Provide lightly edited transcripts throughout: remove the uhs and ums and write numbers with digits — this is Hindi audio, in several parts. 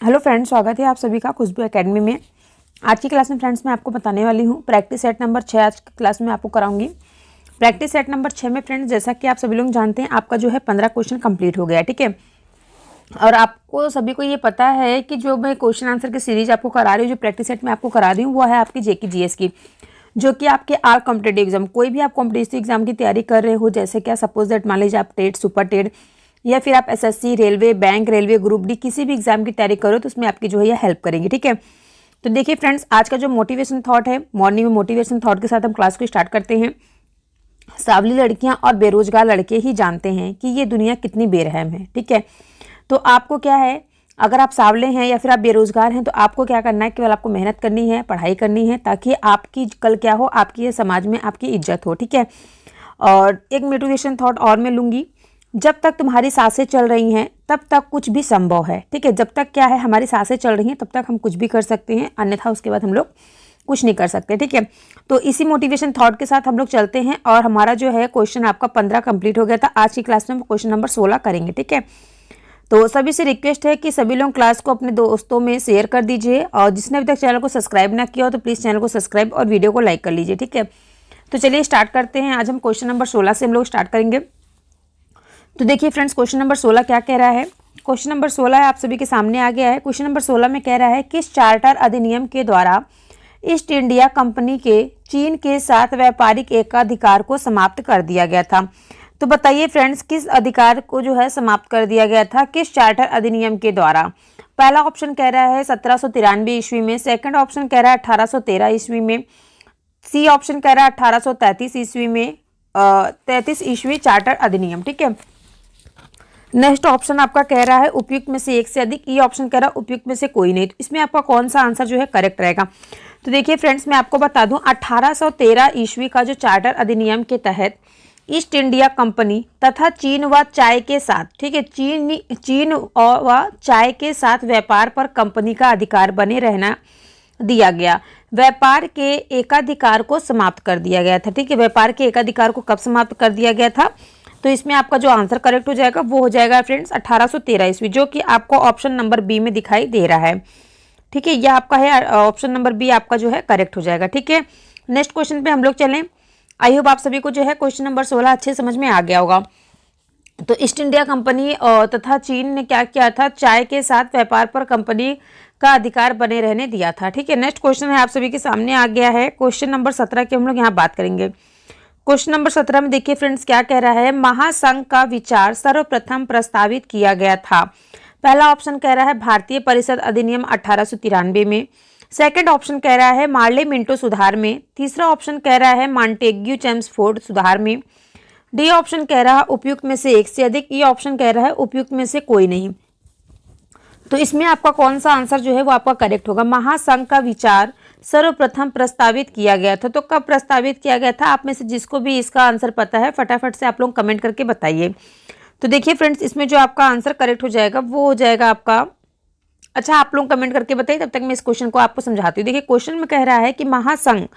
हेलो फ्रेंड्स, स्वागत है आप सभी का खुशबू एकेडमी में। आज की क्लास में फ्रेंड्स मैं आपको बताने वाली हूँ प्रैक्टिस सेट नंबर 6। आज की क्लास में आपको कराऊंगी प्रैक्टिस सेट नंबर 6 में फ्रेंड्स, जैसा कि आप सभी लोग जानते हैं, आपका जो है 15 क्वेश्चन कंप्लीट हो गया है। ठीक है, और आपको सभी को ये पता है कि जो मैं क्वेश्चन आंसर की सीरीज आपको करा रही हूँ, जो प्रैक्टिस सेट में आपको करा रही हूँ, वो है आपकी जेके जीएस की, जो कि आपके आल कॉम्पिटेटिव एग्जाम, कोई भी आप कॉम्पिटेटिव एग्जाम की तैयारी कर रहे हो, जैसे क्या सपोज दैट मान लीजिए आप टेट, सुपर टेट, या फिर आप SSC, railway, bank, railway, group D, किसी भी एग्जाम की तैयारी करो तो उसमें आपकी जो है ये हेल्प करेंगे। ठीक है, तो देखिए फ्रेंड्स, आज का जो मोटिवेशन थॉट है, मॉर्निंग में मोटिवेशन थॉट के साथ हम क्लास को स्टार्ट करते हैं। सांवली लड़कियां और बेरोजगार लड़के ही जानते हैं कि ये दुनिया कितनी बेरहम है। ठीक है, तो आपको क्या है, अगर आप सांवले हैं या फिर आप बेरोजगार हैं, तो आपको क्या करना है, केवल आपको मेहनत करनी है, पढ़ाई करनी है, ताकि आपकी कल क्या हो, आपकी ये समाज में आपकी इज्जत हो। ठीक है, और एक मोटिवेशन थॉट और मैं लूँगी, जब तक तुम्हारी सांसें चल रही हैं तब तक कुछ भी संभव है। ठीक है, जब तक क्या है, हमारी सांसें चल रही हैं तब तक हम कुछ भी कर सकते हैं, अन्यथा उसके बाद हम लोग कुछ नहीं कर सकते। ठीक है, तो इसी मोटिवेशन थॉट के साथ हम लोग चलते हैं, और हमारा जो है क्वेश्चन आपका 15 कंप्लीट हो गया था। आज की क्लास में हम क्वेश्चन नंबर 16 करेंगे। ठीक है, तो सभी से रिक्वेस्ट है कि सभी लोग क्लास को अपने दोस्तों में शेयर कर दीजिए, और जिसने अभी तक चैनल को सब्सक्राइब ना किया हो तो प्लीज़ चैनल को सब्सक्राइब और वीडियो को लाइक कर लीजिए। ठीक है, तो चलिए स्टार्ट करते हैं। आज हम क्वेश्चन नंबर 16 से हम लोग स्टार्ट करेंगे। तो देखिए फ्रेंड्स, क्वेश्चन नंबर 16 क्या कह रहा है। क्वेश्चन नंबर 16 है, आप सभी के सामने आ गया है। क्वेश्चन नंबर 16 में कह रहा है, किस चार्टर अधिनियम के द्वारा ईस्ट इंडिया कंपनी के चीन के साथ व्यापारिक एकाधिकार को समाप्त कर दिया गया था। तो बताइए फ्रेंड्स, किस अधिकार को जो है समाप्त कर दिया गया था, किस चार्टर अधिनियम के द्वारा। पहला ऑप्शन कह रहा है 1793 ईस्वी में, सेकंड ऑप्शन कह रहा है 1813 ईस्वी में, सी ऑप्शन कह रहा है 1833 ईस्वी में, 33 ईस्वी चार्टर अधिनियम। ठीक है, नेक्स्ट ऑप्शन आपका कह रहा है उपयुक्त में से एक से अधिक, ई ऑप्शन कह रहा है उपयुक्त में से कोई नहीं। तो इसमें आपका कौन सा आंसर जो है करेक्ट रहेगा। तो देखिए फ्रेंड्स, मैं आपको बता दूं, 1813 ईस्वी का जो चार्टर अधिनियम के तहत ईस्ट इंडिया कंपनी तथा चीन व चाय के साथ, ठीक है, चीन व चाय के साथ व्यापार पर कंपनी का अधिकार बने रहना दिया गया। व्यापार के एकाधिकार को समाप्त कर दिया गया था। ठीक है, व्यापार के एकाधिकार को कब समाप्त कर दिया गया था। तो इसमें आपका जो आंसर करेक्ट हो जाएगा वो हो जाएगा फ्रेंड्स 1813 ईस्वी, जो कि आपको ऑप्शन नंबर बी में दिखाई दे रहा है। ठीक है, यह आपका है ऑप्शन नंबर बी, आपका जो है करेक्ट हो जाएगा। ठीक है, नेक्स्ट क्वेश्चन पे हम लोग चलें। आई होप आप सभी को जो है क्वेश्चन नंबर 16 अच्छे समझ में आ गया होगा। तो ईस्ट इंडिया कंपनी तथा चीन ने क्या किया था, चाय के साथ व्यापार पर कंपनी का अधिकार बने रहने दिया था। ठीक है, नेक्स्ट क्वेश्चन है आप सभी के सामने आ गया है। क्वेश्चन नंबर 17 की हम लोग यहाँ बात करेंगे। क्वेश्चन नंबर 17 में देखिए फ्रेंड्स क्या कह रहा है, महासंघ का विचार सर्वप्रथम प्रस्तावित किया गया था। पहला ऑप्शन कह रहा है भारतीय परिषद अधिनियम 1893 में, सेकंड ऑप्शन कह रहा है मार्ले मिंटो सुधार में, तीसरा ऑप्शन कह रहा है मॉन्टेग्यू चेम्सफोर्ड सुधार में, डी ऑप्शन कह रहा है उपयुक्त में से एक से अधिक, ई ऑप्शन कह रहा है उपयुक्त में से कोई नहीं। तो इसमें आपका कौन सा आंसर जो है वो आपका करेक्ट होगा। महासंघ का विचार सर्वप्रथम प्रस्तावित किया गया था। तो कब प्रस्तावित किया गया था, आप में से जिसको भी इसका आंसर पता है फटाफट से आप लोग कमेंट करके बताइए। तो देखिए फ्रेंड्स, इसमें जो आपका आंसर करेक्ट हो जाएगा वो हो जाएगा आपका, अच्छा आप लोग कमेंट करके बताइए, तब तक मैं इस क्वेश्चन को आपको समझाती हूँ। देखिए क्वेश्चन में कह रहा है कि महासंघ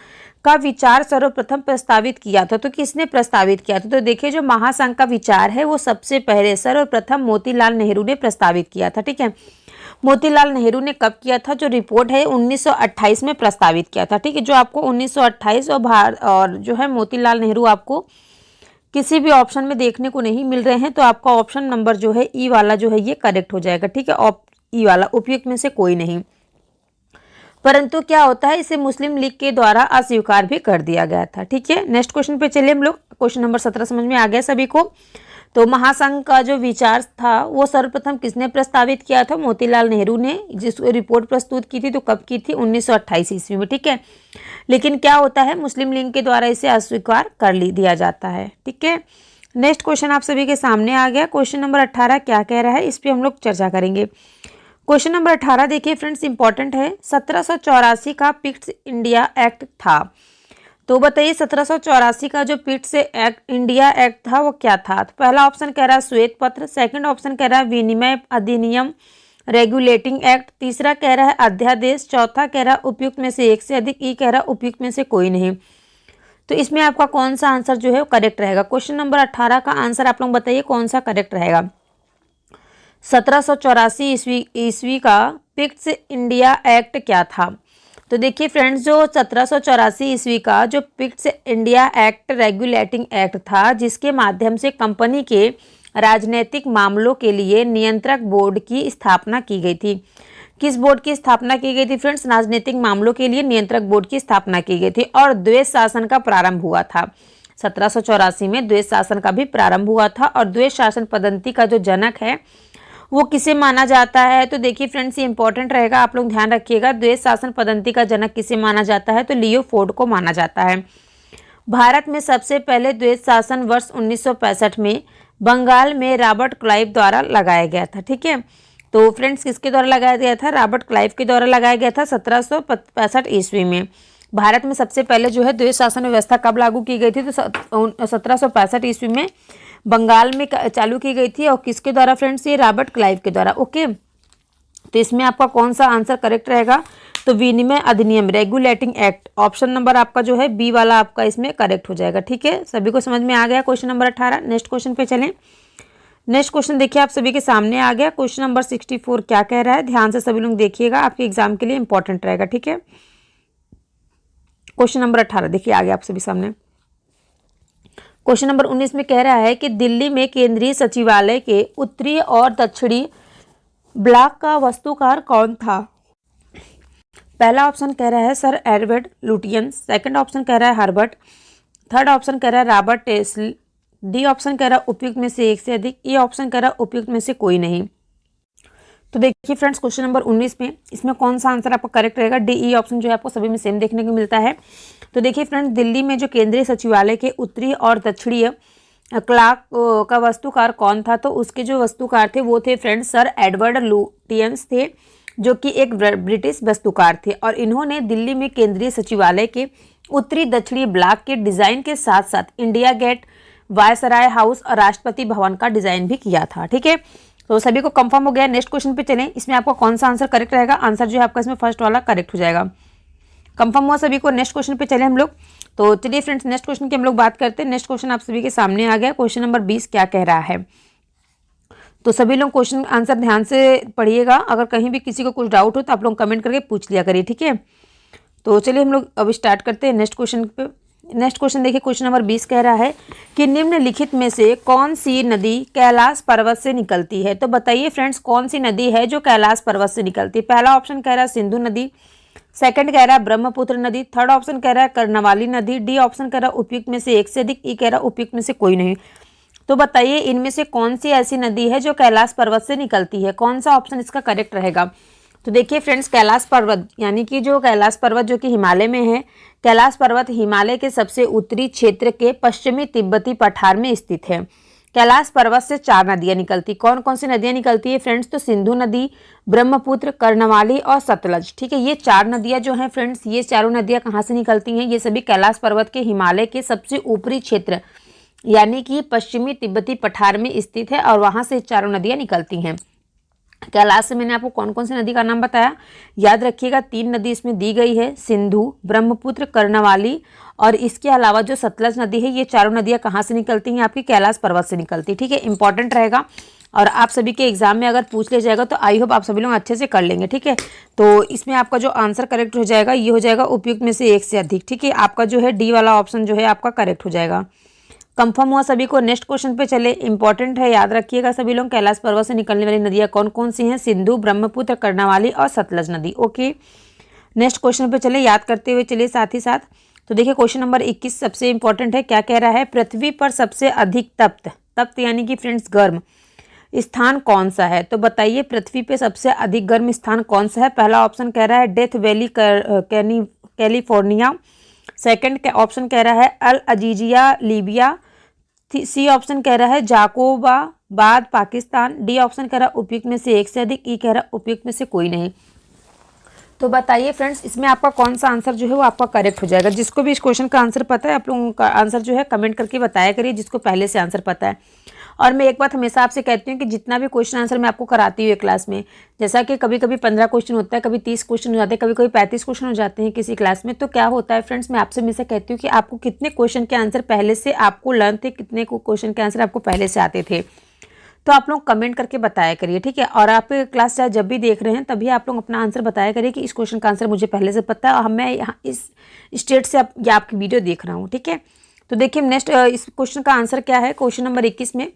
का विचार सर्वप्रथम प्रस्तावित किया था। तो किसने प्रस्तावित किया था, तो देखिए जो महासंघ का विचार है वो सबसे पहले सर्वप्रथम मोतीलाल नेहरू ने प्रस्तावित किया था। ठीक है, मोतीलाल नेहरू ने कब किया था, जो रिपोर्ट है 1928 में प्रस्तावित किया था। ठीक है, जो आपको 1928 और जो है मोतीलाल नेहरू आपको किसी भी ऑप्शन में देखने को नहीं मिल रहे हैं, तो आपका ऑप्शन नंबर जो है ई वाला जो है ये करेक्ट हो जाएगा। ठीक है, ई वाला उपयुक्त में से कोई नहीं। परंतु क्या होता है, इसे मुस्लिम लीग के द्वारा अस्वीकार भी कर दिया गया था। ठीक है, नेक्स्ट क्वेश्चन पे चलिए हम लोग। क्वेश्चन नंबर 17 समझ में आ गया सभी को। तो महासंघ का जो विचार था वो सर्वप्रथम किसने प्रस्तावित किया था, मोतीलाल नेहरू ने, जिस रिपोर्ट प्रस्तुत की थी तो कब की थी, 1928 ईस्वी में। ठीक है, लेकिन क्या होता है, मुस्लिम लीग के द्वारा इसे अस्वीकार कर दिया जाता है। ठीक है, नेक्स्ट क्वेश्चन आप सभी के सामने आ गया। क्वेश्चन नंबर 18 क्या कह रहा है, इस पर हम लोग चर्चा करेंगे। क्वेश्चन नंबर 18 देखिए फ्रेंड्स, इंपॉर्टेंट है। 1784 का पिट्स इंडिया एक्ट था। तो बताइए 1784 का जो पिट्स इंडिया एक्ट था वो क्या था। तो पहला ऑप्शन कह रहा है श्वेत पत्र, सेकंड ऑप्शन कह रहा है विनिमय अधिनियम रेगुलेटिंग एक्ट, तीसरा कह रहा है अध्यादेश, चौथा कह रहा है उपयुक्त में से एक से अधिक, ई कह रहा है उपयुक्त में से कोई नहीं। तो इसमें आपका कौन सा आंसर जो है वो करेक्ट रहेगा। क्वेश्चन नंबर 18 का आंसर आप लोग बताइए कौन सा करेक्ट रहेगा। 1784 ईस्वी का पिक्ट्स इंडिया एक्ट क्या था? तो देखिए फ्रेंड्स, जो 1784 ईस्वी का जो Picts India act regulating act था, जिसके माध्यम से कंपनी के राजनीतिक मामलों के लिए नियंत्रक बोर्ड की स्थापना की गई थी। किस बोर्ड की स्थापना की गई थी फ्रेंड्स? राजनीतिक मामलों के लिए नियंत्रक बोर्ड की स्थापना की गई थी और द्वैध शासन का प्रारंभ हुआ था। 1784 में द्वैध शासन का भी प्रारंभ हुआ था और द्वैध शासन पद्धति का जो जनक है वो किसे माना जाता है? तो देखिए फ्रेंड्स, ये इंपॉर्टेंट रहेगा, आप लोग ध्यान रखिएगा। द्वैध शासन पद्धति का जनक किसे माना जाता है? तो लियोपोल्ड को माना जाता है। भारत में सबसे पहले द्वैध शासन वर्ष 1965 में बंगाल में रॉबर्ट क्लाइव द्वारा लगाया गया था। ठीक है, तो फ्रेंड्स किसके द्वारा लगाया गया था? रॉबर्ट क्लाइव के द्वारा लगाया गया था 1765 ईस्वी में। भारत में सबसे पहले जो है द्वैध शासन व्यवस्था कब लागू की गई थी? तो 1765 ईस्वी में बंगाल में चालू की गई थी। और किसके द्वारा फ्रेंड्स? ये रॉबर्ट क्लाइव के द्वारा। ओके, तो इसमें आपका कौन सा आंसर करेक्ट रहेगा? तो विनिमय अधिनियम रेगुलेटिंग एक्ट, ऑप्शन नंबर आपका जो है बी वाला आपका इसमें करेक्ट हो जाएगा। ठीक है, सभी को समझ में आ गया? Question number 18। नेक्स्ट क्वेश्चन पे चलें। नेक्स्ट क्वेश्चन देखिए आप सभी के सामने आ गया। क्वेश्चन नंबर 64 क्या कह रहा है? ध्यान से सभी लोग देखिएगा, आपके एग्जाम के लिए इंपॉर्टेंट रहेगा। ठीक है, क्वेश्चन नंबर 18 देखिए आ गया आप सभी सामने। क्वेश्चन नंबर 19 में कह रहा है कि दिल्ली में केंद्रीय सचिवालय के उत्तरी और दक्षिणी ब्लॉक का वास्तुकार कौन था? पहला ऑप्शन कह रहा है sir Edward Lutyens, second option कह रहा है हर्बर्ट, थर्ड ऑप्शन कह रहा है रॉबर्ट टेस्ल, डी ऑप्शन कह रहा है उपयुक्त में से एक से अधिक, ई ऑप्शन कह रहा है उपयुक्त में से कोई नहीं। तो देखिए फ्रेंड्स, क्वेश्चन नंबर 19 में इसमें कौन सा आंसर आपका करेक्ट रहेगा? डी ई ऑप्शन जो है आपको सभी में सेम देखने को मिलता है। तो देखिए फ्रेंड्स, दिल्ली में जो केंद्रीय सचिवालय के उत्तरी और दक्षिणी क्लॉक का वास्तुकार कौन था? तो उसके जो वास्तुकार थे वो थे फ्रेंड्स सर एडवर्ड लुटियंस थे, जो कि एक ब्रिटिश वास्तुकार थे। और इन्होंने दिल्ली में केंद्रीय सचिवालय के उत्तरी दक्षिणी ब्लॉक के डिजाइन के साथ साथ इंडिया गेट, वायसराय हाउस और राष्ट्रपति भवन का डिजाइन भी किया था। ठीक है, तो सभी को कंफर्म हो गया। नेक्स्ट क्वेश्चन पे चलें। इसमें आपका कौन सा आंसर करेक्ट रहेगा? आंसर जो है आपका इसमें फर्स्ट वाला करेक्ट हो जाएगा। कंफर्म हुआ सभी को? नेक्स्ट क्वेश्चन पे चले हम लोग। तो चलिए फ्रेंड्स, नेक्स्ट क्वेश्चन की हम लोग बात करते हैं। नेक्स्ट क्वेश्चन आप सभी के सामने आ गया। क्वेश्चन नंबर 20 क्या कह रहा है? तो सभी लोग क्वेश्चन आंसर ध्यान से पढ़िएगा। अगर कहीं भी किसी को कुछ डाउट हो तो आप लोग कमेंट करके पूछ लिया करिए। ठीक है, तो चलिए हम लोग अब स्टार्ट करते हैं नेक्स्ट क्वेश्चन पे। नेक्स्ट क्वेश्चन देखिए, क्वेश्चन नंबर 20 कह रहा है कि निम्नलिखित में से कौन सी नदी कैलाश पर्वत से निकलती है? तो बताइए फ्रेंड्स, कौन सी नदी है जो कैलाश पर्वत से निकलती है? पहला ऑप्शन कह रहा है सिंधु नदी, सेकंड कह रहा है ब्रह्मपुत्र नदी, थर्ड ऑप्शन कह रहा है कर्णवाली नदी, डी ऑप्शन कह रहा है उपयुक्त में से एक से अधिक, ई कह रहा है उपयुक्त में से कोई नहीं। तो बताइए इनमें से कौन सी ऐसी नदी है जो कैलाश पर्वत से निकलती है? कौन सा ऑप्शन इसका करेक्ट रहेगा? तो देखिए फ्रेंड्स, कैलाश पर्वत यानी कि जो कैलाश पर्वत जो कि हिमालय में है, कैलाश पर्वत हिमालय के सबसे उत्तरी क्षेत्र के पश्चिमी तिब्बती पठार में स्थित है। कैलाश पर्वत से 4 नदियां निकलती। कौन कौन सी नदियां निकलती है फ्रेंड्स? तो सिंधु नदी, ब्रह्मपुत्र, कर्णवाली और सतलज। ठीक है, ये 4 नदियां जो हैं फ्रेंड्स, ये चारों नदियां कहाँ से निकलती हैं? ये सभी कैलाश पर्वत के हिमालय के सबसे ऊपरी क्षेत्र यानी कि पश्चिमी तिब्बती पठार में स्थित है और वहां से 4 नदियां निकलती हैं। कैलाश से मैंने आपको कौन कौन सी नदी का नाम बताया, याद रखिएगा। 3 नदी इसमें दी गई है, सिंधु, ब्रह्मपुत्र, कर्णवाली और इसके अलावा जो सतलज नदी है। ये चारों नदियां कहाँ से निकलती हैं? आपकी कैलाश पर्वत से निकलती है। ठीक है, इंपॉर्टेंट रहेगा और आप सभी के एग्जाम में अगर पूछ लिया जाएगा तो आई होप आप सभी लोग अच्छे से कर लेंगे। ठीक है, तो इसमें आपका जो आंसर करेक्ट हो जाएगा ये हो जाएगा उपयुक्त में से एक से अधिक। ठीक है, आपका जो है डी वाला ऑप्शन जो है आपका करेक्ट हो जाएगा। कंफर्म हुआ सभी को? नेक्स्ट क्वेश्चन पे चले, इंपॉर्टेंट है, याद रखिएगा सभी लोग। कैलाश पर्वत से निकलने वाली नदियां कौन कौन सी हैं? सिंधु, ब्रह्मपुत्र, कर्णवाली और सतलज नदी। ओके, नेक्स्ट क्वेश्चन पे चले, याद करते हुए चलिए साथ ही साथ। तो देखिए क्वेश्चन नंबर 21 सबसे इंपॉर्टेंट है। क्या कह रहा है? पृथ्वी पर सबसे अधिक तप्त यानी कि फ्रेंड्स गर्म स्थान कौन सा है? तो बताइए पृथ्वी पे सबसे अधिक गर्म स्थान कौन सा है? पहला ऑप्शन कह रहा है death valley California, second option कह रहा है अल अजीजिया लीबिया, सी ऑप्शन कह रहा है जाकोबाबाद पाकिस्तान, डी ऑप्शन कह रहा है उपयुक्त में से एक से अधिक, ई कह रहा है उपयुक्त में से कोई नहीं। तो बताइए फ्रेंड्स, इसमें आपका कौन सा आंसर जो है वो आपका करेक्ट हो जाएगा? जिसको भी इस क्वेश्चन का आंसर पता है आप लोगों का आंसर जो है कमेंट करके बताया करिए, जिसको पहले से आंसर पता है। और मैं एक बात हमेशा आपसे कहती हूँ कि जितना भी क्वेश्चन आंसर मैं आपको कराती हूँ क्लास में, जैसा कि कभी कभी 15 क्वेश्चन होता है, कभी 30 क्वेश्चन हो जाते हैं, कभी कभी 35 क्वेश्चन हो जाते हैं किसी क्लास में, तो क्या होता है फ्रेंड्स, मैं आपसे हमेशा कहती हूँ कि आपको कितने क्वेश्चन के आंसर पहले से आपको लर्न थे, कितने क्वेश्चन के आंसर आपको पहले से आते थे। तो आप लोग कमेंट करके बताया करिए, ठीक है। और आप क्लास चाहे जब भी देख रहे हैं तभी आप लोग अपना आंसर बताया करिए कि इस क्वेश्चन का आंसर मुझे पहले से पता है और मैं यहाँ इस स्टेट से ये आपकी वीडियो देख रहा हूँ, ठीक है। तो देखिए नेक्स्ट इस क्वेश्चन का आंसर क्या है क्वेश्चन नंबर 21 में।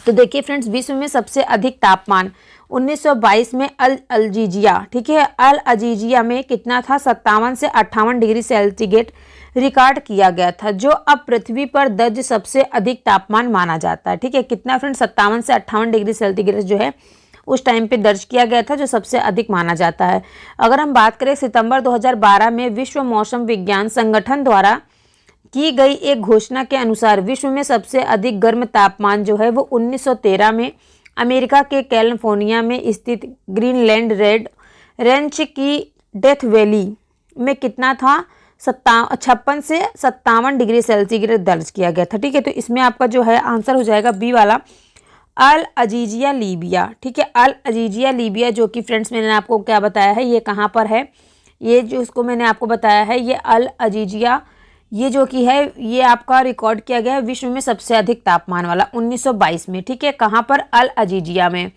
तो देखिए फ्रेंड्स, विश्व में सबसे अधिक तापमान 1922 में अल अजीजिया, ठीक है, अल अजीजिया में कितना था, 57 से 58 डिग्री सेल्सियस रिकॉर्ड किया गया था, जो अब पृथ्वी पर दर्ज सबसे अधिक तापमान माना जाता है, ठीक है। कितना फ्रेंड्स, 57 से 58 डिग्री सेल्सियस जो है उस टाइम पे दर्ज किया गया था, जो सबसे अधिक माना जाता है। अगर हम बात करें सितंबर 2012 में विश्व मौसम विज्ञान संगठन द्वारा की गई एक घोषणा के अनुसार विश्व में सबसे अधिक गर्म तापमान जो है वो 1913 में अमेरिका के कैलिफोर्निया में स्थित ग्रीनलैंड रेड रेंच की डेथ वैली में कितना था, 56 से 57 डिग्री सेल्सियस दर्ज किया गया था, ठीक है। तो इसमें आपका जो है आंसर हो जाएगा बी वाला, अल अजीजिया लीबिया, ठीक है। अल अजीजिया लीबिया जो कि फ्रेंड्स मैंने आपको क्या बताया है, ये कहाँ पर है, ये जो उसको मैंने आपको बताया है, ये अल अजीजिया ये जो कि है ये आपका रिकॉर्ड किया गया है विश्व में सबसे अधिक तापमान वाला 1922 में, ठीक है। कहाँ पर, अल अजीजिया में,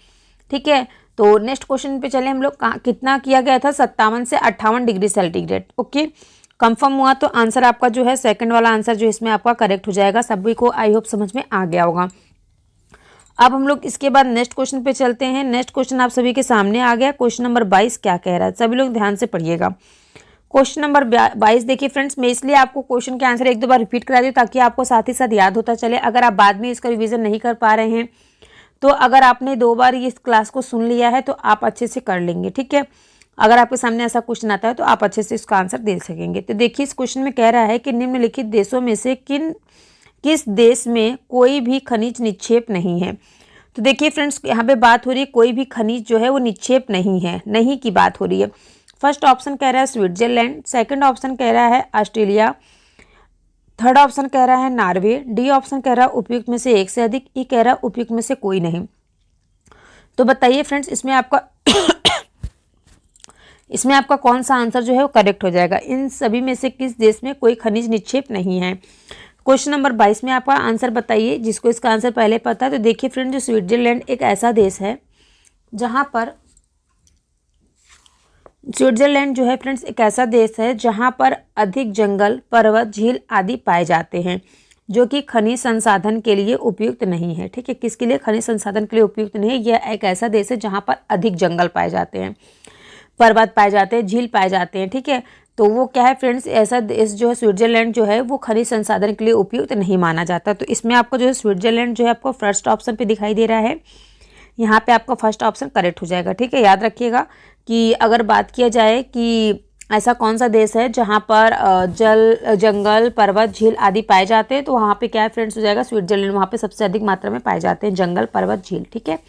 ठीक है। तो नेक्स्ट क्वेश्चन पे चले हम लोग, कितना किया गया था, 57 से 58 डिग्री सेंटीग्रेड, ओके। कंफर्म हुआ तो आंसर आपका जो है सेकंड वाला आंसर जो इसमें आपका करेक्ट हो जाएगा। सभी को आई होप समझ में आ गया होगा। अब हम लोग इसके बाद नेक्स्ट क्वेश्चन पे चलते हैं। नेक्स्ट क्वेश्चन आप सभी के सामने आ गया। क्वेश्चन नंबर 22 क्या कह रहा है, सभी लोग ध्यान से पढ़िएगा। क्वेश्चन नंबर 22 देखिए फ्रेंड्स, मैं इसलिए आपको क्वेश्चन के आंसर एक दो बार रिपीट करा दूँ ताकि आपको साथ ही साथ याद होता चले। अगर आप बाद में इसका रिवीजन नहीं कर पा रहे हैं तो अगर आपने 2 बार इस क्लास को सुन लिया है तो आप अच्छे से कर लेंगे, ठीक है। अगर आपके सामने ऐसा क्वेश्चन आता है तो आप अच्छे से इसका आंसर दे सकेंगे। तो देखिए इस क्वेश्चन में कह रहा है कि निम्नलिखित देशों में से किस देश में कोई भी खनिज निक्षेप नहीं है। तो देखिए फ्रेंड्स, यहाँ पे बात हो रही है कोई भी खनिज जो है वो निक्षेप नहीं है, नहीं की बात हो रही है। फर्स्ट ऑप्शन कह रहा है स्विट्जरलैंड, सेकंड ऑप्शन कह रहा है ऑस्ट्रेलिया, थर्ड ऑप्शन कह रहा है नॉर्वे, डी ऑप्शन कह रहा है उपयुक्त में से एक से अधिक, ई कह रहा है उपयुक्त में से कोई नहीं। तो बताइए फ्रेंड्स, इसमें आपका कौन सा आंसर जो है वो करेक्ट हो जाएगा। इन सभी में से किस देश में कोई खनिज निक्षेप नहीं है। क्वेश्चन नंबर 22 में आपका आंसर बताइए, जिसको इसका आंसर पहले पता है। तो देखिए फ्रेंड, जो स्विट्जरलैंड एक ऐसा देश है जहां पर स्विट्जरलैंड जो है फ्रेंड्स एक ऐसा देश है जहां पर अधिक जंगल, पर्वत, झील आदि पाए जाते हैं, जो कि खनिज संसाधन के लिए उपयुक्त नहीं है, ठीक है। किसके लिए, खनिज संसाधन के लिए उपयुक्त नहीं है। यह एक ऐसा देश है जहां पर अधिक जंगल पाए जाते हैं, पर्वत पाए जाते हैं, झील पाए जाते हैं, ठीक है। तो वो क्या है फ्रेंड्स, ऐसा देश जो है स्विट्जरलैंड जो है वो खनिज संसाधन के लिए उपयुक्त नहीं माना जाता। तो इसमें आपको जो है स्विट्जरलैंड जो है आपको फर्स्ट ऑप्शन पे दिखाई दे रहा है, यहाँ पे आपका फर्स्ट ऑप्शन करेक्ट हो जाएगा, ठीक है। याद रखिएगा कि अगर बात किया जाए कि ऐसा कौन सा देश है जहाँ पर जंगल, पर्वत, झील आदि पाए जाते हैं, तो वहाँ पे क्या है फ्रेंड्स हो जाएगा स्विट्जरलैंड, वहाँ पे सबसे अधिक मात्रा में पाए जाते हैं जंगल, पर्वत, झील, ठीक है।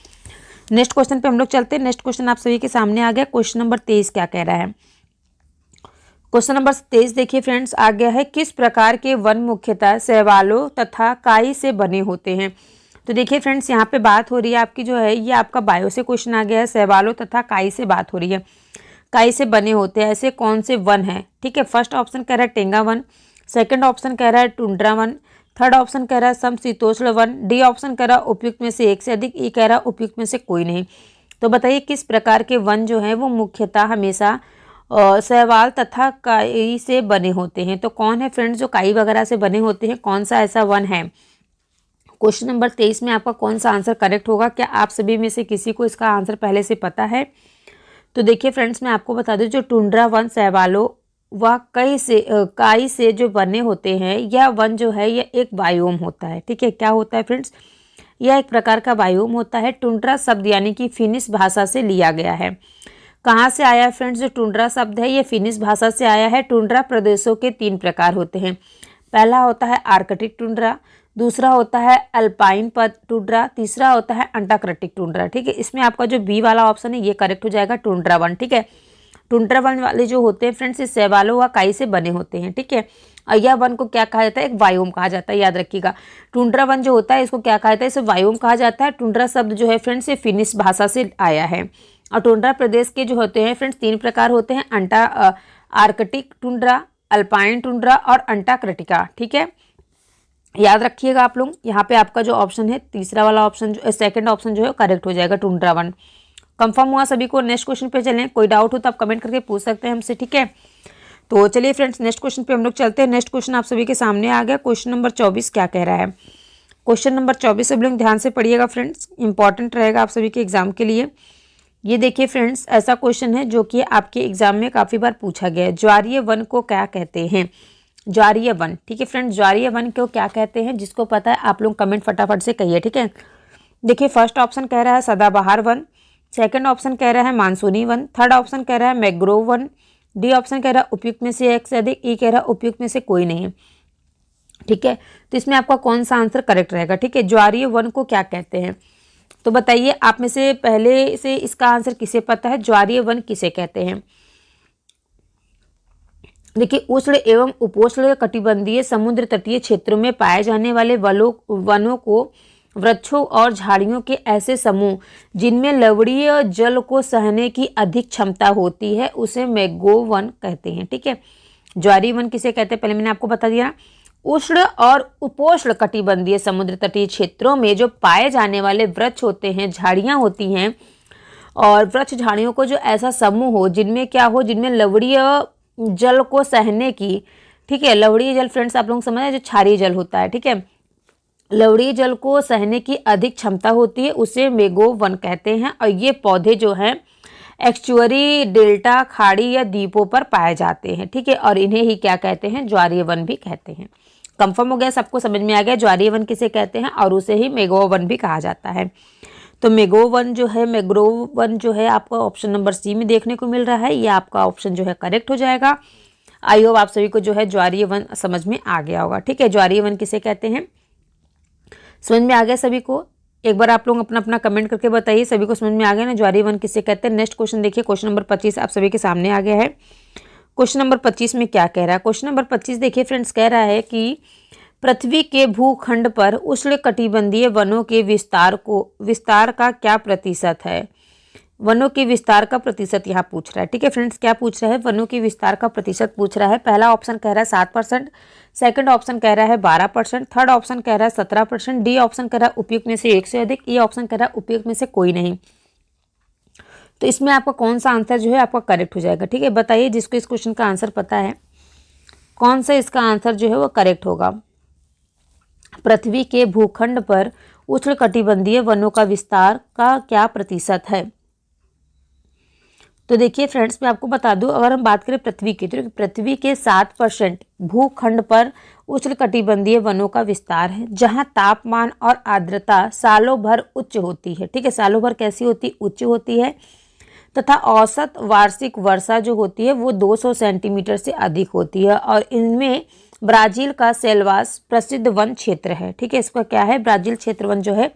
नेक्स्ट क्वेश्चन पे हम लोग चलते हैं। नेक्स्ट क्वेश्चन आप सभी के सामने आ गया। क्वेश्चन नंबर 23 क्या कह रहा है। क्वेश्चन नंबर 23 देखिए फ्रेंड्स आ गया है, किस प्रकार के वन मुख्यतः शैवालों तथा काई से बने होते हैं। तो देखिए फ्रेंड्स, यहाँ पे बात हो रही है आपकी जो है ये आपका बायो से क्वेश्चन आ गया है। शैवालों तथा काई से बात हो रही है, काई से बने होते हैं ऐसे कौन से वन है, ठीक है। फर्स्ट ऑप्शन कह रहा है टेंगा वन, सेकंड ऑप्शन कह रहा है टुंड्रा वन, थर्ड ऑप्शन कह रहा है समशीतोष्ण वन, डी ऑप्शन कह रहा है उपयुक्त में से एक से अधिक, ई कह रहा है उपयुक्त में से कोई नहीं। तो बताइए किस प्रकार के वन जो है वो मुख्यतः हमेशा शैवाल तथा काई से बने होते हैं। तो कौन है फ्रेंड्स जो काई वगैरह से बने होते हैं, कौन सा ऐसा वन है। क्वेश्चन नंबर 23 में आपका कौन सा आंसर करेक्ट होगा। क्या आप सभी में से किसी को इसका आंसर पहले से पता है। तो देखिए फ्रेंड्स, मैं आपको बता दूं, जो टुंड्रा वन शैवालों व काई से जो बने होते हैं, यह वन जो है यह एक बायोम होता है, ठीक है। क्या होता है फ्रेंड्स, यह एक प्रकार का बायोम होता है। टुंड्रा शब्द यानी कि फिनिश भाषा से लिया गया है। कहाँ से आया है फ्रेंड्स, जो टुंड्रा शब्द है ये फिनिश भाषा से आया है। टुंड्रा प्रदेशों के 3 प्रकार होते हैं। पहला होता है आर्कटिक टुंड्रा, दूसरा होता है अल्पाइन टुंड्रा, तीसरा होता है अंटार्कटिक टुंड्रा, ठीक है। इसमें आपका जो बी वाला ऑप्शन है ये करेक्ट हो जाएगा, टुंड्रा वन, ठीक है। टुंड्रा वन वाले जो होते हैं फ्रेंड्स ये शैवालों व काई से बने होते हैं, ठीक है। और यह वन को क्या कहा जाता है, एक वायोम कहा जाता है, याद रखिएगा। टुंड्रा वन जो होता है इसको क्या कहा जाता है, इसे वायोम कहा जाता है। टुंड्रा शब्द जो है फ्रेंड्स ये फिनिश भाषा से आया है। और टुंड्रा प्रदेश के जो होते हैं फ्रेंड्स 3 प्रकार होते हैं, आर्कटिक टुंड्रा, अल्पाइन टुंड्रा और अंटार्कटिका, ठीक है। याद रखिएगा आप लोग, यहाँ पे आपका जो ऑप्शन है तीसरा वाला ऑप्शन जो सेकंड ऑप्शन जो है करेक्ट हो जाएगा, टुंड्रा वन। कंफर्म हुआ सभी को? नेक्स्ट क्वेश्चन पे चलें, कोई डाउट हो तो आप कमेंट करके पूछ सकते हैं हमसे, ठीक है। तो चलिए फ्रेंड्स नेक्स्ट क्वेश्चन पे हम लोग चलते हैं। नेक्स्ट क्वेश्चन आप सभी के सामने आ गया। क्वेश्चन नंबर 24 क्या कह रहा है? क्वेश्चन नंबर 24 सभी लोग ध्यान से पढ़िएगा फ्रेंड्स, इंपॉर्टेंट रहेगा आप सभी के एग्जाम के लिए। ये देखिए फ्रेंड्स, ऐसा क्वेश्चन है जो कि आपके एग्जाम में काफ़ी बार पूछा गया है। ज्वारीय वन को क्या कहते हैं? ज्वारीय वन, ठीक है फ्रेंड्स, ज्वारीय वन को क्या कहते हैं? जिसको पता है आप लोग कमेंट फटाफट से कहिए, ठीक है। देखिए फर्स्ट ऑप्शन कह रहा है सदाबहार वन, सेकंड ऑप्शन कह रहा है मानसूनी वन, थर्ड ऑप्शन कह रहा है मैंग्रोव वन, डी ऑप्शन कह रहा है उपयुक्त में से एक से अधिक, ई कह रहा है उपयुक्त में से कोई नहीं, ठीक है। तो इसमें आपका कौन सा आंसर करेक्ट रहेगा? ठीक है, ज्वारीय वन को क्या कहते हैं? तो बताइए आप में से पहले से इसका आंसर किसे पता है? ज्वारीय वन किसे कहते हैं? देखिए उष्ण एवं उपोष्ण कटिबंधीय समुद्र तटीय क्षेत्रों में पाए जाने वाले वनों को वृक्षों और झाड़ियों के ऐसे समूह जिनमें लवणीय जल को सहने की अधिक क्षमता होती है उसे मैंग्रोव वन कहते हैं, ठीक है। ज्वारीय वन किसे कहते हैं पहले मैंने आपको बता दिया। उष्ण और उपोष्ण कटिबंधीय समुद्र तटीय क्षेत्रों में जो पाए जाने वाले वृक्ष होते हैं, झाड़ियां होती हैं, और वृक्ष झाड़ियों को जो ऐसा समूह हो जिनमें क्या हो, जिनमें लवणीय जल को सहने की, ठीक है, लवणीय जल फ्रेंड्स आप लोग समझ रहे हैं जो क्षारीय जल होता है, ठीक है, लवणीय जल को सहने की अधिक क्षमता होती है उसे मैंग्रोव वन कहते हैं। और ये पौधे जो हैं एक्चुअरी डेल्टा खाड़ी या द्वीपों पर पाए जाते हैं, ठीक है, और इन्हें ही क्या कहते हैं? ज्वारीय वन भी कहते हैं। कंफर्म हो गया, सबको समझ में आ गया ज्वारीय वन किसे कहते हैं, और उसे ही मैंग्रोव वन भी कहा जाता है। तो मैंग्रोव वन जो है आपका ऑप्शन नंबर सी में देखने को मिल रहा है, ये आपका ऑप्शन जो है करेक्ट हो जाएगा। आई होप आप सभी को जो है ज्वारीय वन समझ में आ गया होगा, ठीक है। ज्वारीय वन किसे कहते हैं समझ में आ गया सभी को? एक बार आप लोग अपना अपना कमेंट करके बताइए, सभी को समझ में आ गया ना ज्वारीय वन किसे कहते हैं। नेक्स्ट क्वेश्चन देखिए, क्वेश्चन नंबर 25 आप सभी के सामने आ गया है। क्वेश्चन नंबर 25 में क्या कह रहा है? क्वेश्चन नंबर 25 देखिए फ्रेंड्स, कह रहा है कि पृथ्वी के भूखंड पर उष्णकटिबंधीय वनों के विस्तार का क्या प्रतिशत है? वनों के विस्तार का प्रतिशत यहाँ पूछ रहा है, ठीक है फ्रेंड्स। क्या पूछ रहा है? वनों के विस्तार का प्रतिशत पूछ रहा है। पहला ऑप्शन कह रहा है 7%, सेकंड ऑप्शन कह रहा है 12%, थर्ड ऑप्शन कह रहा है 17%, डी ऑप्शन कह रहा है उपयुक्त में से एक से अधिक, ई ऑप्शन कह रहा है उपयुक्त में से कोई नहीं। तो इसमें आपका कौन सा आंसर जो है आपका करेक्ट हो जाएगा? ठीक है, बताइए जिसको इस क्वेश्चन का आंसर पता है कौन सा इसका आंसर जो है वो करेक्ट होगा। पृथ्वी के भूखंड पर उष्णकटिबंधीय वनों का विस्तार का क्या प्रतिशत है? तो देखिए फ्रेंड्स, मैं आपको बता दूं, अगर हम बात करें पृथ्वी की तो पृथ्वी के 7% भूखंड पर उष्णकटिबंधीय वनों का विस्तार है, जहां तापमान और आर्द्रता सालों भर उच्च होती है, ठीक है। सालों भर कैसी होती? उच्च होती है, तथा औसत वार्षिक वर्षा जो होती है वो 200 सेंटीमीटर से अधिक होती है। और इनमें ब्राजील का सेल्वास प्रसिद्ध वन क्षेत्र है, ठीक है। इसका क्या है? ब्राजील क्षेत्र वन जो है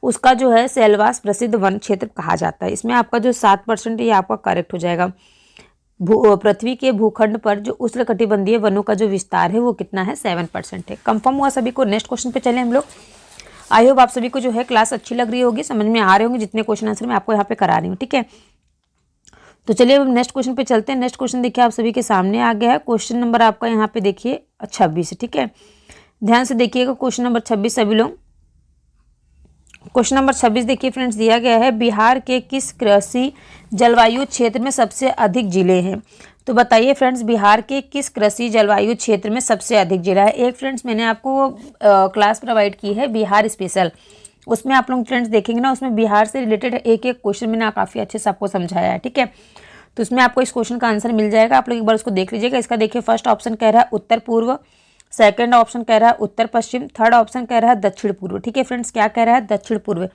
उसका जो है सेल्वास प्रसिद्ध वन क्षेत्र कहा जाता है। इसमें आपका जो 7% है ये आपका करेक्ट हो जाएगा। पृथ्वी के भूखंड पर जो उष्णकटिबंधीय वनों का जो विस्तार है वो कितना है? 7% है। कंफर्म हुआ सभी को? नेक्स्ट क्वेश्चन पे चले हम लोग। आई होप आप सभी को जो है क्लास अच्छी लग रही होगी, समझ में आ रहे होंगे जितने क्वेश्चन आंसर मैं आपको यहाँ पे करा रही हूँ, ठीक है। तो चलिए अब नेक्स्ट क्वेश्चन पे चलते हैं। नेक्स्ट क्वेश्चन देखिए आप सभी के सामने आ गया है। क्वेश्चन नंबर आपका यहाँ पे देखिए 26, ठीक है। ध्यान से देखिएगा क्वेश्चन नंबर 26 सभी लोग। क्वेश्चन नंबर 26 देखिए फ्रेंड्स, दिया गया है बिहार के किस कृषि जलवायु क्षेत्र में सबसे अधिक जिले हैं? तो बताइए फ्रेंड्स, बिहार के किस कृषि जलवायु क्षेत्र में सबसे अधिक जिला है? एक फ्रेंड्स मैंने आपको क्लास प्रोवाइड की है बिहार स्पेशल, उसमें आप लोग फ्रेंड्स देखेंगे ना, उसमें बिहार से रिलेटेड एक एक क्वेश्चन मैंने काफ़ी अच्छे से आपको समझाया है, ठीक है। तो उसमें आपको इस क्वेश्चन का आंसर मिल जाएगा, आप लोग एक बार उसको देख लीजिएगा। इसका देखिए फर्स्ट ऑप्शन कह रहा है उत्तर पूर्व, सेकंड ऑप्शन कह रहा है उत्तर पश्चिम, थर्ड ऑप्शन कह रहा है दक्षिण पूर्व, ठीक है फ्रेंड्स। क्या कह रहा है? दक्षिण पूर्व।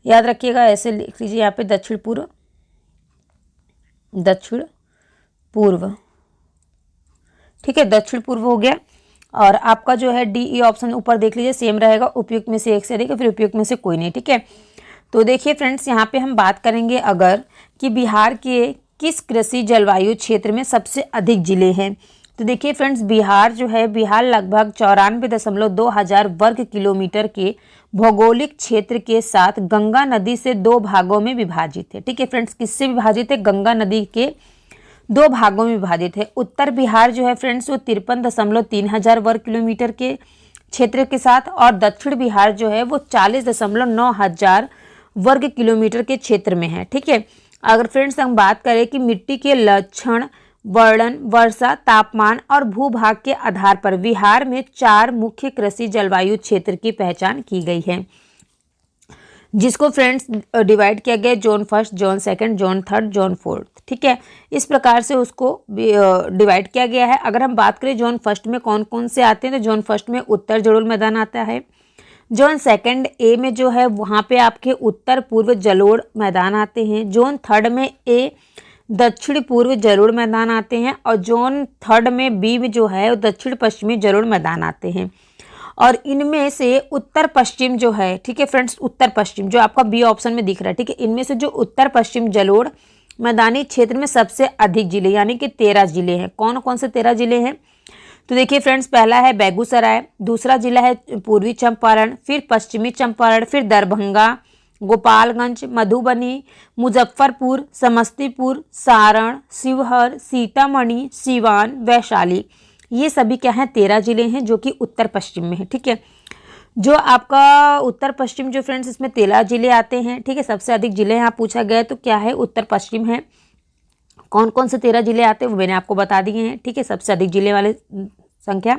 याद रखिएगा, ऐसे लिख लीजिए यहाँ पे दक्षिण पूर्व, दक्षिण पूर्व, ठीक है, दक्षिण पूर्व हो गया। और आपका जो है डी ई ऑप्शन ऊपर देख लीजिए सेम रहेगा, उपयुक्त में से एक से अधिक, फिर उपयुक्त में से कोई नहीं, ठीक है। तो देखिए फ्रेंड्स, यहाँ पे हम बात करेंगे अगर कि बिहार के किस कृषि जलवायु क्षेत्र में सबसे अधिक जिले हैं। तो देखिए फ्रेंड्स, बिहार जो है, बिहार लगभग 94.2 हजार वर्ग किलोमीटर के भौगोलिक क्षेत्र के साथ गंगा नदी से 2 भागों में विभाजित है, ठीक है फ्रेंड्स। किससे विभाजित है? गंगा नदी के 2 भागों में विभाजित है। उत्तर बिहार जो है फ्रेंड्स वो 53.3 हजार वर्ग किलोमीटर के क्षेत्र के साथ, और दक्षिण बिहार जो है वो 40.9 हजार वर्ग किलोमीटर के क्षेत्र में है। ठीक है। अगर फ्रेंड्स हम बात करें कि मिट्टी के लक्षण, वर्णन, वर्षा, तापमान और भूभाग के आधार पर बिहार में 4 मुख्य कृषि जलवायु क्षेत्र की पहचान की गई है, जिसको फ्रेंड्स डिवाइड किया गया zone first, zone second, zone third, zone fourth. ठीक है, इस प्रकार से उसको डिवाइड किया गया है। अगर हम बात करें जोन फर्स्ट में कौन कौन से आते हैं, तो जोन फर्स्ट में उत्तर जलोढ़ मैदान आता है। जोन सेकंड ए में जो है वहाँ पे आपके उत्तर पूर्व जलोढ़ मैदान आते हैं। जोन थर्ड में ए दक्षिण पूर्व जलोढ़ मैदान आते हैं, और जोन थर्ड में बी में जो है दक्षिण पश्चिमी जलोढ़ मैदान आते हैं। और इनमें से उत्तर पश्चिम जो है, ठीक है फ्रेंड्स, उत्तर पश्चिम जो आपका बी ऑप्शन में दिख रहा है, ठीक है, इनमें से जो उत्तर पश्चिम जलोढ़ मैदानी क्षेत्र में सबसे अधिक जिले यानी कि 13 जिले हैं। कौन कौन से 13 जिले हैं, तो देखिए फ्रेंड्स, पहला है बेगूसराय, दूसरा जिला है पूर्वी चंपारण, फिर पश्चिमी चंपारण, फिर दरभंगा, गोपालगंज, मधुबनी, मुजफ्फरपुर, समस्तीपुर, सारण, शिवहर, सीतामढ़ी, सिवान, वैशाली। ये सभी क्या हैं, 13 जिले हैं जो कि उत्तर पश्चिम में है। ठीक है, जो आपका उत्तर पश्चिम जो फ्रेंड्स इसमें 13 जिले आते हैं। ठीक है, सबसे अधिक जिले यहाँ पूछा गया तो क्या है, उत्तर पश्चिम है। कौन कौन से 13 जिले आते हैं वो मैंने आपको बता दिए हैं। ठीक है, सबसे अधिक जिले वाले संख्या,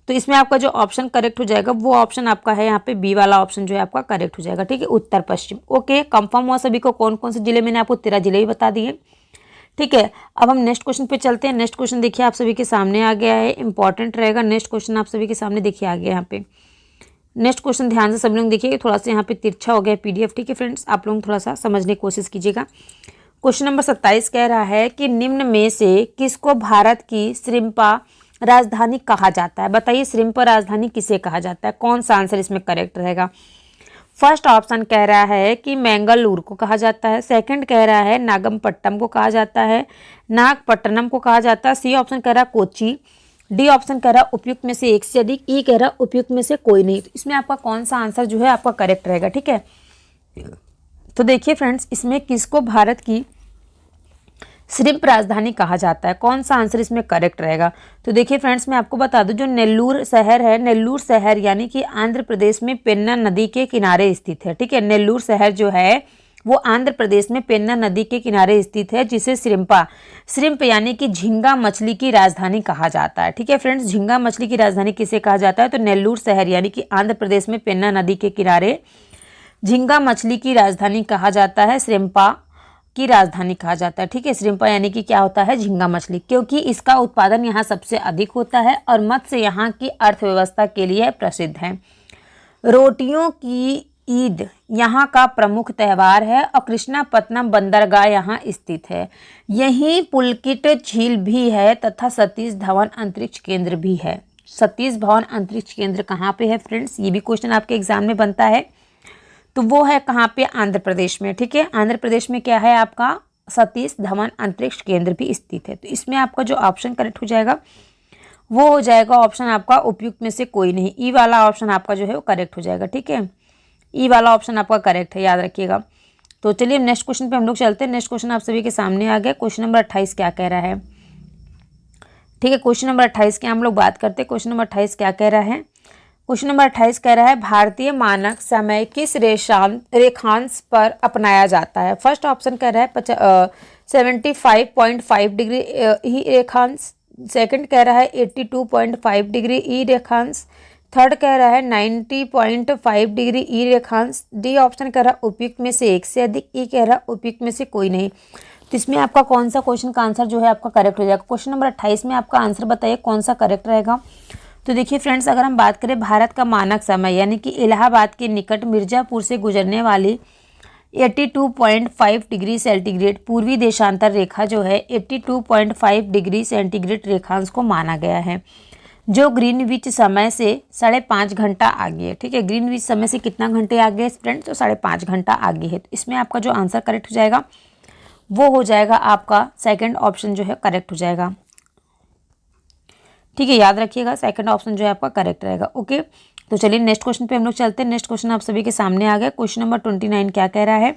तो इसमें आपका जो ऑप्शन करेक्ट हो जाएगा वो ऑप्शन आपका है यहाँ पे बी वाला ऑप्शन जो है आपका करेक्ट हो जाएगा। ठीक है, उत्तर पश्चिम। ओके, कंफर्म हुआ सभी को कौन कौन से जिले, मैंने आपको 13 जिले ही बता दिए। ठीक है, अब हम नेक्स्ट क्वेश्चन पे चलते हैं। नेक्स्ट क्वेश्चन देखिए आप सभी के सामने आ गया है, इंपॉर्टेंट रहेगा। नेक्स्ट क्वेश्चन आप सभी के सामने देखिए आ गया यहाँ पे। नेक्स्ट क्वेश्चन ध्यान से सभी लोग देखिए, थोड़ा सा यहाँ पे तिरछा हो गया पीडीएफ। ठीक है फ्रेंड्स, आप लोग थोड़ा सा समझने की कोशिश कीजिएगा। क्वेश्चन नंबर 27 कह रहा है कि निम्न में से किसको भारत की श्रीलंका राजधानी कहा जाता है। बताइए श्रीलंका राजधानी किसे कहा जाता है, कौन सा आंसर इसमें करेक्ट रहेगा। फर्स्ट ऑप्शन कह रहा है कि मैंगलुरु को कहा जाता है, सेकंड कह रहा है नागपट्टनम को कहा जाता है, नागपट्टनम को कहा जाता है, सी ऑप्शन कह रहा है कोच्चि, डी ऑप्शन कह रहा उपयुक्त में से एक से अधिक, ई कह रहा उपयुक्त में से कोई नहीं। तो इसमें आपका कौन सा आंसर जो है आपका करेक्ट रहेगा। ठीक है, तो देखिए फ्रेंड्स, इसमें किसको भारत की श्रीलंका राजधानी कहा जाता है, कौन सा आंसर इसमें करेक्ट रहेगा। तो देखिए फ्रेंड्स, मैं आपको बता दूं, जो नेल्लूर शहर है, नेल्लूर शहर यानी कि आंध्र प्रदेश में पेन्ना नदी के किनारे स्थित है। ठीक है, नेल्लूर शहर जो है वो आंध्र प्रदेश में पेन्ना नदी के किनारे स्थित है, जिसे श्रिम्प यानी कि झींगा मछली की राजधानी कहा जाता है। ठीक है फ्रेंड्स, झींगा मछली की राजधानी किसे कहा जाता है, तो नेल्लूर शहर यानी कि आंध्र प्रदेश में पेन्ना नदी के किनारे झींगा मछली की राजधानी कहा जाता है, श्रिम्पा की राजधानी कहा जाता है। ठीक है, श्रिम्पा यानी कि क्या होता है, झींगा मछली, क्योंकि इसका उत्पादन यहाँ सबसे अधिक होता है और मत्स्य यहाँ की अर्थव्यवस्था के लिए प्रसिद्ध है। रोटियों की ईद यहाँ का प्रमुख त्यौहार है और कृष्णापत्तनम बंदरगाह यहाँ स्थित है। यहीं पुलकित झील भी है तथा सतीश धवन अंतरिक्ष केंद्र भी है। सतीश धवन अंतरिक्ष केंद्र कहाँ पे है फ्रेंड्स, ये भी क्वेश्चन आपके एग्जाम में बनता है। तो वो है कहाँ पे, आंध्र प्रदेश में। ठीक है, आंध्र प्रदेश में क्या है आपका, सतीश धवन अंतरिक्ष केंद्र भी स्थित है। तो इसमें आपका जो ऑप्शन करेक्ट हो जाएगा वो हो जाएगा ऑप्शन आपका उपयुक्त में से कोई नहीं, ई वाला ऑप्शन आपका जो है वो करेक्ट हो जाएगा। ठीक है, ई वाला ऑप्शन आपका करेक्ट है, याद रखिएगा। तो चलिए नेक्स्ट क्वेश्चन पे हम लोग चलते हैं। नेक्स्ट क्वेश्चन आप सभी के सामने आ गया। क्वेश्चन नंबर 28 क्या कह रहा है। ठीक है, क्वेश्चन नंबर 28 की हम लोग बात करते हैं। क्वेश्चन नंबर 28 क्या कह रहा है। क्वेश्चन नंबर 28 कह रहा है भारतीय मानक समय किस रेखांश पर अपनाया जाता है। फर्स्ट ऑप्शन कह रहा है 75.5 डिग्री ई रेखांश, सेकंड कह रहा है 82.5 डिग्री ई रेखांश, थर्ड कह रहा है 90.5 डिग्री ई रेखांश, डी ऑप्शन कह रहा है उपयुक्त में से एक से अधिक, ई कह रहा है उपयुक्त में से कोई नहीं। तो इसमें आपका कौन सा क्वेश्चन का आंसर जो है आपका करेक्ट हो जाएगा। क्वेश्चन नंबर 28 में आपका आंसर बताइए कौन सा करेक्ट रहेगा। तो देखिए फ्रेंड्स, अगर हम बात करें भारत का मानक समय यानी कि इलाहाबाद के निकट मिर्जापुर से गुजरने वाली 82.5 डिग्री सेंटीग्रेड पूर्वी देशांतर रेखा जो है 82.5 डिग्री सेंटीग्रेड रेखांश को माना गया है, जो ग्रीनविच समय से 5.5 घंटा आगे है। ठीक है, ग्रीनविच समय से कितना घंटे आगे है फ्रेंड्स, तो 5.5 घंटा आगे है। तो इसमें आपका जो आंसर करेक्ट हो जाएगा वो हो जाएगा आपका सेकंड ऑप्शन जो है करेक्ट हो जाएगा। ठीक है, याद रखिएगा सेकंड ऑप्शन जो है आपका करेक्ट रहेगा। ओके, तो चलिए नेक्स्ट क्वेश्चन पे हम लोग चलते हैं। नेक्स्ट क्वेश्चन आप सभी के सामने आ गया। क्वेश्चन नंबर 29 क्या कह रहा है।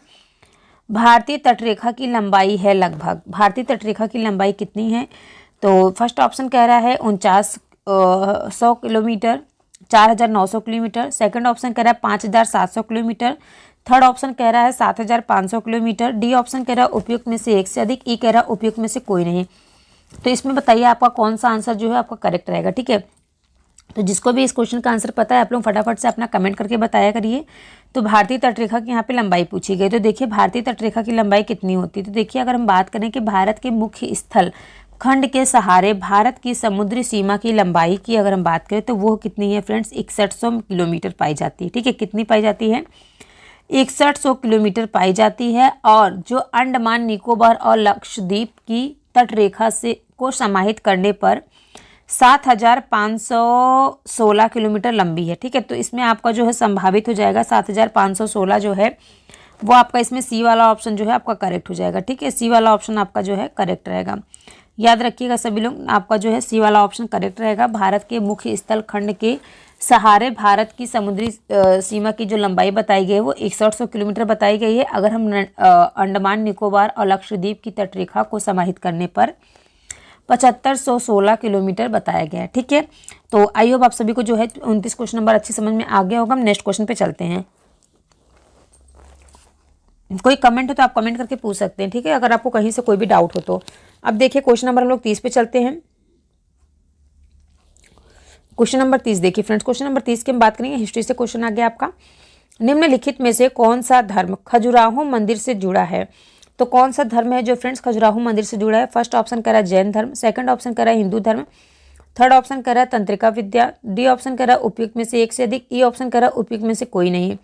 भारतीय तटरेखा की लंबाई है लगभग, भारतीय तटरेखा की लंबाई कितनी है। तो फर्स्ट ऑप्शन कह रहा है 4900 किलोमीटर, 4,900 किलोमीटर। सेकंड ऑप्शन कह रहा है 5,700 किलोमीटर। थर्ड ऑप्शन कह रहा है 7,500 किलोमीटर। डी ऑप्शन कह रहा है उपयुक्त में से एक से अधिक। ई कह रहा है उपयुक्त में से कोई नहीं। तो इसमें बताइए आपका कौन सा आंसर जो है आपका करेक्ट रहेगा, ठीक है। तो जिसको भी इस क्वेश्चन का आंसर पता है आप लोग फटाफट से अपना कमेंट करके बताया करिए। तो भारतीय तटरेखा की यहाँ पे लंबाई पूछी गई, तो देखिए भारतीय तटरेखा की लंबाई कितनी होती है। तो देखिए अगर हम बात करें कि भारत के मुख्य स्थल खंड के सहारे भारत की समुद्री सीमा की लंबाई की अगर हम बात करें तो वो कितनी है फ्रेंड्स, 6100 किलोमीटर पाई जाती है, ठीक है। कितनी पाई जाती है, 6100 किलोमीटर पाई जाती है। और जो अंडमान निकोबार और लक्षद्वीप की तटरेखा से को समाहित करने पर 7,516 किलोमीटर लंबी है, ठीक है। तो इसमें आपका जो है संभावित हो जाएगा 7,516 जो है वो आपका इसमें सी वाला ऑप्शन जो है आपका करेक्ट हो जाएगा, ठीक है। सी वाला ऑप्शन आपका जो है करेक्ट रहेगा। याद रखिएगा सभी लोग, आपका जो है सी वाला ऑप्शन करेक्ट रहेगा। भारत के मुख्य स्थल खंड के सहारे भारत की समुद्री सीमा की जो लंबाई बताई गई है वो 6100 किलोमीटर बताई गई है। अगर हम अंडमान निकोबार और लक्षद्वीप की तटरेखा को समाहित करने पर 7516 किलोमीटर बताया गया है, ठीक है। तो आई होप आप सभी को जो है 29 क्वेश्चन नंबर अच्छी समझ में आ गया होगा। हम नेक्स्ट क्वेश्चन पे चलते हैं। कोई कमेंट हो तो आप कमेंट करके पूछ सकते हैं, ठीक है, अगर आपको कहीं से कोई भी डाउट हो तो। अब देखिए क्वेश्चन नंबर हम लोग 30 पे चलते हैं। क्वेश्चन नंबर 30 देखिए फ्रेंड्स, क्वेश्चन नंबर 30 की हम बात करेंगे, हिस्ट्री से क्वेश्चन आ गया आपका। निम्नलिखित में से कौन सा धर्म खजुराहो मंदिर से जुड़ा है। तो कौन सा धर्म है जो फ्रेंड्स खजुराहो मंदिर से जुड़ा है। फर्स्ट ऑप्शन कह रहा है जैन धर्म, सेकंड ऑप्शन कह रहा है हिंदू धर्म, थर्ड ऑप्शन कह रहा है तंत्रिका विद्या, डी ऑप्शन कह रहा है उपयुक्त में से एक से अधिक, ई ऑप्शन कह रहा है उपयुक्त में से कोई नहीं।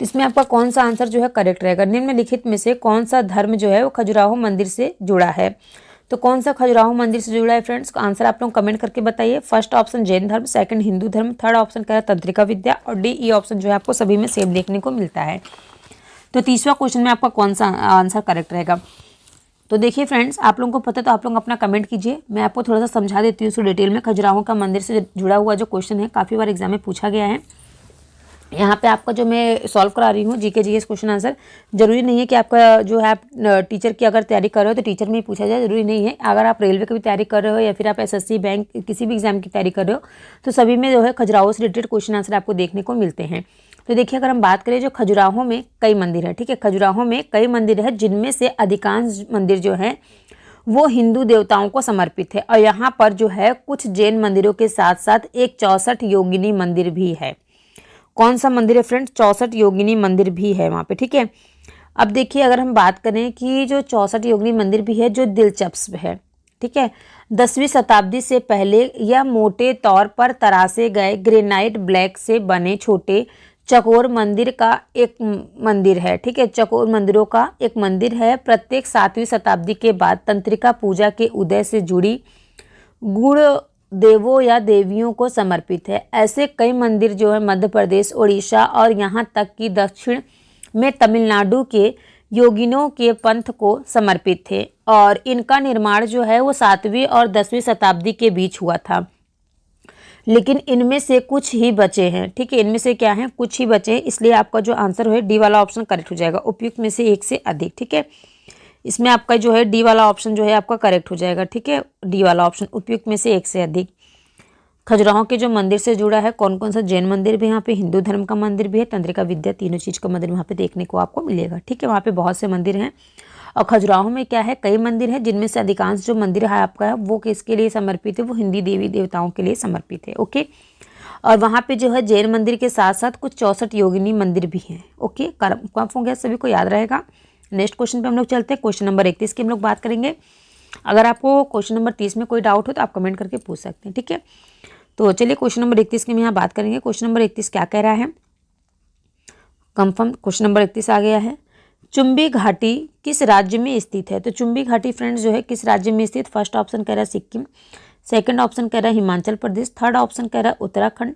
तो इसमें आपका कौन सा आंसर जो है करेक्ट रहेगा। निम्नलिखित में से कौन सा धर्म जो है वो खजुराहो मंदिर से जुड़ा है। तो कौन सा खजुराहो मंदिर से जुड़ा है फ्रेंड्स, आंसर आप लोग कमेंट करके बताइए। फर्स्ट ऑप्शन जैन धर्म, सेकंड हिंदू धर्म, थर्ड ऑप्शन कह रहा है तंत्रिका विद्या और डी ई ऑप्शन जो है आपको सभी में सेम देखने को मिलता है। तो 30वां क्वेश्चन में आपका कौन सा आंसर करेक्ट रहेगा। तो देखिए फ्रेंड्स, आप लोगों को पता तो आप लोग अपना कमेंट कीजिए, मैं आपको थोड़ा सा समझा देती हूँ इसको डिटेल में। खजुराहो का मंदिर से जुड़ा हुआ जो क्वेश्चन है काफ़ी बार एग्जाम में पूछा गया है। यहाँ पे आपका जो मैं सॉल्व करा रही हूँ जीके जीएस क्वेश्चन आंसर, जरूरी नहीं है कि आपका जो है आप टीचर की अगर तैयारी कर रहे हो तो टीचर में ही पूछा जाए, जरूरी नहीं है। अगर आप रेलवे की भी तैयारी कर रहे हो या फिर आप एसएससी बैंक किसी भी एग्जाम की तैयारी कर रहे हो तो सभी में जो है खजुराहो से रिलेटेड क्वेश्चन आंसर आपको देखने को मिलते हैं। तो देखिए अगर हम बात करें जो खजुराहो में कई मंदिर है, ठीक है, खजुराहो में कई मंदिर है जिनमें से अधिकांश मंदिर जो है वो हिंदू देवताओं को समर्पित है। और यहाँ पर जो है कुछ जैन मंदिरों के साथ साथ एक 64 योगिनी मंदिर भी है। कौन सा मंदिर है फ्रेंड्स, 64 योगिनी मंदिर भी है वहाँ पे, ठीक है। अब देखिए अगर हम बात करें कि जो 64 योगिनी मंदिर भी है जो दिलचस्प है, ठीक है, 10वीं शताब्दी से पहले यह मोटे तौर पर तरासे गए ग्रेनाइट ब्लैक से बने छोटे चकोर मंदिर का एक मंदिर है, ठीक है, चकोर मंदिरों का एक मंदिर है। प्रत्येक 7वीं शताब्दी के बाद तंत्रिका पूजा के उदय से जुड़ी गुण देवों या देवियों को समर्पित है। ऐसे कई मंदिर जो है मध्य प्रदेश, उड़ीसा और यहाँ तक कि दक्षिण में तमिलनाडु के योगिनों के पंथ को समर्पित थे और इनका निर्माण जो है वो 7वीं और 10वीं शताब्दी के बीच हुआ था। लेकिन इनमें से कुछ ही बचे हैं, ठीक है, इनमें से क्या है, कुछ ही बचे हैं। इसलिए आपका जो आंसर है डी वाला ऑप्शन करेक्ट हो जाएगा, उपयुक्त में से एक से अधिक, ठीक है। इसमें आपका जो है डी वाला ऑप्शन जो है आपका करेक्ट हो जाएगा, ठीक है, डी वाला ऑप्शन उपयुक्त में से एक से अधिक। खजुराहो के जो मंदिर से जुड़ा है कौन कौन सा, जैन मंदिर भी यहाँ पे, हिंदू धर्म का मंदिर भी है, तंत्रिका विद्या, तीनों चीज़ का मंदिर वहाँ पे देखने को आपको मिलेगा, ठीक है। वहाँ पे बहुत से मंदिर हैं और खजुराहो में क्या है, कई मंदिर हैं जिनमें से अधिकांश जो मंदिर है आपका है वो किसके लिए समर्पित है, वो हिंदी देवी देवताओं के लिए समर्पित है, ओके। और वहाँ पे जो है जैन मंदिर के साथ साथ कुछ 64 योगिनी मंदिर भी हैं, ओके। कन्फर्म हो गया, सभी को याद रहेगा। नेक्स्ट क्वेश्चन पे हम लोग चलते हैं, क्वेश्चन नंबर 31 की हम लोग बात करेंगे। अगर आपको क्वेश्चन नंबर 30 में कोई डाउट हो तो आप कमेंट करके पूछ सकते हैं, ठीक है। तो चलिए क्वेश्चन नंबर 31 की हम यहाँ बात करेंगे। क्वेश्चन नंबर 31 क्या कह रहा है, कंफर्म क्वेश्चन नंबर 31 आ गया है। चुंबी घाटी किस राज्य में स्थित है। तो चुंबी घाटी फ्रेंड्स जो है किस राज्य में स्थित, फर्स्ट ऑप्शन कह रहा है सिक्किम, सेकंड ऑप्शन कह रहा है हिमाचल प्रदेश, थर्ड ऑप्शन कह रहा है उत्तराखंड,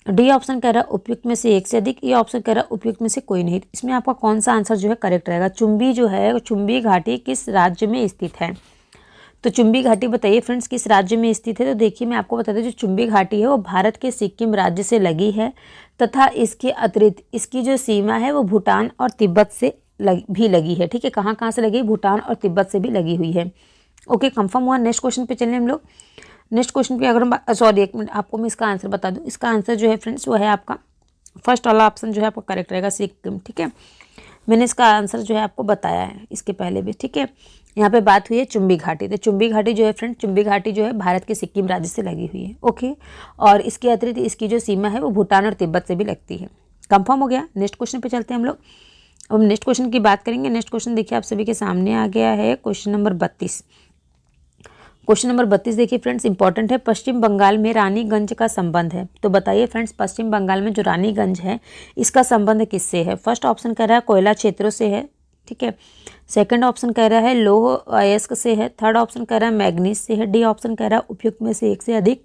डी ऑप्शन कह रहा है उपयुक्त में से एक से अधिक, ये ऑप्शन कह रहा है उपयुक्त में से कोई नहीं। इसमें आपका कौन सा आंसर जो है करेक्ट रहेगा। चुंबी जो है, चुंबी घाटी किस राज्य में स्थित है। तो चुंबी घाटी बताइए फ्रेंड्स किस राज्य में स्थित है। तो देखिए मैं आपको बता दूं जो चुंबी घाटी है वो भारत के सिक्किम राज्य से लगी है तथा इसके अतिरिक्त इसकी जो सीमा है वो भूटान और तिब्बत से भी लगी है, ठीक है। कहाँ कहाँ से लगी, भूटान और तिब्बत से भी लगी हुई है, ओके, कंफर्म हुआ। नेक्स्ट क्वेश्चन पे चलें हम लोग। नेक्स्ट क्वेश्चन पे अगर हम सॉरी एक मिनट, आपको मैं इसका आंसर बता दूं। इसका आंसर जो है फ्रेंड्स वो है आपका फर्स्ट वाला ऑप्शन जो है आपका करेक्ट रहेगा, सिक्किम। ठीक है, मैंने इसका आंसर जो है आपको बताया है इसके पहले भी। ठीक है, यहाँ पे बात हुई है चुम्बी घाटी। तो चुम्बी घाटी जो है फ्रेंड, चुम्बी घाटी जो है भारत के सिक्किम राज्य से लगी हुई है। ओके, और इसके अतिरिक्त इसकी जो सीमा है वो भूटान और तिब्बत से भी लगती है। कंफर्म हो गया। नेक्स्ट क्वेश्चन पे चलते हैं हम लोग। अब नेक्स्ट क्वेश्चन की बात करेंगे। नेक्स्ट क्वेश्चन देखिए आप सभी के सामने आ गया है, क्वेश्चन नंबर 32। क्वेश्चन नंबर 32 देखिए फ्रेंड्स, इंपॉर्टेंट है। पश्चिम बंगाल में रानीगंज का संबंध है। तो बताइए फ्रेंड्स, पश्चिम बंगाल में जो रानीगंज है इसका संबंध किससे है? फर्स्ट ऑप्शन कह रहा है कोयला क्षेत्रों से है। ठीक है, सेकंड ऑप्शन कह रहा है लौह अयस्क से है। थर्ड ऑप्शन कह रहा है मैग्नीज से है। डी ऑप्शन कह रहा है उपयुक्त में से एक से अधिक।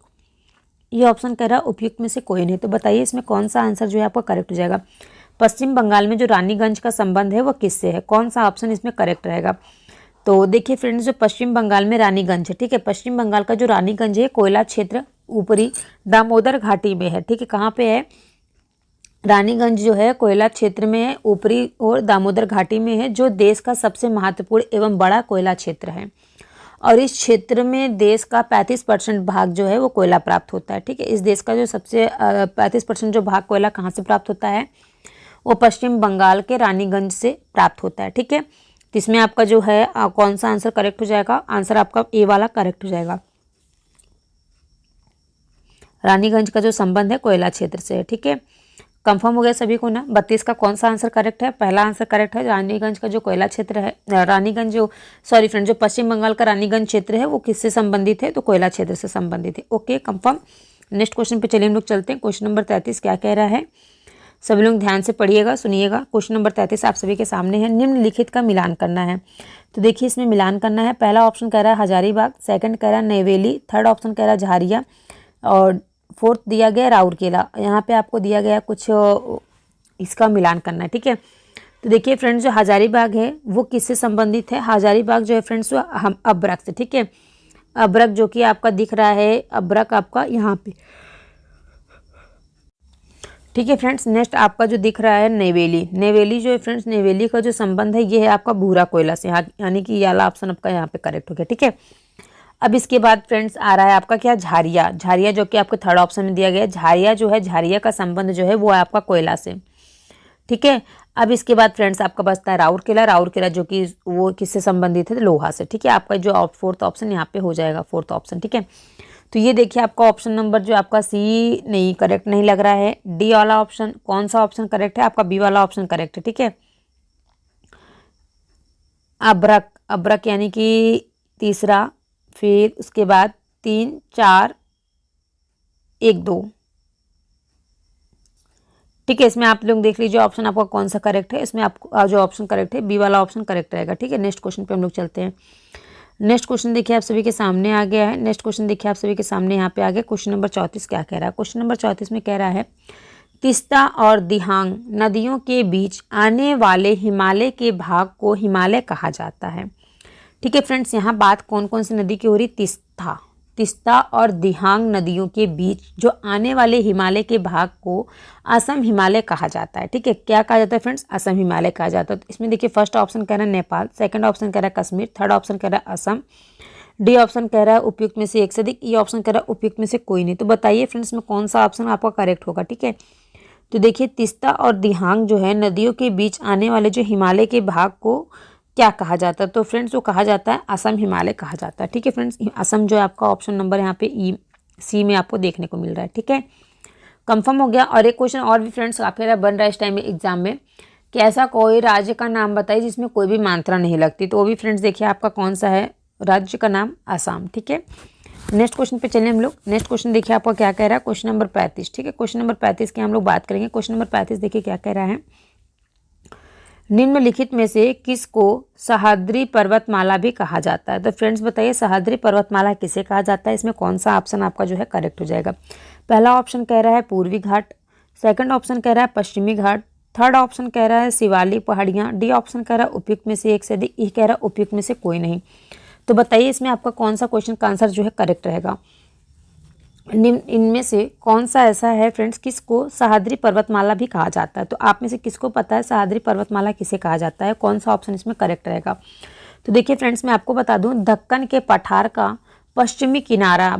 ये ऑप्शन कह रहा है उपयुक्त में से कोई नहीं। तो बताइए इसमें कौन सा आंसर जो है आपका करेक्ट हो जाएगा? पश्चिम बंगाल में जो रानीगंज का संबंध है वो किससे है? कौन सा ऑप्शन इसमें करेक्ट रहेगा? तो देखिए फ्रेंड्स, जो पश्चिम बंगाल में रानीगंज है, ठीक है, पश्चिम बंगाल का जो रानीगंज है कोयला क्षेत्र ऊपरी दामोदर घाटी में है। ठीक है, कहाँ पे है? रानीगंज जो है कोयला क्षेत्र में है, ऊपरी और दामोदर घाटी में है, जो देश का सबसे महत्वपूर्ण एवं बड़ा कोयला क्षेत्र है। और इस क्षेत्र में देश का 35% भाग जो है वो कोयला प्राप्त होता है। ठीक है, इस देश का जो सबसे 35% जो भाग कोयला कहाँ से प्राप्त होता है? वो पश्चिम बंगाल के रानीगंज से प्राप्त होता है। ठीक है, तो इसमें आपका जो है कौन सा आंसर करेक्ट हो जाएगा? आंसर आपका ए वाला करेक्ट हो जाएगा। रानीगंज का जो संबंध है कोयला क्षेत्र से है। ठीक है, कंफर्म हो गया सभी को ना? 32 का कौन सा आंसर करेक्ट है? पहला आंसर करेक्ट है। रानीगंज का जो कोयला क्षेत्र है, रानीगंज जो सॉरी फ्रेंड, जो पश्चिम बंगाल का रानीगंज क्षेत्र है वो किससे संबंधित है? तो कोयला क्षेत्र से संबंधित है। Okay, confirm. नेक्स्ट क्वेश्चन पे चलिए हम लोग चलते हैं। क्वेश्चन नंबर 33 क्या कह रहा है? सभी लोग ध्यान से पढ़िएगा, सुनिएगा। क्वेश्चन नंबर 33 आप सभी के सामने है। निम्नलिखित का मिलान करना है। तो देखिए इसमें मिलान करना है। पहला ऑप्शन कह रहा है हजारीबाग, सेकंड कह रहा है नेवेली, थर्ड ऑप्शन कह रहा है झारिया और फोर्थ दिया गया राउरकेला। यहाँ पे आपको दिया गया कुछ इसका मिलान करना है। ठीक है, तो देखिए फ्रेंड्स, जो हजारीबाग है वो किससे संबंधित है? हजारीबाग जो है फ्रेंड्स वो अब्रक से। ठीक है, अब्रक जो कि आपका दिख रहा है, अब्रक आपका यहाँ पे। ठीक है फ्रेंड्स, नेक्स्ट आपका जो दिख रहा है नेवेली। नेवेली जो है फ्रेंड्स, नेवेली का जो संबंध है ये है आपका भूरा कोयला से, यानी कि ये वाला ऑप्शन आपका यहाँ पे करेक्ट हो गया। ठीक है, अब इसके बाद फ्रेंड्स आ रहा है आपका क्या? झारिया। झारिया जो कि आपको थर्ड ऑप्शन में दिया गया है। झारिया जो है, झारिया का संबंध जो है वो है आपका कोयला से। ठीक है, अब इसके बाद फ्रेंड्स आपका बचता है राउरकेला। राउरकेला जो कि वो किससे संबंधित है? लोहा से। ठीक है, आपका जो फोर्थ ऑप्शन यहाँ पे हो जाएगा, फोर्थ ऑप्शन। ठीक है, तो ये देखिए आपका ऑप्शन नंबर जो आपका सी नहीं करेक्ट नहीं लग रहा है। डी वाला ऑप्शन, कौन सा ऑप्शन करेक्ट है? आपका बी वाला ऑप्शन करेक्ट है। ठीक है, अब्रक, अब्रक यानी कि तीसरा, फिर उसके बाद 3 4 1 2। ठीक है, इसमें आप लोग देख लीजिए ऑप्शन आपका कौन सा करेक्ट है। इसमें आपको जो ऑप्शन करेक्ट है बी वाला ऑप्शन करेक्ट रहेगा। ठीक है, नेक्स्ट क्वेश्चन पे हम लोग चलते हैं। नेक्स्ट क्वेश्चन देखिए आप सभी के सामने आ गया है। नेक्स्ट क्वेश्चन देखिए आप सभी के सामने यहाँ पे आ गया। क्वेश्चन नंबर 34 क्या कह रहा है? क्वेश्चन नंबर 34 में कह रहा है तीस्ता और दिहांग नदियों के बीच आने वाले हिमालय के भाग को हिमालय कहा जाता है। ठीक है फ्रेंड्स, यहाँ बात कौन कौन सी नदी की हो रही? तीस्ता और दिहांग नदियों के बीच जो आने वाले हिमालय के भाग को असम हिमालय कहा जाता है। ठीक है, क्या कहा जाता है फ्रेंड्स? असम हिमालय कहा जाता है। तो इसमें देखिए फर्स्ट ऑप्शन कह रहा है नेपाल, सेकंड ऑप्शन कह रहा है कश्मीर, थर्ड ऑप्शन कह रहा है असम, डी ऑप्शन कह रहा है उपयुक्त में से एक से अधिक, ई ऑप्शन कह रहा है उपयुक्त में से कोई नहीं। तो बताइए फ्रेंड्स में कौन सा ऑप्शन आपका करेक्ट होगा? ठीक है, तो देखिए तीस्ता और दिहांग जो है नदियों के बीच आने वाले जो हिमालय के भाग को क्या कहा जाता है? तो फ्रेंड्स वो कहा जाता है असम हिमालय कहा जाता है। ठीक है फ्रेंड्स, असम जो है आपका ऑप्शन नंबर यहाँ पे ई सी में आपको देखने को मिल रहा है। ठीक है, कंफर्म हो गया। और एक क्वेश्चन और भी फ्रेंड्स काफी ज़्यादा बन रहा है इस टाइम में एग्जाम में कि ऐसा कोई राज्य का नाम बताइए जिसमें कोई भी मात्रा नहीं लगती। तो वो भी फ्रेंड्स देखिए आपका कौन सा है? राज्य का नाम असम। ठीक है, नेक्स्ट क्वेश्चन पे चलें हम लोग। नेक्स्ट क्वेश्चन देखिए आपका क्या कह रहा है? Question number 35। ठीक है, क्वेश्चन नंबर 35 की हम लोग बात करेंगे। क्वेश्चन नंबर 35 देखिए क्या कह रहा है? निम्नलिखित में से किसको सह्याद्री पर्वतमाला भी कहा जाता है? तो फ्रेंड्स बताइए सह्याद्री पर्वतमाला किसे कहा जाता है? इसमें कौन सा ऑप्शन आपका जो है करेक्ट हो जाएगा? पहला ऑप्शन कह रहा है पूर्वी घाट, सेकंड ऑप्शन कह रहा है पश्चिमी घाट, थर्ड ऑप्शन कह रहा है शिवालिक पहाड़ियाँ, डी ऑप्शन कह रहा है उपयुक्त में से एक से अधिक, ई कह रहा है उपयुक्त में से कोई नहीं। तो बताइए इसमें आपका कौन सा क्वेश्चन का आंसर जो है करेक्ट रहेगा? इनमें से कौन सा ऐसा है फ्रेंड्स किसको सह्याद्री पर्वतमाला भी कहा जाता है? तो आप में से किसको पता है सह्याद्री पर्वतमाला किसे कहा जाता है? कौन सा ऑप्शन इसमें करेक्ट रहेगा? तो देखिए फ्रेंड्स मैं आपको बता दूं, दक्कन के पठार का पश्चिमी किनारा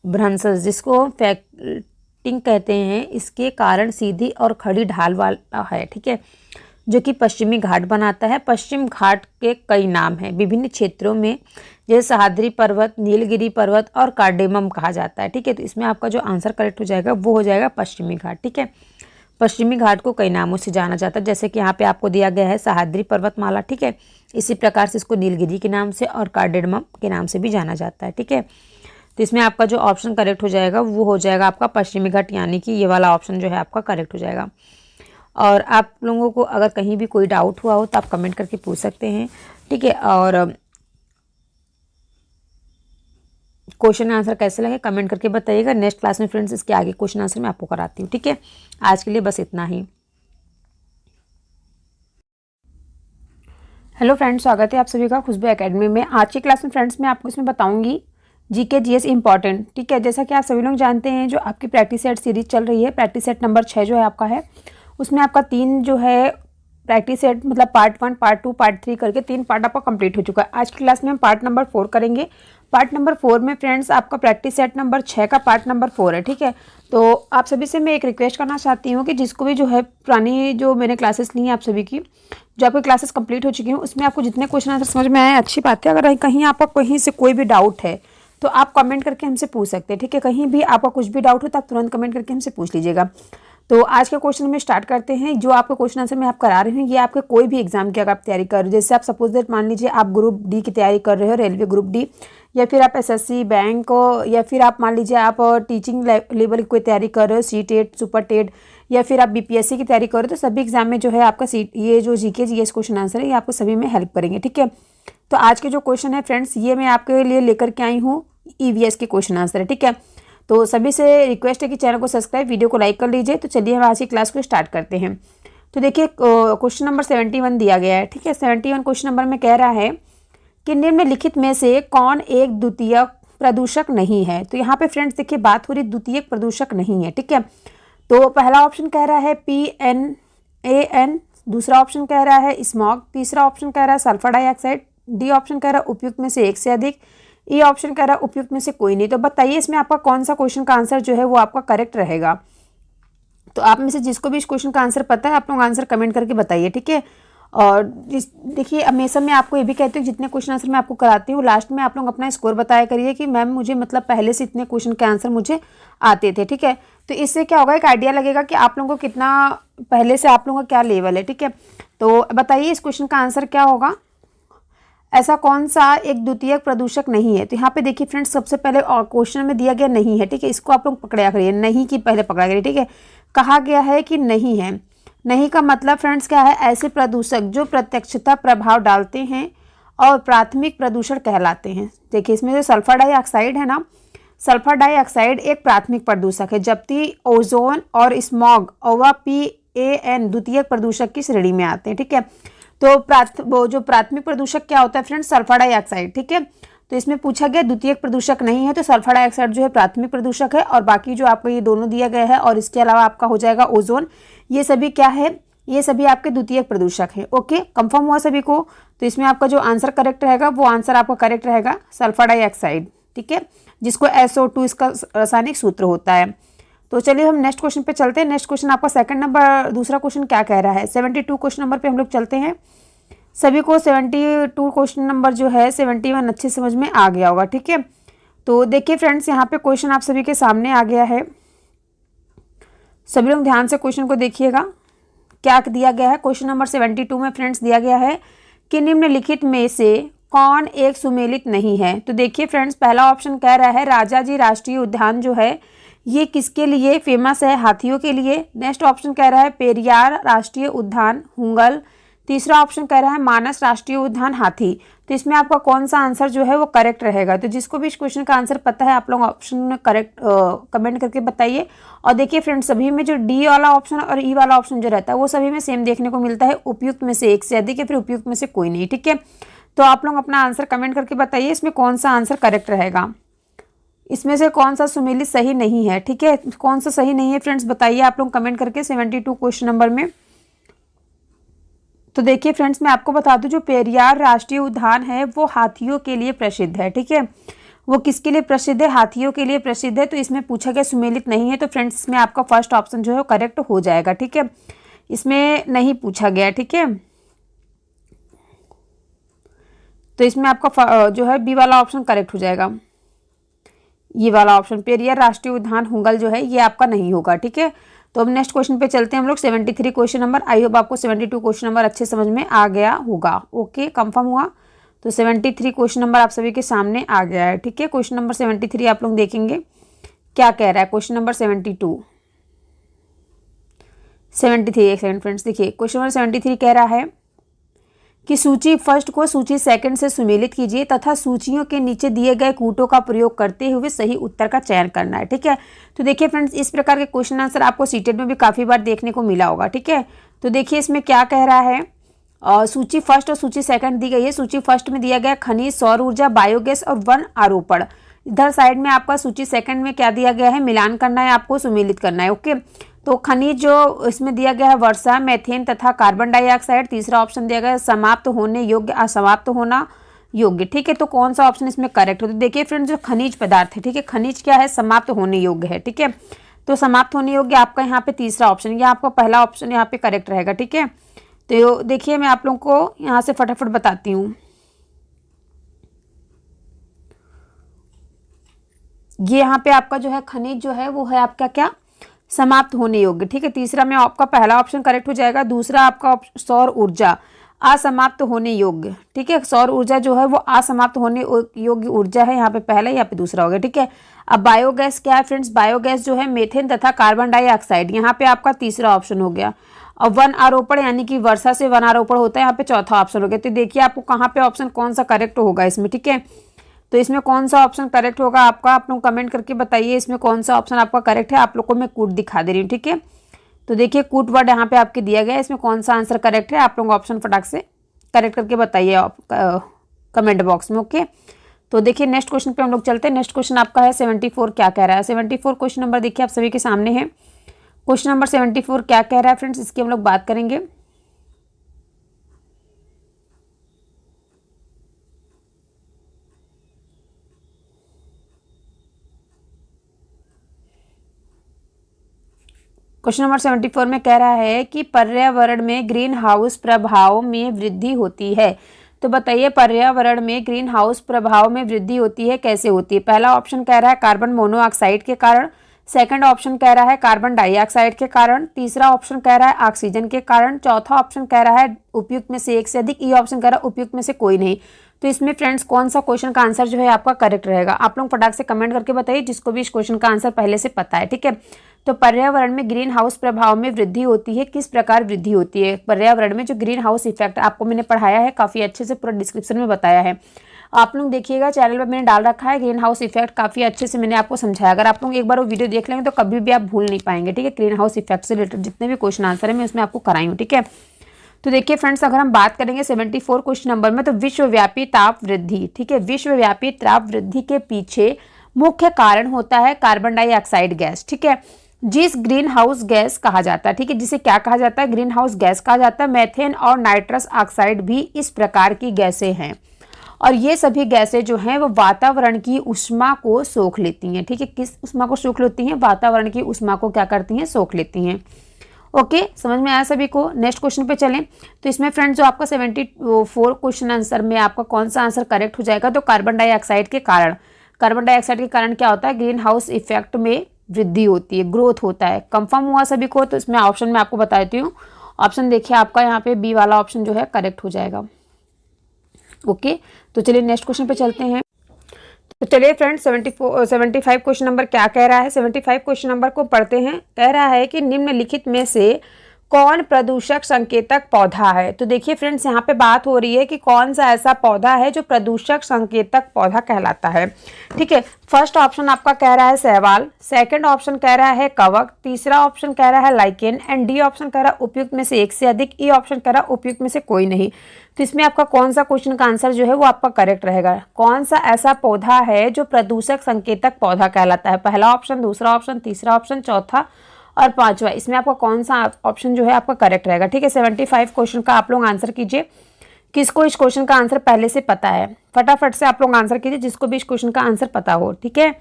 भ्रंशस जिसको फैक्टिंग कहते हैं, इसके कारण सीधी और खड़ी ढाल वाला है, ठीक है, जो कि पश्चिमी घाट बनाता है। पश्चिम घाट के कई नाम हैं विभिन्न क्षेत्रों में, जैसे सह्याद्री पर्वत, नीलगिरी पर्वत और कार्डेमम कहा जाता है, ठीक है। तो इसमें आपका जो आंसर करेक्ट हो जाएगा वो हो जाएगा पश्चिमी घाट, ठीक है। पश्चिमी घाट को कई नामों से जाना जाता है, जैसे कि यहाँ पे आपको दिया गया है सह्याद्री पर्वतमाला, ठीक है। इसी प्रकार से इसको नीलगिरी के नाम से और कार्डेमम के नाम से भी जाना जाता है, ठीक है। तो इसमें आपका जो ऑप्शन करेक्ट हो जाएगा वो हो जाएगा आपका पश्चिमी घाट, यानी कि ये वाला ऑप्शन जो है आपका करेक्ट हो जाएगा। और आप लोगों को अगर कहीं भी कोई डाउट हुआ हो तो आप कमेंट करके पूछ सकते हैं, ठीक है। और क्वेश्चन आंसर कैसे लगे कमेंट करके बताइएगा। नेक्स्ट क्लास में फ्रेंड्स इसके आगे क्वेश्चन आंसर मैं आपको कराती हूँ, ठीक है। आज के लिए बस इतना ही। हेलो फ्रेंड्स, स्वागत है आप सभी का खुशबू एकेडमी में। आज की क्लास में फ्रेंड्स मैं आपको इसमें बताऊंगी जीके जीएस इंपॉर्टेंट, ठीक है। जैसा कि आप सभी लोग जानते हैं, जो आपकी प्रैक्टिस सेट सीरीज चल रही है, प्रैक्टिस सेट नंबर 6 जो है आपका है, उसमें आपका 3 जो है प्रैक्टिस सेट मतलब पार्ट 1, पार्ट 2, पार्ट 3 करके 3 पार्ट आपका कंप्लीट हो चुका है। आज की क्लास में हम पार्ट नंबर 4 करेंगे। पार्ट नंबर 4 में फ्रेंड्स आपका प्रैक्टिस सेट नंबर 6 का पार्ट नंबर 4 है, ठीक है। तो आप सभी से मैं एक रिक्वेस्ट करना चाहती हूँ कि जिसको भी जो है पुरानी जो मैंने क्लासेस ली हैं आप सभी की, जो आपकी क्लासेस कंप्लीट हो चुकी हैं, उसमें आपको जितने क्वेश्चन आंसर समझ में आए अच्छी बात है। अगर कहीं आपका कहीं से कोई भी डाउट है तो आप कमेंट करके हमसे पूछ सकते हैं, ठीक है। कहीं भी आपका कुछ भी डाउट हो तो आप तुरंत कमेंट करके हमसे पूछ लीजिएगा। तो आज के क्वेश्चन में स्टार्ट करते हैं। जो आपके क्वेश्चन आंसर मैं आप करा रही हूँ, ये आपके कोई भी एग्जाम की अगर आप तैयारी कर रहे हो, जैसे आप सपोज दैट मान लीजिए आप ग्रुप डी की तैयारी कर रहे हो, रेलवे ग्रुप डी, या फिर आप एसएससी बैंक, या फिर आप मान लीजिए आप टीचिंग लेवल की कोई तैयारी कर रहे हो, सी टेट, सुपर टेट, या फिर आप बीपीएससी की तैयारी कर रहे हो, तो सभी एग्जाम में जो है आपका ये जो जीके जीएस क्वेश्चन आंसर है ये आपको सभी में हेल्प करेंगे, ठीक है। तो आज के जो क्वेश्चन है फ्रेंड्स, ये मैं आपके लिए लेकर के आई हूँ ईवीएस के क्वेश्चन आंसर है, ठीक है। तो सभी से रिक्वेस्ट है कि चैनल को सब्सक्राइब, वीडियो को लाइक कर लीजिए। तो चलिए हम आज की क्लास को स्टार्ट करते हैं। तो देखिए क्वेश्चन नंबर 71 दिया गया है, ठीक है। 71 क्वेश्चन नंबर में कह रहा है कि निम्नलिखित में से कौन एक द्वितीयक प्रदूषक नहीं है। तो यहाँ पे फ्रेंड्स देखिए बात हो रही द्वितीयक प्रदूषक नहीं है, ठीक है। तो पहला ऑप्शन कह रहा है PNAN, दूसरा ऑप्शन कह रहा है स्मॉग, तीसरा ऑप्शन कह रहा है सल्फर डाइऑक्साइड, डी ऑप्शन कह रहा है उपयुक्त में से एक से अधिक, ये ऑप्शन कह रहा है उपयुक्त में से कोई नहीं। तो बताइए इसमें आपका कौन सा क्वेश्चन का आंसर जो है वो आपका करेक्ट रहेगा। तो आप में से जिसको भी इस क्वेश्चन का आंसर पता है आप लोग आंसर कमेंट करके बताइए, ठीक है। और देखिए हमेशा मैं आपको ये भी कहती हूँ जितने क्वेश्चन आंसर मैं आपको कराती हूँ लास्ट में आप लोग अपना स्कोर बताया करिए कि मैम मुझे मतलब पहले से इतने क्वेश्चन के आंसर मुझे आते थे, ठीक है। तो इससे क्या होगा, एक आइडिया लगेगा कि आप लोगों को कितना पहले से आप लोगों का क्या लेवल है, ठीक है। तो बताइए इस क्वेश्चन का आंसर क्या होगा। ऐसा कौन सा एक द्वितीयक प्रदूषक नहीं है। तो यहाँ पे देखिए फ्रेंड्स सबसे पहले क्वेश्चन में दिया गया नहीं है, ठीक है। इसको आप लोग पकड़ा करिए, नहीं की पहले पकड़ा करिए, ठीक है। कहा गया है कि नहीं है। नहीं का मतलब फ्रेंड्स क्या है, ऐसे प्रदूषक जो प्रत्यक्षता प्रभाव डालते हैं और प्राथमिक प्रदूषण कहलाते हैं। देखिए इसमें जो सल्फर डाइऑक्साइड है ना, सल्फर डाइऑक्साइड एक प्राथमिक प्रदूषक है, जबकि ओजोन और स्मॉग और PAN द्वितीयक प्रदूषक की श्रेणी में आते हैं, ठीक है। तो वो जो प्राथमिक प्रदूषक क्या होता है फ्रेंड्स, सल्फर डाइऑक्साइड, ठीक है। तो इसमें पूछा गया द्वितीयक प्रदूषक नहीं है, तो सल्फर डाइऑक्साइड जो है प्राथमिक प्रदूषक है, और बाकी जो आपको ये दोनों दिया गया है और इसके अलावा आपका हो जाएगा ओजोन, ये सभी क्या है, ये सभी आपके द्वितीयक प्रदूषक है। ओके, कंफर्म हुआ सभी को। तो इसमें आपका जो आंसर करेक्ट रहेगा वो आंसर आपका करेक्ट रहेगा सल्फर डाइऑक्साइड, ठीक है, जिसको SO2 इसका रासायनिक सूत्र होता है। तो चलिए हम नेक्स्ट क्वेश्चन पे चलते हैं। नेक्स्ट क्वेश्चन आपका सेकंड नंबर दूसरा क्वेश्चन क्या कह रहा है, 72 क्वेश्चन नंबर पे हम लोग चलते हैं। सभी को 72 क्वेश्चन नंबर जो है 71 अच्छे समझ में आ गया होगा, ठीक है। तो देखिए फ्रेंड्स यहाँ पे क्वेश्चन आप सभी के सामने आ गया है, सभी लोग ध्यान से क्वेश्चन को देखिएगा क्या दिया गया है। क्वेश्चन नंबर 72 में फ्रेंड्स दिया गया है कि निम्नलिखित में से कौन एक सुमेलित नहीं है। तो देखिए फ्रेंड्स पहला ऑप्शन कह रहा है राजाजी राष्ट्रीय उद्यान जो है ये किसके लिए फेमस है, हाथियों के लिए। नेक्स्ट ऑप्शन कह रहा है पेरियार राष्ट्रीय उद्यान हुंगल। तीसरा ऑप्शन कह रहा है मानस राष्ट्रीय उद्यान हाथी। तो इसमें आपका कौन सा आंसर जो है वो करेक्ट रहेगा। तो जिसको भी इस क्वेश्चन का आंसर पता है आप लोग ऑप्शन करेक्ट कमेंट करके बताइए। और देखिए फ्रेंड्स सभी में जो डी वाला ऑप्शन और ई वाला ऑप्शन जो रहता है वो सभी में सेम देखने को मिलता है, उपयुक्त में से एक से अधिक या फिर उपयुक्त में से कोई नहीं, ठीक है। तो आप लोग अपना आंसर कमेंट करके बताइए इसमें कौन सा आंसर करेक्ट रहेगा, इसमें से कौन सा सुमेलित सही नहीं है, ठीक है। कौन सा सही नहीं है फ्रेंड्स बताइए आप लोग कमेंट करके 72 क्वेश्चन नंबर में। तो देखिए फ्रेंड्स मैं आपको बता दूं जो पेरियार राष्ट्रीय उद्यान है वो हाथियों के लिए प्रसिद्ध है, ठीक है। वो किसके लिए प्रसिद्ध है? हाथियों के लिए प्रसिद्ध है। तो इसमें पूछा गया सुमेलित नहीं है, तो फ्रेंड्स इसमें आपका फर्स्ट ऑप्शन जो है करेक्ट हो जाएगा। ठीक है, इसमें नहीं पूछा गया। ठीक है, तो इसमें आपका जो है बी वाला ऑप्शन करेक्ट हो जाएगा। ये वाला ऑप्शन पेरियार राष्ट्रीय उद्यान हुंगल जो है ये आपका नहीं होगा। ठीक है, तो अब नेक्स्ट क्वेश्चन पे चलते हैं हम लोग। 73 क्वेश्चन नंबर। आई होप आपको 72 क्वेश्चन नंबर अच्छे समझ में आ गया होगा। ओके, कंफर्म हुआ। तो 73 क्वेश्चन नंबर आप सभी के सामने आ गया है। ठीक है, क्वेश्चन नंबर 73 आप लोग देखेंगे क्या कह रहा है। क्वेश्चन नंबर 73 एक सेकंड फ्रेंड्स, देखिए क्वेश्चन नंबर 73 कह रहा है कि सूची फर्स्ट को सूची सेकंड से सुमेलित कीजिए तथा सूचियों के नीचे दिए गए कूटों का प्रयोग करते हुए सही उत्तर का चयन करना है। ठीक है, तो देखिए फ्रेंड्स इस प्रकार के क्वेश्चन आंसर आपको सीटेट में भी काफ़ी बार देखने को मिला होगा। ठीक है, तो देखिए इसमें क्या कह रहा है। सूची फर्स्ट और सूची सेकंड दी गई है। सूची फर्स्ट में दिया गया खनिज, सौर ऊर्जा, बायोगैस और वन आरोपण। इधर साइड में आपका सूची सेकंड में क्या दिया गया है, मिलान करना है, आपको सुमेलित करना है। ओके, तो खनिज जो इसमें दिया गया है वर्षा, मेथेन तथा कार्बन डाइऑक्साइड। तीसरा ऑप्शन दिया गया है समाप्त होने योग्य, असमाप्त होना योग्य। ठीक है, तो कौन सा ऑप्शन इसमें करेक्ट हो? तो देखिए फ्रेंड्स जो खनिज पदार्थ है, ठीक है, खनिज क्या है, समाप्त होने योग्य है। ठीक है, तो समाप्त होने योग्य आपका यहाँ पे तीसरा ऑप्शन, या आपका पहला ऑप्शन यहाँ पे करेक्ट रहेगा। ठीक है, तो देखिए मैं आप लोगों को यहाँ से फटाफट बताती हूँ। ये यहाँ पे आपका जो है खनिज जो है वो है आपका क्या, समाप्त होने योग्य। ठीक है, तीसरा में आपका पहला ऑप्शन करेक्ट हो जाएगा। दूसरा आपका सौर ऊर्जा असमाप्त होने योग्य। ठीक है, सौर ऊर्जा जो है वो असमाप्त होने योग्य ऊर्जा है, यहाँ पे पहला, यहाँ पे दूसरा हो गया। ठीक है, अब बायोगैस क्या है फ्रेंड्स, बायोगैस जो है मेथेन तथा कार्बन डाइऑक्साइड, यहाँ पे आपका तीसरा ऑप्शन हो गया। और वन आरोपण यानी कि वर्षा से वन आरोपण होता है, यहाँ पे चौथा ऑप्शन हो गया। तो देखिए आपको कहाँ पे ऑप्शन कौन सा करेक्ट होगा इसमें। ठीक है, तो इसमें कौन सा ऑप्शन करेक्ट होगा आपका, आप लोग कमेंट करके बताइए इसमें कौन सा ऑप्शन आपका करेक्ट है। आप लोग को मैं कूट दिखा दे रही हूँ। ठीक है, तो देखिए कूट वर्ड यहाँ पे आपके दिया गया है, इसमें कौन सा आंसर करेक्ट है, आप लोग ऑप्शन फटाक से करेक्ट करके बताइए कमेंट बॉक्स में। ओके, तो देखिए नेक्स्ट क्वेश्चन पे हम लोग चलते हैं। नेक्स्ट क्वेश्चन आपका है 74 क्या कह रहा है। 74 क्वेश्चन नंबर देखिए आप सभी के सामने है। क्वेश्चन नंबर 74 क्या कह रहा है फ्रेंड्स, इसकी हम लोग बात करेंगे। क्वेश्चन नंबर 74 में कह रहा है कि पर्यावरण में ग्रीन हाउस प्रभाव में वृद्धि होती है। तो बताइए पर्यावरण में ग्रीन हाउस प्रभाव में वृद्धि होती है, कैसे होती है? पहला ऑप्शन कह रहा है कार्बन मोनोऑक्साइड के कारण। सेकंड ऑप्शन कह रहा है कार्बन डाइऑक्साइड के कारण। तीसरा ऑप्शन कह रहा है ऑक्सीजन के कारण। चौथा ऑप्शन कह रहा है उपयुक्त में से एक से अधिक। ये ऑप्शन कह रहा है उपयुक्त में से कोई नहीं। तो इसमें फ्रेंड्स कौन सा क्वेश्चन का आंसर जो है आपका करेक्ट रहेगा, आप लोग फटाक से कमेंट करके बताइए जिसको भी इस क्वेश्चन का आंसर पहले से पता है। ठीक है, तो पर्यावरण में ग्रीन हाउस प्रभाव में वृद्धि होती है, किस प्रकार वृद्धि होती है पर्यावरण में? जो ग्रीन हाउस इफेक्ट आपको मैंने पढ़ाया है, काफ़ी अच्छे से पूरा डिस्क्रिप्शन में बताया है, आप लोग देखिएगा, चैनल पर मैंने डाल रखा है। ग्रीन हाउस इफेक्ट काफ़ी अच्छे से मैंने आपको समझाया, अगर आप लोग एक बार वो वीडियो देख लेंगे तो कभी भी आप भूल नहीं पाएंगे। ठीक है, ग्रीन हाउस इफेक्ट से रिलेटेड जितने भी क्वेश्चन आंसर है मैं उसमें आपको कराई हूँ। ठीक है, तो देखिए फ्रेंड्स अगर हम बात करेंगे 74 क्वेश्चन नंबर में, तो विश्वव्यापी ताप वृद्धि। ठीक है, विश्वव्यापी ताप वृद्धि के पीछे मुख्य कारण होता है कार्बन डाइऑक्साइड गैस। ठीक है, जिस ग्रीन हाउस गैस कहा जाता है, ठीक है, जिसे क्या कहा जाता है, ग्रीन हाउस गैस कहा जाता है। मेथेन और नाइट्रस ऑक्साइड भी इस प्रकार की गैसें हैं, और ये सभी गैसें जो हैं वो वातावरण की ऊष्मा को सोख लेती हैं। ठीक है, किस ऊष्मा को सोख लेती हैं? वातावरण की ऊष्मा को क्या करती हैं, सोख लेती हैं। ओके, समझ में आया सभी को? नेक्स्ट क्वेश्चन पे चलें। तो इसमें फ्रेंड्स जो आपका 74 क्वेश्चन आंसर में आपका कौन सा आंसर करेक्ट हो जाएगा? तो कार्बन डाइऑक्साइड के कारण। कार्बन डाइऑक्साइड के कारण क्या होता है? ग्रीन हाउस इफेक्ट में वृद्धि होती है, ग्रोथ होता है। कंफर्म हुआ सभी को? तो इसमें ऑप्शन में आपको बता देती हूँ। ऑप्शन देखिए आपका यहाँ पे बी वाला ऑप्शन जो है करेक्ट हो जाएगा। ओके, तो चलिए नेक्स्ट क्वेश्चन पे चलते हैं। तो चलिए फ्रेंड्स 75 क्वेश्चन नंबर क्या कह रहा है, 75 क्वेश्चन नंबर को पढ़ते हैं। कह रहा है कि निम्नलिखित में से कौन प्रदूषक संकेतक पौधा है? तो देखिए फ्रेंड्स यहाँ पे बात हो रही है कि कौन सा ऐसा पौधा है जो प्रदूषक संकेतक पौधा कहलाता है। ठीक है, फर्स्ट ऑप्शन आपका कह रहा है शैवाल, सेकंड ऑप्शन कह रहा है कवक, तीसरा ऑप्शन कह रहा है लाइकेन, एंड डी ऑप्शन कह रहा है उपयुक्त में से एक से अधिक, ई ऑप्शन कह रहा है उपयुक्त में से कोई नहीं। तो इसमें आपका कौन सा क्वेश्चन का आंसर जो है वो आपका करेक्ट रहेगा? कौन सा ऐसा पौधा है जो प्रदूषक संकेतक पौधा कहलाता है? पहला ऑप्शन, दूसरा ऑप्शन, तीसरा ऑप्शन, चौथा और पांचवा, इसमें आपका कौन सा ऑप्शन जो है आपका करेक्ट रहेगा? ठीक है, 75 क्वेश्चन का आप लोग आंसर कीजिए। किसको इस क्वेश्चन का आंसर पहले से पता है? फटाफट से आप लोग आंसर कीजिए जिसको भी इस क्वेश्चन का आंसर पता हो। ठीक है,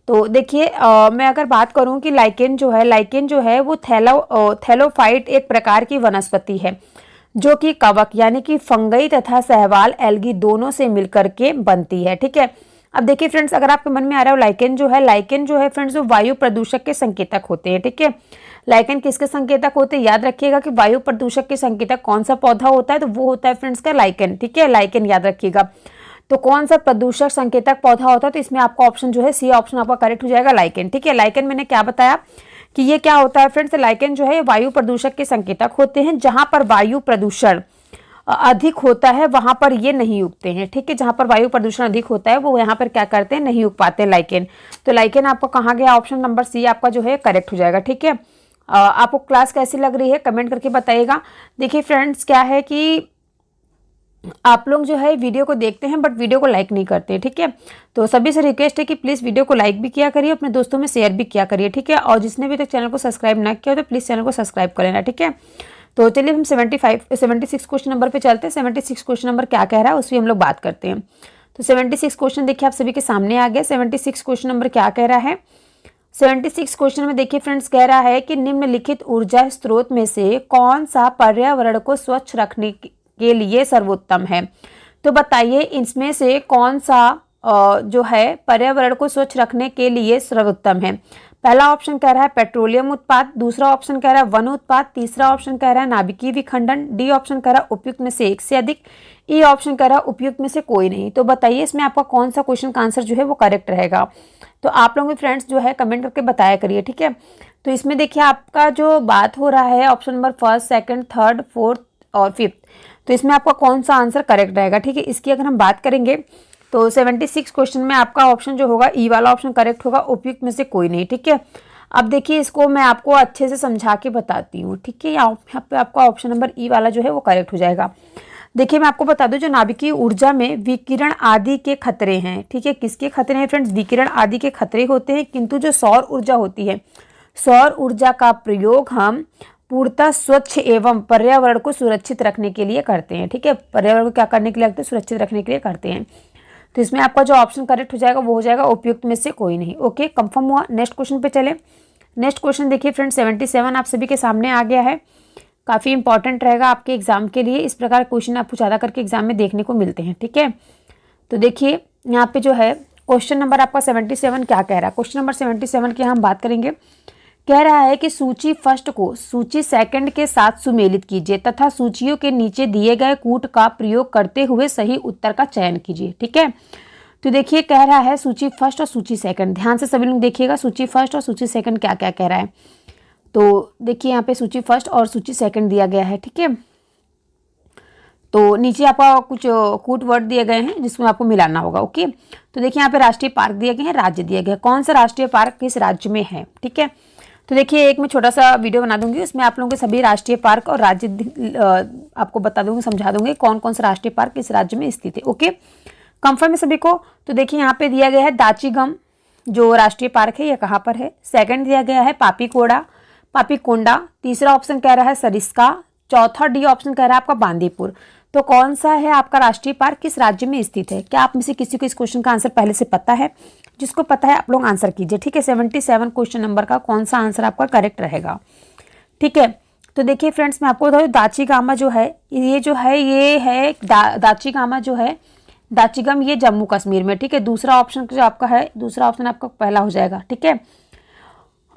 तो देखिए मैं अगर बात करूं कि लाइकेन जो है वो थैलोफाइट एक प्रकार की वनस्पति है जो कि कवक यानी कि फंगई तथा सहवाल एल्गी दोनों से मिलकर के बनती है। ठीक है, अब देखिए फ्रेंड्स, अगर आपके मन में आ रहा है लाइकेन जो है फ्रेंड्स वो वायु प्रदूषक के संकेतक होते हैं। ठीक है, लाइकेन किसके संकेतक होते हैं? याद रखिएगा कि वायु प्रदूषक के संकेतक कौन सा पौधा होता है? तो वो होता है फ्रेंड्स का लाइकेन। ठीक है, लाइकेन याद रखिएगा। तो कौन सा प्रदूषक संकेतक पौधा होता है? तो इसमें आपका ऑप्शन जो है सी ऑप्शन आपका करेक्ट हो जाएगा, लाइकेन। ठीक है, लाइकेन मैंने क्या बताया कि ये क्या होता है फ्रेंड्स? लाइकेन जो है वायु प्रदूषक के संकेतक होते हैं। जहां पर वायु प्रदूषण अधिक होता है वहां पर ये नहीं उगते हैं। ठीक है, जहां पर वायु प्रदूषण अधिक होता है वो यहाँ पर क्या करते हैं? नहीं उग पाते लाइकेन। तो लाइकेन आपको कहाँ गया? ऑप्शन नंबर सी आपका जो है करेक्ट हो जाएगा। ठीक है, आपको क्लास कैसी लग रही है कमेंट करके बताइएगा। देखिए फ्रेंड्स, क्या है कि आप लोग जो है वीडियो को देखते हैं बट वीडियो को लाइक नहीं करते। ठीक है, तो सभी से रिक्वेस्ट है कि प्लीज़ वीडियो को लाइक भी किया करिए, अपने दोस्तों में शेयर भी किया करिए। ठीक है, और जिसने भी तक चैनल को सब्सक्राइब ना किया हो तो प्लीज़ चैनल को सब्सक्राइब कर लेना। ठीक है, तो चलिए हम 76 क्वेश्चन नंबर पे चलते हैं। 76 क्वेश्चन नंबर क्या कह रहा है उस पर हम लोग बात करते हैं। तो 76 क्वेश्चन देखिए आप सभी के सामने आ गया। 76 क्वेश्चन नंबर क्या कह रहा है? 76 क्वेश्चन में देखिए फ्रेंड्स कह रहा है कि निम्नलिखित ऊर्जा स्रोत में से कौन सा पर्यावरण को स्वच्छ रखने के लिए सर्वोत्तम है? तो बताइए इसमें से कौन सा जो है पर्यावरण को स्वच्छ रखने के लिए सर्वोत्तम है? पहला ऑप्शन कह रहा है पेट्रोलियम उत्पाद, दूसरा ऑप्शन कह रहा है वन उत्पाद, तीसरा ऑप्शन कह रहा है नाभिकीय विखंडन, डी ऑप्शन कह रहा है उपयुक्त में से एक से अधिक, ई ऑप्शन कह रहा है उपयुक्त में से कोई नहीं। तो बताइए इसमें आपका कौन सा क्वेश्चन का आंसर जो है वो करेक्ट रहेगा? तो आप लोग भी फ्रेंड्स जो है कमेंट करके बताया करिए। ठीक है, तो इसमें देखिए आपका जो बात हो रहा है option number first, second, third, fourth और फिफ्थ, तो इसमें आपका कौन सा आंसर करेक्ट रहेगा? ठीक है, इसकी अगर हम बात करेंगे तो 76 क्वेश्चन में आपका ऑप्शन जो होगा ई वाला ऑप्शन करेक्ट होगा, उपयुक्त में से कोई नहीं। ठीक है, अब देखिए इसको मैं आपको अच्छे से समझा के बताती हूँ। ठीक है, यहाँ पे आपका ऑप्शन नंबर ई वाला जो है वो करेक्ट हो जाएगा। देखिए मैं आपको बता दूं, जो नाभिकीय ऊर्जा में विकिरण आदि के खतरे हैं। ठीक है, किसके खतरे हैं फ्रेंड्स? विकिरण आदि के खतरे होते हैं, किंतु जो सौर ऊर्जा होती है, सौर ऊर्जा का प्रयोग हम पूर्णतः स्वच्छ एवं पर्यावरण को सुरक्षित रखने के लिए करते हैं। ठीक है, पर्यावरण को क्या करने के लिए करते हैं? सुरक्षित रखने के लिए करते हैं। तो इसमें आपका जो ऑप्शन करेक्ट हो जाएगा वो हो जाएगा उपयुक्त में से कोई नहीं। ओके, कंफर्म हुआ। नेक्स्ट क्वेश्चन पे चले। नेक्स्ट क्वेश्चन देखिए फ्रेंड्स 77 आप सभी के सामने आ गया है। काफ़ी इंपॉर्टेंट रहेगा आपके एग्जाम के लिए। इस प्रकार क्वेश्चन आपको ज़्यादा करके एग्जाम में देखने को मिलते हैं। ठीक है, तो देखिए यहाँ पे जो है क्वेश्चन नंबर आपका 77 क्या कह रहा है? क्वेश्चन नंबर 77 की हम बात करेंगे। कह रहा है कि सूची फर्स्ट को सूची सेकंड के साथ सुमेलित कीजिए तथा सूचियों के नीचे दिए गए कूट का प्रयोग करते हुए सही उत्तर का चयन कीजिए। ठीक है, तो देखिए कह रहा है सूची फर्स्ट और सूची सेकंड। ध्यान से सभी लोग देखिएगा सूची फर्स्ट और सूची सेकंड क्या क्या कह रहा है। तो देखिए यहाँ पे सूची फर्स्ट और सूची सेकंड दिया गया है। ठीक है, तो नीचे आपका कुछ कूट वर्ड दिए गए हैं जिसमें आपको मिलाना होगा। ओके, तो देखिए यहाँ पे राष्ट्रीय पार्क दिए गए हैं, राज्य दिए गए, कौन सा राष्ट्रीय पार्क किस राज्य में है। ठीक है, तो देखिए एक मैं छोटा सा वीडियो बना दूंगी, उसमें आप लोगों के सभी राष्ट्रीय पार्क और राज्य आपको बता दूंगी, समझा दूंगी कौन कौन सा राष्ट्रीय पार्क किस राज्य में स्थित है। ओके, कंफर्म है सभी को? तो देखिए यहाँ पे दिया गया है दाचीगम जो राष्ट्रीय पार्क है, ये कहाँ पर है। सेकंड दिया गया है पापीकोंडा, तीसरा ऑप्शन कह रहा है सरिस्का, चौथा डी ऑप्शन कह रहा है आपका बांदीपुर। तो कौन सा है आपका राष्ट्रीय पार्क किस राज्य में स्थित है? क्या आप में से किसी को इस क्वेश्चन का आंसर पहले से पता है? जिसको पता है आप लोग आंसर कीजिए। ठीक है, 77 क्वेश्चन नंबर का कौन सा आंसर आपका करेक्ट रहेगा? ठीक है, तो देखिए फ्रेंड्स मैं आपको बता दूं दाचीगामा जो है ये है दाचीगामा जो है दाचीगम, ये जम्मू कश्मीर में। ठीक है, दूसरा ऑप्शन जो आपका है, दूसरा ऑप्शन आपका पहला हो जाएगा। ठीक है,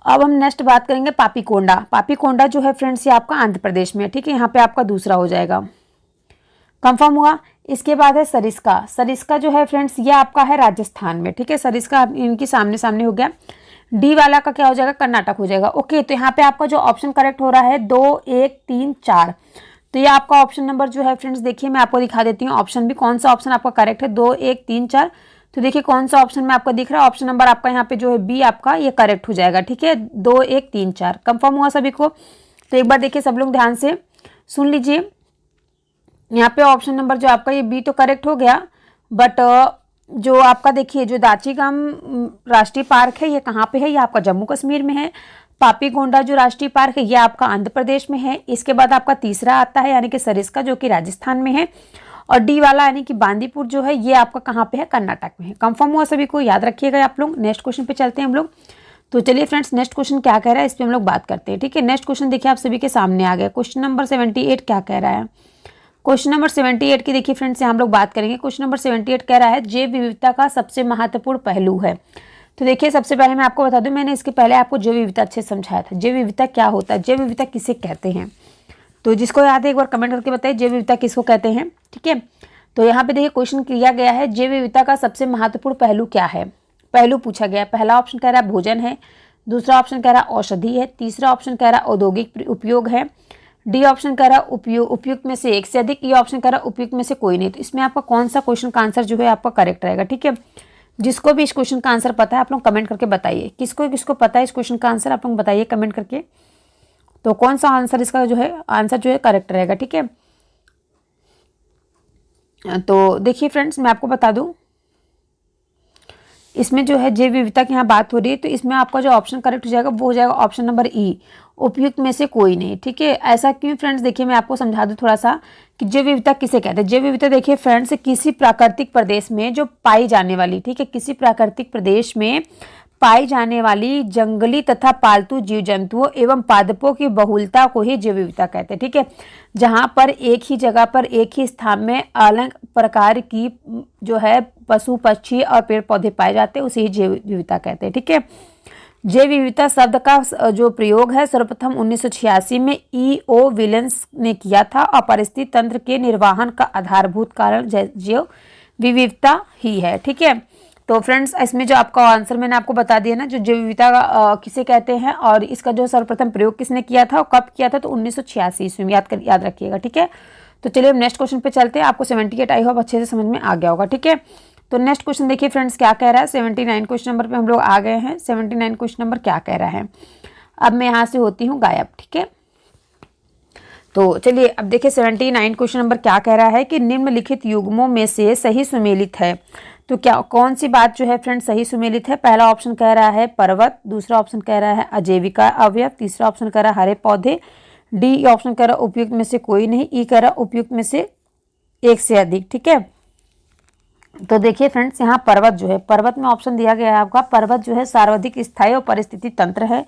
अब हम नेक्स्ट बात करेंगे पापीकोंडा जो है फ्रेंड्स ये आपका आंध्र प्रदेश में। ठीक है, यहाँ पे आपका दूसरा हो जाएगा। कंफर्म हुआ। इसके बाद है सरिस्का जो है फ्रेंड्स ये आपका है राजस्थान में। ठीक है, सरिस्का इनकी सामने सामने हो गया। डी वाला का क्या हो जाएगा? कर्नाटक हो जाएगा। ओके, तो यहाँ पे आपका जो ऑप्शन करेक्ट हो रहा है 2, 1, 3, 4, तो ये आपका ऑप्शन नंबर जो है फ्रेंड्स देखिए मैं आपको दिखा देती हूँ ऑप्शन भी, कौन सा ऑप्शन आपका करेक्ट है। 2, 1, 3, 4, तो देखिए कौन सा ऑप्शन में आपको दिख रहा है, ऑप्शन नंबर आपका यहाँ पे जो है बी आपका ये करेक्ट हो जाएगा। ठीक है, 2, 1, 3, 4 कंफर्म हुआ सभी को? तो एक बार देखिए सब लोग ध्यान से सुन लीजिए। यहाँ पे ऑप्शन नंबर जो आपका ये बी तो करेक्ट हो गया, बट जो आपका देखिए जो दाचीगम राष्ट्रीय पार्क है ये कहाँ पे है? ये आपका जम्मू कश्मीर में है। पापीकोंडा जो राष्ट्रीय पार्क है ये आपका आंध्र प्रदेश में है। इसके बाद आपका तीसरा आता है यानी कि सरिस्का जो कि राजस्थान में है। और डी वाला यानी कि बांदीपुर जो है ये आपका कहाँ पे है, कर्नाटक में है। कंफर्म हुआ सभी को, याद रखिएगा आप लोग। नेक्स्ट क्वेश्चन पे चलते हैं हम लोग। तो चलिए फ्रेंड्स, नेक्स्ट क्वेश्चन क्या कह रहा है इस पर हम लोग बात करते हैं, ठीक है। नेक्स्ट क्वेश्चन देखिए आप सभी के सामने आ गया। क्वेश्चन नंबर 78 क्या कह रहा है। क्वेश्चन नंबर 78 की देखिए फ्रेंड्स यहाँ हम लोग बात करेंगे। क्वेश्चन नंबर 78 कह रहा है जैव विविधता का सबसे महत्वपूर्ण पहलू है। तो देखिए सबसे पहले मैं आपको बता दूं, मैंने इसके पहले आपको जैव विविधता अच्छे समझाया था। जैव विविधता क्या होता है, जैव विविधता किसे कहते हैं, तो जिसको याद है एक बार कमेंट करके बताइए जैव विविधता किसको कहते हैं, ठीक है। तो यहाँ पे देखिए क्वेश्चन किया गया है जैव विविधता का सबसे महत्वपूर्ण पहलू क्या है। पहलू पूछा गया है। पहला ऑप्शन कह रहा है भोजन है, दूसरा ऑप्शन कह रहा है औषधि है, तीसरा ऑप्शन कह रहा है औद्योगिक उपयोग है, डी ऑप्शन कह रहा है उपयुक्त में से एक से अधिक, ये ऑप्शन कह रहा है उपयुक्त में से कोई नहीं। तो इसमें आपका कौन सा क्वेश्चन का आंसर जो है आपका करेक्ट रहेगा, ठीक है। जिसको भी इस क्वेश्चन का आंसर पता है आप लोग कमेंट करके बताइए। किसको किसको पता है इस क्वेश्चन का आंसर आप लोग बताइए कमेंट करके। तो कौन सा आंसर इसका जो है आंसर जो है करेक्ट रहेगा, ठीक है। तो देखिए फ्रेंड्स मैं आपको बता दूं, इसमें जो है जैव विविधता की यहाँ बात हो रही है, तो इसमें आपका जो ऑप्शन करेक्ट हो जाएगा वो हो जाएगा ऑप्शन नंबर ई, उपयुक्त में से कोई नहीं, ठीक है। ऐसा क्यों फ्रेंड्स, देखिए मैं आपको समझा दूं थोड़ा सा कि जैव विविधता किसे कहते हैं। जैव विविधता देखिए फ्रेंड्स किसी प्राकृतिक प्रदेश में जो पाई जाने वाली, ठीक है, किसी प्राकृतिक प्रदेश में पाई जाने वाली जंगली तथा पालतू जीव जंतुओं एवं पादपों की बहुलता को ही जैव विविधता कहते हैं, ठीक है। जहां पर एक ही जगह पर एक ही स्थान में अलग प्रकार की जो है पशु पक्षी और पेड़ पौधे पाए जाते हैं उसे ही जैव विविधता कहते हैं, ठीक है। जैव विविधता शब्द का जो प्रयोग है सर्वप्रथम 1986 में E.O. विलियम्स ने किया था और परिस्थिति तंत्र के निर्वहन का आधारभूत कारण जैव विविधता ही है, ठीक है। तो फ्रेंड्स इसमें जो आपका आंसर मैंने आपको बता दिया ना, जो जैव विविधता किसे कहते हैं और इसका जो सर्वप्रथम प्रयोग किसने किया था और कब किया था, तो 1986 ईस्वी में, याद रखिएगा, ठीक है। तो चलिए हम नेक्स्ट क्वेश्चन पे चलते हैं। आपको 78 आई होप अच्छे से समझ में आ गया होगा, ठीक है। तो नेक्स्ट क्वेश्चन देखिए फ्रेंड्स क्या कह रहा है। 79 क्वेश्चन नंबर पे हम लोग आ गए हैं। 79 क्वेश्चन नंबर क्या कह रहा है, अब मैं यहाँ से होती हूँ गायब, ठीक है। तो चलिए अब देखिए 79 क्वेश्चन नंबर क्या कह रहा है कि निम्नलिखित युग्मों में से सही सुमेलित है। तो क्या कौन सी बात जो है फ्रेंड्स सही सुमेलित है। पहला ऑप्शन कह रहा है पर्वत, दूसरा ऑप्शन कह रहा है अजैविका अवयव, तीसरा ऑप्शन कह रहा है हरे पौधे, डी ऑप्शन कह रहा है उपयुक्त में से कोई नहीं, ई कह रहा है उपयुक्त में से एक से अधिक, ठीक है। तो देखिए फ्रेंड्स यहाँ पर्वत जो है, पर्वत में ऑप्शन दिया गया है आपका, पर्वत जो है सर्वाधिक स्थायी और परिस्थिति तंत्र है।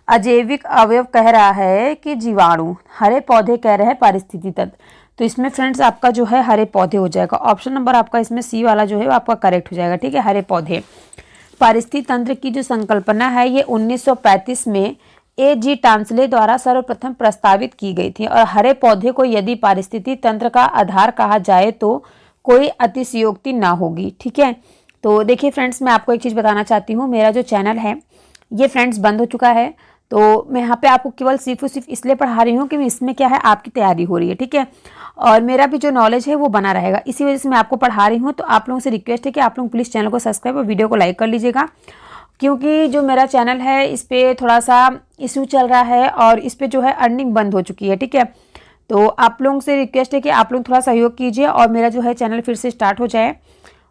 अजैविक अवयव कह रहा है कि जीवाणु, हरे पौधे कह रहे हैं पारिस्थितिकी तंत्र। तो इसमें फ्रेंड्स आपका जो है हरे पौधे हो जाएगा। ऑप्शन नंबर आपका इसमें सी वाला जो है आपका करेक्ट हो जाएगा, ठीक है, हरे पौधे। पारिस्थितिकी तंत्र की जो संकल्पना है ये 1935 में A.G. टांसले द्वारा सर्वप्रथम प्रस्तावित की गई थी और हरे पौधे को यदि पारिस्थितिकी तंत्र का आधार कहा जाए तो कोई अतिशयोक्ति ना होगी, ठीक है। तो देखिए फ्रेंड्स मैं आपको एक चीज़ बताना चाहती हूँ, मेरा जो चैनल है ये फ्रेंड्स बंद हो चुका है। तो मैं यहाँ पे आपको केवल सिर्फ इसलिए पढ़ा रही हूँ कि इसमें क्या है आपकी तैयारी हो रही है, ठीक है, और मेरा भी जो नॉलेज है वो बना रहेगा, इसी वजह से मैं आपको पढ़ा रही हूँ। तो आप लोगों से रिक्वेस्ट है कि आप लोग प्लीज़ चैनल को सब्सक्राइब और वीडियो को लाइक कर लीजिएगा, क्योंकि जो मेरा चैनल है इस पर थोड़ा सा इशू चल रहा है और इस पर जो है अर्निंग बंद हो चुकी है, ठीक है। तो आप लोगों से रिक्वेस्ट है कि आप लोग थोड़ा सहयोग कीजिए और मेरा जो है चैनल फिर से स्टार्ट हो जाए,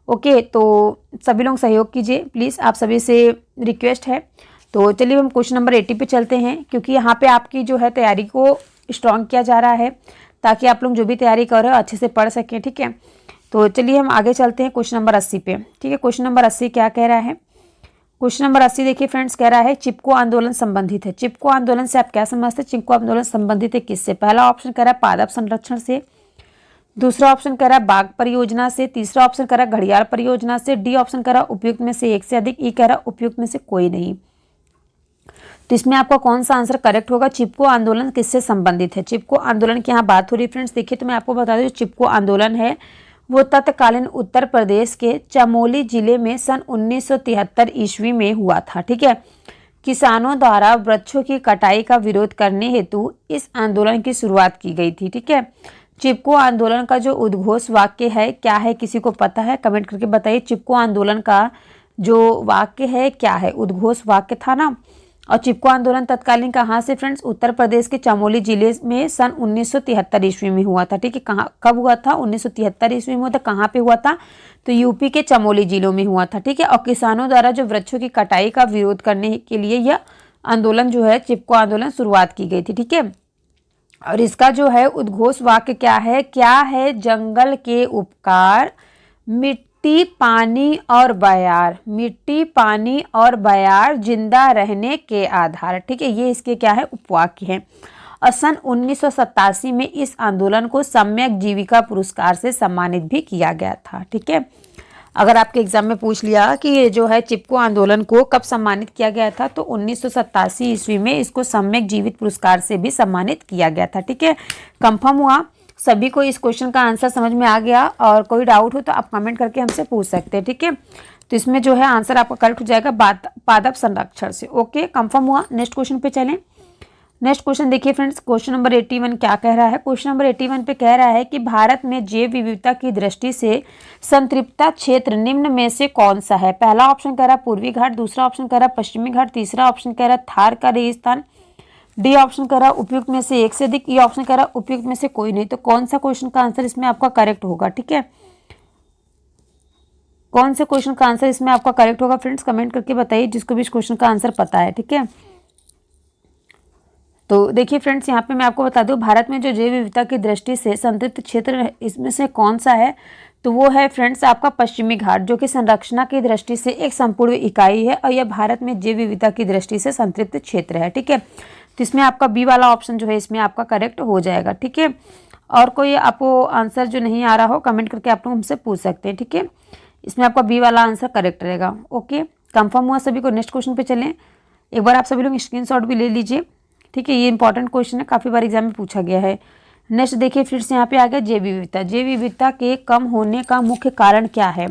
ओके। तो सभी लोग सहयोग कीजिए प्लीज़, आप सभी से रिक्वेस्ट है। तो चलिए हम क्वेश्चन नंबर 80 पे चलते हैं, क्योंकि यहाँ पे आपकी जो है तैयारी को स्ट्रॉन्ग किया जा रहा है ताकि आप लोग जो भी तैयारी कर रहे हो अच्छे से पढ़ सकें, ठीक है। तो चलिए हम आगे चलते हैं क्वेश्चन नंबर 80 पे, ठीक है। क्वेश्चन नंबर 80 क्या कह रहा है। क्वेश्चन नंबर 80 देखिए फ्रेंड्स कह रहा है चिपको आंदोलन संबंधित है। चिपको आंदोलन से आप क्या समझते हैं, चिपको आंदोलन संबंधित है किससे। पहला ऑप्शन कह रहा है पादप संरक्षण से, दूसरा ऑप्शन कह रहा है बाघ परियोजना से, तीसरा ऑप्शन कह रहा है घड़ियाल परियोजना से, डी ऑप्शन कह रहा है उपयुक्त में से एक से अधिक, ई कह रहा है उपयुक्त में से कोई नहीं। तो इसमें आपका कौन सा आंसर करेक्ट होगा। चिपको आंदोलन किससे संबंधित है। चिपको आंदोलन की यहाँ बात हो रही है फ्रेंड्स, देखिए तो मैं आपको बता दूं चिपको आंदोलन है वो तत्कालीन उत्तर प्रदेश के चमोली जिले में सन 1973 ईस्वी में हुआ था, ठीक है। किसानों द्वारा वृक्षों की कटाई का विरोध करने हेतु इस आंदोलन की शुरुआत की गई थी, ठीक है। चिपको आंदोलन का जो उद्घोष वाक्य है क्या है, किसी को पता है कमेंट करके बताइए। चिपको आंदोलन का जो वाक्य है क्या है, उद्घोष वाक्य था ना। और चिपको आंदोलन तत्कालीन कहाँ से फ्रेंड्स, उत्तर प्रदेश के चमोली जिले में सन 1973 ईस्वी में हुआ था, ठीक है। कहाँ कब हुआ था, 1973 ईस्वी में हुआ था। कहाँ पे हुआ था, तो यूपी के चमोली जिलों में हुआ था, ठीक है। और किसानों द्वारा जो वृक्षों की कटाई का विरोध करने के लिए यह आंदोलन जो है चिपको आंदोलन शुरुआत की गई थी, ठीक है। और इसका जो है उद्घोष वाक्य क्या है जंगल के उपकार, मिट्टी पानी और बयार, मिट्टी पानी और बयार जिंदा रहने के आधार। ठीक है, ये इसके क्या है उपवाक्य हैं। और सन 1987 में इस आंदोलन को सम्यक जीविका पुरस्कार से सम्मानित भी किया गया था। ठीक है, अगर आपके एग्जाम में पूछ लिया कि ये जो है चिपको आंदोलन को कब सम्मानित किया गया था, तो 1987 ईस्वी में इसको सम्यक जीवित पुरस्कार से भी सम्मानित किया गया था। ठीक है, कंफर्म हुआ सभी को? इस क्वेश्चन का आंसर समझ में आ गया? और कोई डाउट हो तो आप कमेंट करके हमसे पूछ सकते हैं। ठीक है, तो इसमें जो है आंसर आपका करेक्ट हो जाएगा पादप संरक्षण से। ओके, कंफर्म हुआ? नेक्स्ट क्वेश्चन पे चलें। नेक्स्ट क्वेश्चन देखिए फ्रेंड्स, क्वेश्चन नंबर 81 क्या कह रहा है? क्वेश्चन नंबर 81 पे कह रहा है कि भारत में जैव विविधता की दृष्टि से संतृप्ता क्षेत्र निम्न में से कौन सा है? पहला ऑप्शन कह रहा है पूर्वी घाट, दूसरा ऑप्शन कह रहा है पश्चिमी घाट, तीसरा ऑप्शन कह रहा है थार का रेगिस्तान, डी ऑप्शन कह रहा है उपयुक्त में से एक से अधिक, ई ऑप्शन कह रहा है उपयुक्त में से कोई नहीं। तो कौन सा क्वेश्चन का आंसर इसमें आपका करेक्ट होगा? ठीक है, कौन से क्वेश्चन का आंसर इसमें आपका करेक्ट होगा फ्रेंड्स? कमेंट करके बताइए जिसको भी इस क्वेश्चन का आंसर पता है। ठीक है, तो देखिए फ्रेंड्स, यहाँ पे मैं आपको बता दूं भारत में जो जैव विविधता की दृष्टि से संतृप्त क्षेत्र इसमें से कौन सा है, तो वो है फ्रेंड्स आपका पश्चिमी घाट, जो कि संरक्षणा की दृष्टि से एक संपूर्ण इकाई है और यह भारत में जैव विविधता की दृष्टि से संतृप्त क्षेत्र है। ठीक है, तो इसमें आपका बी वाला ऑप्शन जो है इसमें आपका करेक्ट हो जाएगा। ठीक है, और कोई आपको आंसर जो नहीं आ रहा हो कमेंट करके आप लोग हमसे पूछ सकते हैं। ठीक है, इसमें आपका बी वाला आंसर करेक्ट रहेगा। ओके, कंफर्म हुआ सभी को? नेक्स्ट क्वेश्चन पे चलें। एक बार आप सभी लोग स्क्रीनशॉट भी ले लीजिए। ठीक है, ये इंपॉर्टेंट क्वेश्चन है, काफ़ी बार एग्जाम में पूछा गया है। नेक्स्ट देखिए फिर से यहाँ पे आ गया जैव विविधता। जैव विविधता के कम होने का मुख्य कारण क्या है?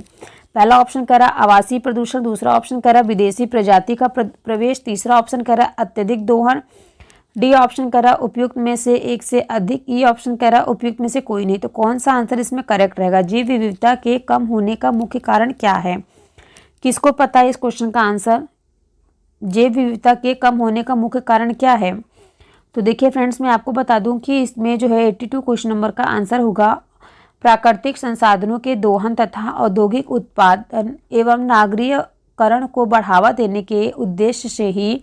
पहला ऑप्शन कह रहा आवासीय प्रदूषण, दूसरा ऑप्शन कह रहा विदेशी प्रजाति का प्रवेश, तीसरा ऑप्शन कह रहा अत्यधिक दोहन, डी ऑप्शन कह रहा उपयुक्त में से एक से अधिक, ई ऑप्शन कह रहा उपयुक्त में से कोई नहीं। तो कौन सा आंसर इसमें करेक्ट रहेगा? जैव विविधता के कम होने का मुख्य कारण क्या है? किसको पता है इस क्वेश्चन का आंसर? जैव विविधता के कम होने का मुख्य कारण क्या है? तो देखिए फ्रेंड्स, मैं आपको बता दूं कि इसमें जो है 82 क्वेश्चन नंबर का आंसर होगा प्राकृतिक संसाधनों के दोहन तथा औद्योगिक उत्पादन एवं नागरीकरण को बढ़ावा देने के उद्देश्य से ही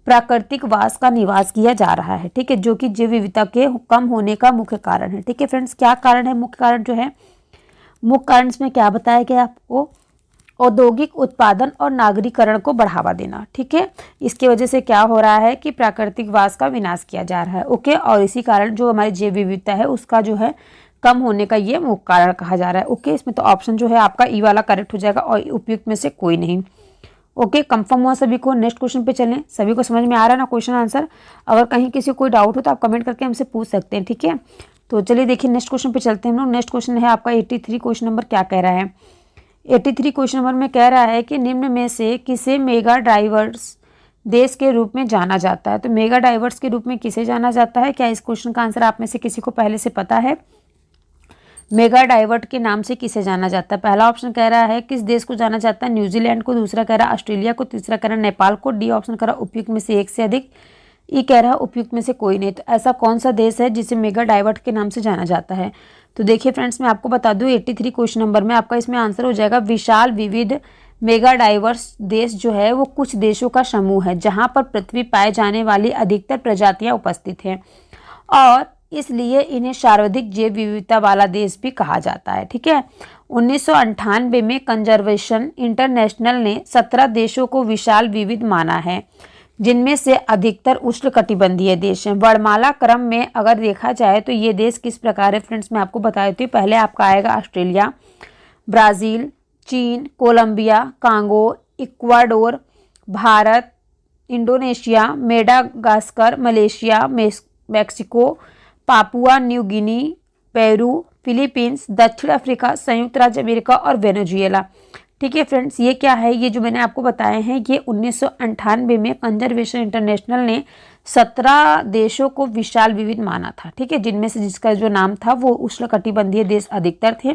प्राकृतिक वास का निवास किया जा रहा है। ठीक है, जो कि जैव विविधता के कम होने का मुख्य कारण है। ठीक है फ्रेंड्स, क्या कारण है? मुख्य कारण जो है, मुख्य कारण इसमें क्या बताया गया आपको? औद्योगिक उत्पादन और नागरीकरण को बढ़ावा देना। ठीक है, इसकी वजह से क्या हो रहा है कि प्राकृतिक वास का विनाश किया जा रहा है। ओके, और इसी कारण जो हमारी जैव विविधता है उसका जो है कम होने का ये मुख्य कारण कहा जा रहा है। ओके, इसमें तो ऑप्शन जो है आपका ई वाला करेक्ट हो जाएगा और उपयुक्त में से कोई नहीं। ओके, कंफर्म हुआ सभी को? नेक्स्ट क्वेश्चन पे चलें। सभी को समझ में आ रहा है ना क्वेश्चन आंसर? अगर कहीं किसी को कोई डाउट हो तो आप कमेंट करके हमसे पूछ सकते हैं। ठीक है, तो चलिए देखिए नेक्स्ट क्वेश्चन पे चलते हैं हम लोग। नेक्स्ट क्वेश्चन है आपका 83 क्वेश्चन नंबर। क्या कह रहा है? 83 क्वेश्चन नंबर में कह रहा है कि निम्न में से किसे मेगा डाइवर्स देश के रूप में जाना जाता है? तो मेगा डाइवर्स के रूप में किसे जाना जाता है? क्या इस क्वेश्चन का आंसर आप में से किसी को पहले से पता है? मेगा डाइवर्ट के नाम से किसे जाना जाता है? पहला ऑप्शन कह रहा है किस देश को जाना जाता है? न्यूजीलैंड को, दूसरा कह रहा है ऑस्ट्रेलिया को, तीसरा कह रहा है नेपाल को, डी ऑप्शन कह रहा है उपयुक्त में से एक से अधिक, ई कह रहा है उपयुक्त में से कोई नहीं। तो ऐसा कौन सा देश है जिसे मेगा डाइवर्ट के नाम से जाना जाता है? तो देखिए फ्रेंड्स, मैं आपको बता दूं 83 क्वेश्चन नंबर में आपका इसमें आंसर हो जाएगा विशाल विविध मेगा डाइवर्स देश जो है वो कुछ देशों का समूह है जहां पर पृथ्वी पाए जाने वाली अधिकतर प्रजातियां उपस्थित हैं और इसलिए इन्हें सर्वाधिक जैव विविधता वाला देश भी कहा जाता है। ठीक है, 1998 में कंजर्वेशन इंटरनेशनल ने 17 देशों को विशाल विविध माना है जिनमें से अधिकतर उष्णकटिबंधीय देश हैं। वर्णमाला क्रम में अगर देखा जाए तो ये देश किस प्रकार है फ्रेंड्स, मैं आपको बता देती हूँ। पहले आपका आएगा ऑस्ट्रेलिया, ब्राज़ील, चीन, Colombia, Congo, Ecuador, Bharat, Indonesia, Madagascar, Malaysia, Mexico, Papua New Guinea, Peru, Philippines, दक्षिण अफ्रीका, संयुक्त राज्य अमेरिका और वेनेजुएला। ठीक है फ्रेंड्स, ये क्या है? ये जो मैंने आपको बताए हैं ये 1998 में कंजर्वेशन इंटरनेशनल ने 17 देशों को विशाल विविध माना था। ठीक है, जिनमें से जिसका जो नाम था वो उष्णकटिबंधीय देश अधिकतर थे।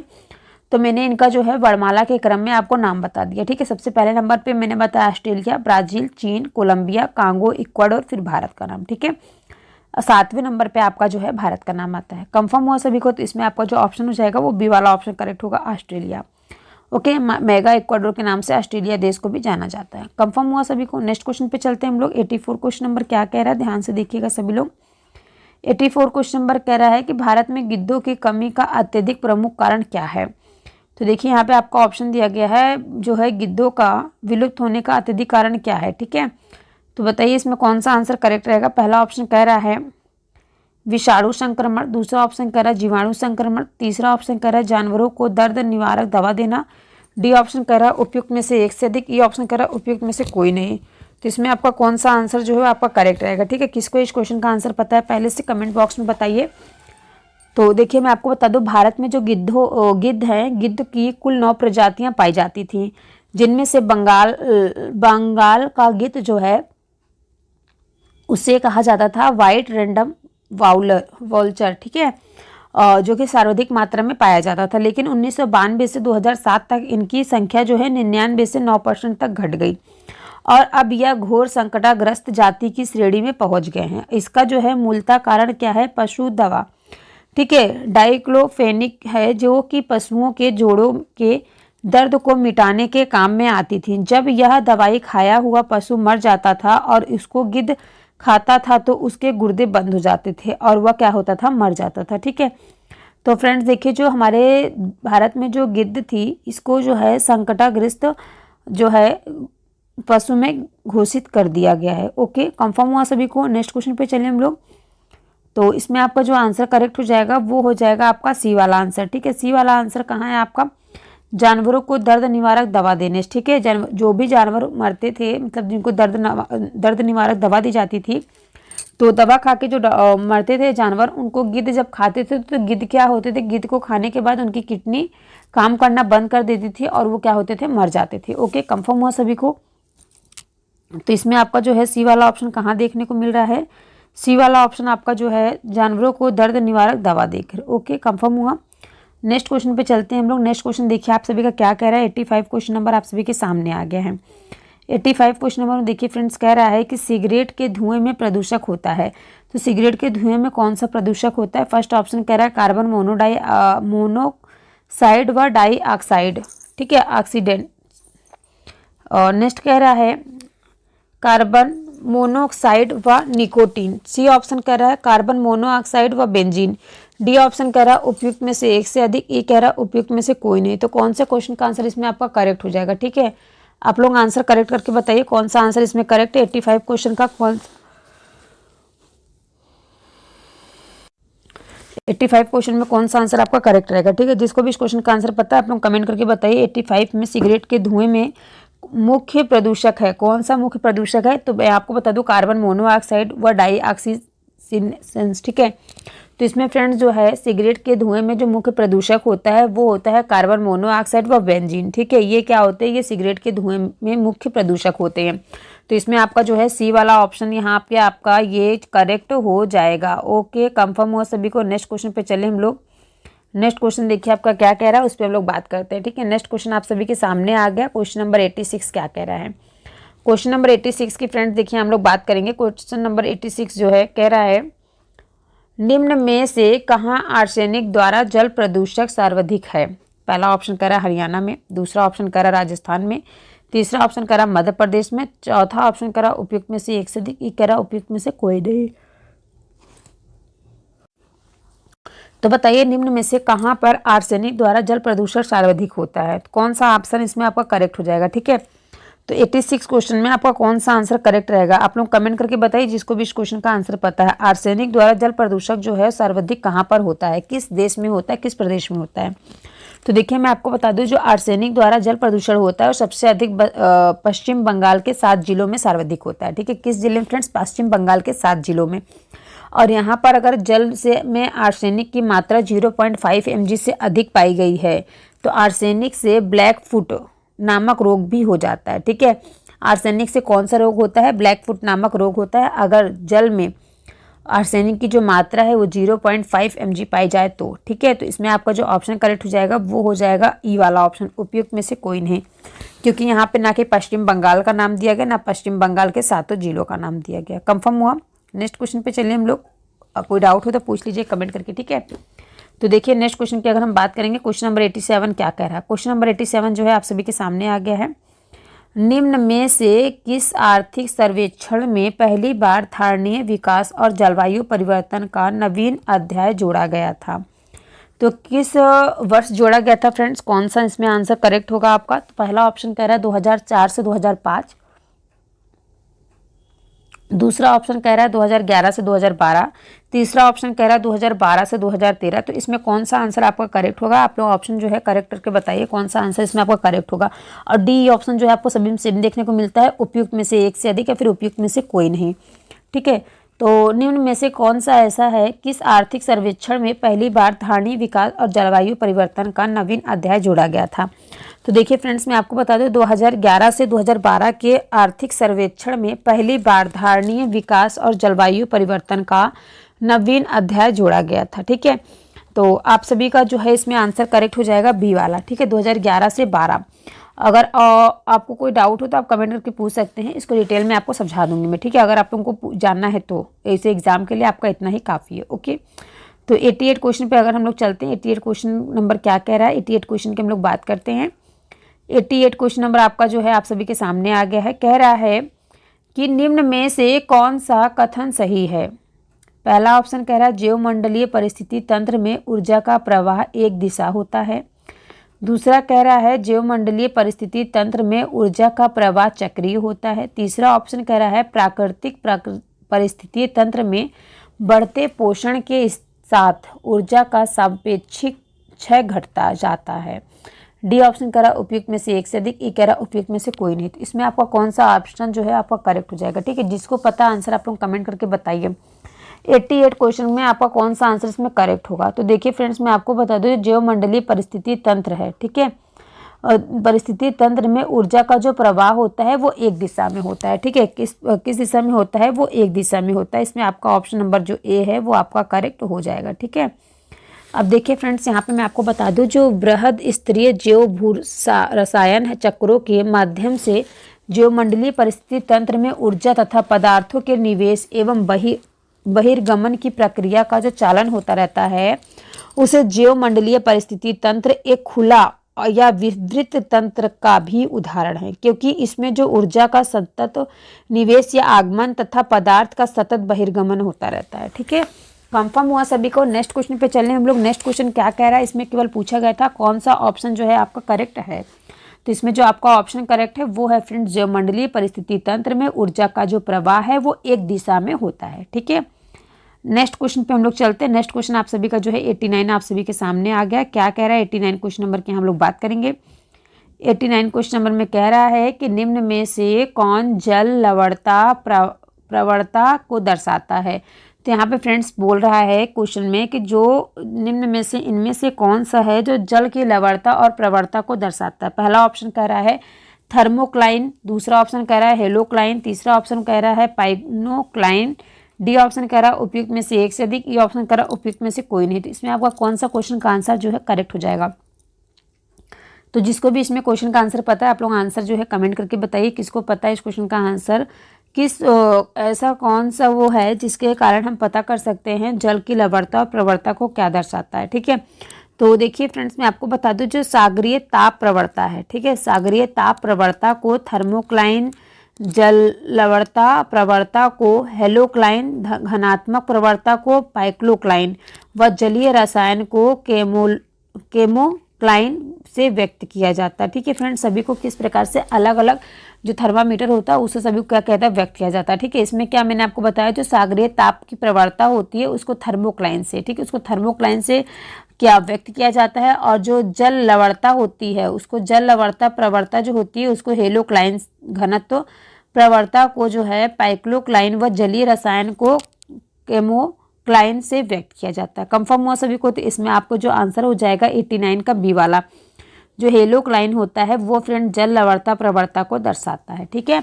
तो मैंने इनका जो है वर्णमाला के क्रम में आपको नाम बता दिया। ठीक है, सबसे पहले नंबर पे मैंने बताया ऑस्ट्रेलिया, ब्राज़ील, चीन, कोलंबिया, कांगो, इक्वाडोर, फिर भारत का नाम। ठीक है, 7वें नंबर पे आपका जो है भारत का नाम आता है। कंफर्म हुआ सभी को? तो इसमें आपका जो ऑप्शन हो जाएगा वो बी वाला ऑप्शन करेक्ट होगा, ऑस्ट्रेलिया। ओके, मेगा इक्वाडोर के नाम से ऑस्ट्रेलिया देश को भी जाना जाता है। कंफर्म हुआ सभी को? नेक्स्ट क्वेश्चन पे चलते हैं हम लोग। 84 क्वेश्चन नंबर क्या कह रहा है, ध्यान से देखिएगा सभी लोग। 84 क्वेश्चन नंबर कह रहा है कि भारत में गिद्धों की कमी का अत्यधिक प्रमुख कारण क्या है। तो देखिए यहाँ पे आपका ऑप्शन दिया गया है जो है गिद्धों का विलुप्त होने का अत्यधिक कारण क्या है। ठीक है, तो बताइए इसमें कौन सा आंसर करेक्ट रहेगा। पहला ऑप्शन कह रहा है विषाणु संक्रमण, दूसरा ऑप्शन कह रहा है जीवाणु संक्रमण, तीसरा ऑप्शन कह रहा है जानवरों को दर्द निवारक दवा देना, डी ऑप्शन कह रहा है उपयुक्त में से एक से अधिक, ई ऑप्शन कह रहा है उपयुक्त में से कोई नहीं। तो इसमें आपका कौन सा आंसर जो है आपका करेक्ट रहेगा। ठीक है, किसको इस क्वेश्चन का आंसर पता है पहले से कमेंट बॉक्स में बताइए। तो देखिए मैं आपको बता दूं, भारत में जो गिद्ध हैं, गिद्ध की कुल 9 प्रजातियां पाई जाती थी, जिनमें से बंगाल का गिद्ध जो है उसे कहा जाता था व्हाइट रैंडम वॉल्चर। ठीक है, जो कि सर्वाधिक मात्रा में पाया जाता था, लेकिन 1992 से 2007 तक इनकी संख्या जो है 99 से 9% तक घट गई और अब यह घोर संकटाग्रस्त जाति की श्रेणी में पहुंच गए हैं। इसका जो है मूलतः कारण क्या है, पशु दवा। ठीक है, डाइक्लोफेनिक है, जो कि पशुओं के जोड़ों के दर्द को मिटाने के काम में आती थी। जब यह दवाई खाया हुआ पशु मर जाता था और उसको गिद्ध खाता था तो उसके गुर्दे बंद हो जाते थे और वह क्या होता था, मर जाता था। ठीक है, तो फ्रेंड्स देखिए जो हमारे भारत में जो गिद्ध थी इसको जो है संकटाग्रस्त जो है पशु में घोषित कर दिया गया है। ओके, कंफर्म हुआ सभी को। नेक्स्ट क्वेश्चन पे चलिए हम लोग। तो इसमें आपका जो आंसर करेक्ट हो जाएगा वो हो जाएगा आपका सी वाला आंसर। ठीक है, सी वाला आंसर कहाँ है आपका, जानवरों को दर्द निवारक दवा देने। ठीक है, जो भी जानवर मरते थे, मतलब जिनको दर्द निवारक दवा दी जाती थी, तो दवा खा के जो मरते थे जानवर, उनको गिद्ध जब खाते थे तो गिद्ध क्या होते थे, गिद्ध को खाने के बाद उनकी किडनी काम करना बंद कर देती थी और वो क्या होते थे, मर जाते थे। ओके, कंफर्म हुआ सभी को। तो इसमें आपका जो है सी वाला ऑप्शन कहाँ देखने को मिल रहा है, सी वाला ऑप्शन आपका जो है जानवरों को दर्द निवारक दवा देकर। ओके, कंफर्म हुआ। नेक्स्ट क्वेश्चन पे चलते हैं हम लोग। नेक्स्ट क्वेश्चन देखिए आप सभी का क्या कह रहा है। 85 क्वेश्चन नंबर आप सभी के सामने आ गया है। 85 क्वेश्चन नंबर में देखिए फ्रेंड्स कह रहा है कि सिगरेट के धुएं में प्रदूषक होता है। तो सिगरेट के धुएं में कौन सा प्रदूषक होता है। फर्स्ट ऑप्शन कह रहा है कार्बन मोनोक्साइड व डाई ऑक्साइड। ठीक है, ऑक्सीडेंट। और नेक्स्ट कह रहा है कार्बन मोनोऑक्साइड व निकोटीन। सी ऑप्शन कह रहा है कार्बन मोनोऑक्साइड व बेंजीन। डी ऑप्शन कह रहा है उपयुक्त में से एक से अधिक, ई कह रहा है उपयुक्त में से कोई नहीं। तो कौन से क्वेश्चन का आंसर इसमें आपका करेक्ट हो जाएगा। ठीक है, आप लोग आंसर करेक्ट करके बताइए कौन सा आंसर इसमें करेक्ट है। 85 क्वेश्चन का 85 क्वेश्चन में कौन सा आंसर आपका करेक्ट रहेगा। ठीक है, जिसको भी इस क्वेश्चन का आंसर पता है आप लोग कमेंट करके बताइए। 85 में सिगरेट के धुएं में मुख्य प्रदूषक है, कौन सा मुख्य प्रदूषक है। तो मैं आपको बता दूं कार्बन मोनोऑक्साइड व डाई ऑक्सीजन। ठीक है, तो इसमें फ्रेंड्स जो है सिगरेट के धुएं में जो मुख्य प्रदूषक होता है वो होता है कार्बन मोनोऑक्साइड व बेंजीन। ठीक है, ये क्या होते हैं, ये सिगरेट के धुएं में मुख्य प्रदूषक होते हैं। तो इसमें आपका जो है सी वाला ऑप्शन यहाँ पे आपका ये करेक्ट हो जाएगा। ओके, कंफर्म हुआ सभी को। नेक्स्ट क्वेश्चन पे चले हम लोग। नेक्स्ट क्वेश्चन देखिए आपका क्या कह रहा है, उस पर हम लोग बात करते हैं। ठीक है, नेक्स्ट क्वेश्चन आप सभी के सामने आ गया। क्वेश्चन नंबर 86 क्या कह रहा है। क्वेश्चन नंबर 86 की फ्रेंड्स देखिए हम लोग बात करेंगे। क्वेश्चन नंबर 86 जो है कह रहा है निम्न में से कहाँ आर्सेनिक द्वारा जल प्रदूषक सर्वाधिक है। पहला ऑप्शन कह रहा है हरियाणा में, दूसरा ऑप्शन कह रहा है राजस्थान में, तीसरा ऑप्शन कह रहा है मध्य प्रदेश में, चौथा ऑप्शन कह रहा है उपयुक्त में से एक से अधिक, ई कह रहा है उपयुक्त में से कोई नहीं। तो बताइए निम्न में से कहाँ पर आर्सेनिक द्वारा जल प्रदूषण सर्वाधिक होता है। तो कौन सा ऑप्शन इसमें आपका करेक्ट हो जाएगा। ठीक है, तो 86 क्वेश्चन में आपका कौन सा आंसर करेक्ट रहेगा आप लोग कमेंट करके बताइए, जिसको भी इस क्वेश्चन का आंसर पता है। आर्सेनिक द्वारा जल प्रदूषक जो है सर्वाधिक कहाँ पर होता है, किस देश में होता है, किस प्रदेश में होता है। तो देखिए मैं आपको बता दूं जो आर्सेनिक द्वारा जल प्रदूषण होता है और सबसे अधिक पश्चिम बंगाल के 7 जिलों में सर्वाधिक होता है। ठीक है, किस जिले में फ्रेंड्स, पश्चिम बंगाल के 7 जिलों में। और यहाँ पर अगर जल से में आर्सेनिक की मात्रा 0.5 mg से अधिक पाई गई है तो आर्सेनिक से ब्लैक फुट नामक रोग भी हो जाता है। ठीक है, आर्सेनिक से कौन सा रोग होता है, ब्लैक फुट नामक रोग होता है अगर जल में आर्सेनिक की जो मात्रा है वो 0.5 mg पाई जाए तो। ठीक है, तो इसमें आपका जो ऑप्शन करेक्ट हो जाएगा वो हो जाएगा ई वाला ऑप्शन, उपयुक्त में से कोई नहीं, क्योंकि यहाँ पे ना कि पश्चिम बंगाल का नाम दिया गया ना पश्चिम बंगाल के 7 जिलों का नाम दिया गया। कंफर्म हुआ। नेक्स्ट क्वेश्चन पे चलिए हम लोग। कोई डाउट हो तो पूछ लीजिए कमेंट करके। ठीक है, तो देखिए नेक्स्ट क्वेश्चन की अगर हम बात करेंगे, क्वेश्चन नंबर 87 क्या कह रहा है। क्वेश्चन नंबर 87 जो है आप सभी के सामने आ गया है। निम्न में से किस आर्थिक सर्वेक्षण में पहली बार स्थानीय विकास और जलवायु परिवर्तन का नवीन अध्याय जोड़ा गया था? तो किस वर्ष जोड़ा गया था फ्रेंड्स, कौन सा इसमें आंसर करेक्ट होगा आपका? तो पहला ऑप्शन कह रहा है 2004 से 2005, दूसरा ऑप्शन कह रहा है 2011 से 2012, तीसरा ऑप्शन कह रहा है 2012 से 2013। तो इसमें कौन सा आंसर आपका करेक्ट होगा? आप लोग ऑप्शन जो है करेक्ट करके बताइए कौन सा आंसर इसमें आपका करेक्ट होगा। और डी ऑप्शन जो है आपको सभी में सेम देखने को मिलता है, उपयुक्त में से एक से अधिक या फिर उपयुक्त में से कोई नहीं। ठीक है, तो निम्न में से कौन सा ऐसा है किस आर्थिक सर्वेक्षण में पहली बार स्थानीय विकास और जलवायु परिवर्तन का नवीन अध्याय जोड़ा गया था? तो देखिए फ्रेंड्स, मैं आपको बता दूं 2011 से 2012 के आर्थिक सर्वेक्षण में पहली बार धारणीय विकास और जलवायु परिवर्तन का नवीन अध्याय जोड़ा गया था। ठीक है, तो आप सभी का जो है इसमें आंसर करेक्ट हो जाएगा बी वाला। ठीक है, 2011 से 12। अगर आपको कोई डाउट हो तो आप कमेंट करके पूछ सकते हैं, इसको डिटेल में आपको समझा दूंगी मैं। ठीक है, अगर आप लोगों को जानना है तो ऐसे एग्जाम के लिए आपका इतना ही काफ़ी है। ओके, तो 88 क्वेश्चन पे अगर हम लोग चलते हैं, 88 क्वेश्चन नंबर क्या कह रहा है, 88 क्वेश्चन की हम लोग बात करते हैं। 88 क्वेश्चन नंबर आपका जो है आप सभी के सामने आ गया है। कह रहा है कि निम्न में से कौन सा कथन सही है? पहला ऑप्शन कह रहा है ज्योमंडलीय परिस्थिति तंत्र में ऊर्जा का प्रवाह एक दिशा होता है। दूसरा कह रहा है ज्योमंडलीय परिस्थिति तंत्र में ऊर्जा का प्रवाह चक्रीय होता है। तीसरा ऑप्शन कह रहा है प्राकृतिक परिस्थिति तंत्र में बढ़ते पोषण के साथ ऊर्जा का सापेक्षिक क्षय घटता जाता है। डी ऑप्शन कह रहा है उपयुक्त में से एक से अधिक, ई कह रहा है उपयुक्त में से कोई नहीं। तो इसमें आपका कौन सा ऑप्शन जो है आपका करेक्ट हो जाएगा? ठीक है, जिसको पता आंसर आप लोग कमेंट करके बताइए 88 क्वेश्चन में आपका कौन सा आंसर इसमें करेक्ट होगा। तो देखिए फ्रेंड्स, मैं आपको बता दूं ज्योमंडलीय परिस्थिति तंत्र है। ठीक है, परिस्थिति तंत्र में ऊर्जा का जो प्रवाह होता है वो एक दिशा में होता है। ठीक है, किस दिशा में होता है? वो एक दिशा में होता है। इसमें आपका ऑप्शन नंबर जो ए है वो आपका करेक्ट हो जाएगा। ठीक है, अब देखिए फ्रेंड्स, यहाँ पे मैं आपको बता दूं जो बृहद स्तरीय जैव भू रसायन चक्रों के माध्यम से ज्योमंडलीय परिस्थिति तंत्र में ऊर्जा तथा पदार्थों के निवेश एवं बहिर्गमन की प्रक्रिया का जो चालन होता रहता है उसे ज्योमंडलीय परिस्थिति तंत्र एक खुला या विस्तृत तंत्र का भी उदाहरण है, क्योंकि इसमें जो ऊर्जा का सतत निवेश या आगमन तथा पदार्थ का सतत बहिर्गमन होता रहता है। ठीक है, कंफर्म हुआ सभी को? नेक्स्ट क्वेश्चन पे चलने हम लोग। नेक्स्ट क्वेश्चन क्या कह रहा है? इसमें केवल पूछा गया था कौन सा ऑप्शन जो है आपका करेक्ट है। तो इसमें जो आपका ऑप्शन करेक्ट है वो है फ्रेंड्स ज्योमंडलीय परिस्थिति तंत्र में ऊर्जा का जो प्रवाह है वो एक दिशा में होता है। ठीक है, नेक्स्ट क्वेश्चन पे हम लोग चलते हैं। नेक्स्ट क्वेश्चन आप सभी का जो है 89 आप सभी के सामने आ गया। क्या कह रहा है 89 क्वेश्चन नंबर की हम लोग बात करेंगे। 89 क्वेश्चन नंबर में कह रहा है कि निम्न में से कौन जल लवणता प्रवणता को दर्शाता है? तो यहाँ पे फ्रेंड्स बोल रहा है क्वेश्चन में कि जो निम्न में से इनमें से कौन सा है जो जल की लवणता और प्रवणता को दर्शाता है? पहला ऑप्शन कह रहा है थर्मोक्लाइन, दूसरा ऑप्शन कह रहा है हेलोक्लाइन, तीसरा ऑप्शन कह रहा है पाइनोक्लाइन, डी ऑप्शन कह रहा है उपयुक्त में से एक से अधिक, ई ऑप्शन कह रहा है उपयुक्त में से कोई नहीं। तो इसमें आपका कौन सा क्वेश्चन का आंसर जो है करेक्ट हो जाएगा? तो जिसको भी इसमें क्वेश्चन का आंसर पता है आप लोग आंसर जो है कमेंट करके बताइए किसको पता है इस क्वेश्चन का आंसर। किस ऐसा कौन सा वो है जिसके कारण हम पता कर सकते हैं जल की लवणता और प्रवणता को क्या दर्शाता है। ठीक है, तो देखिए फ्रेंड्स, मैं आपको बता दूं जो सागरीय ताप प्रवणता है। ठीक है, सागरीय ताप प्रवणता को थर्मोक्लाइन, जल लवणता प्रवणता को हेलोक्लाइन, घनात्मक प्रवणता को पाइक्लोक्लाइन व जलीय रसायन को केमोक्लाइन से व्यक्त किया जाता है। ठीक है फ्रेंड्स, सभी को किस प्रकार से अलग अलग जो थर्मामीटर होता है उससे सभी को क्या कहता है व्यक्त किया जाता है। ठीक है, इसमें क्या मैंने आपको बताया जो सागरीय ताप की प्रवणता होती है उसको थर्मोक्लाइन से, ठीक है, उसको थर्मोक्लाइन से क्या व्यक्त किया जाता है, और जो जल लवणता होती है उसको जल लवणता प्रवणता जो होती है उसको हेलोक्लाइन, घनत्व प्रवणता को जो है पाइक्लोक्लाइन व जलीय रसायन को केमोक्लाइन से व्यक्त किया जाता है। कंफर्म हुआ सभी को? तो इसमें आपको जो आंसर हो जाएगा 89 का बी वाला, जो हेलोक्लाइन होता है वो फ्रेंड जल लवणता प्रवणता को दर्शाता है। ठीक है,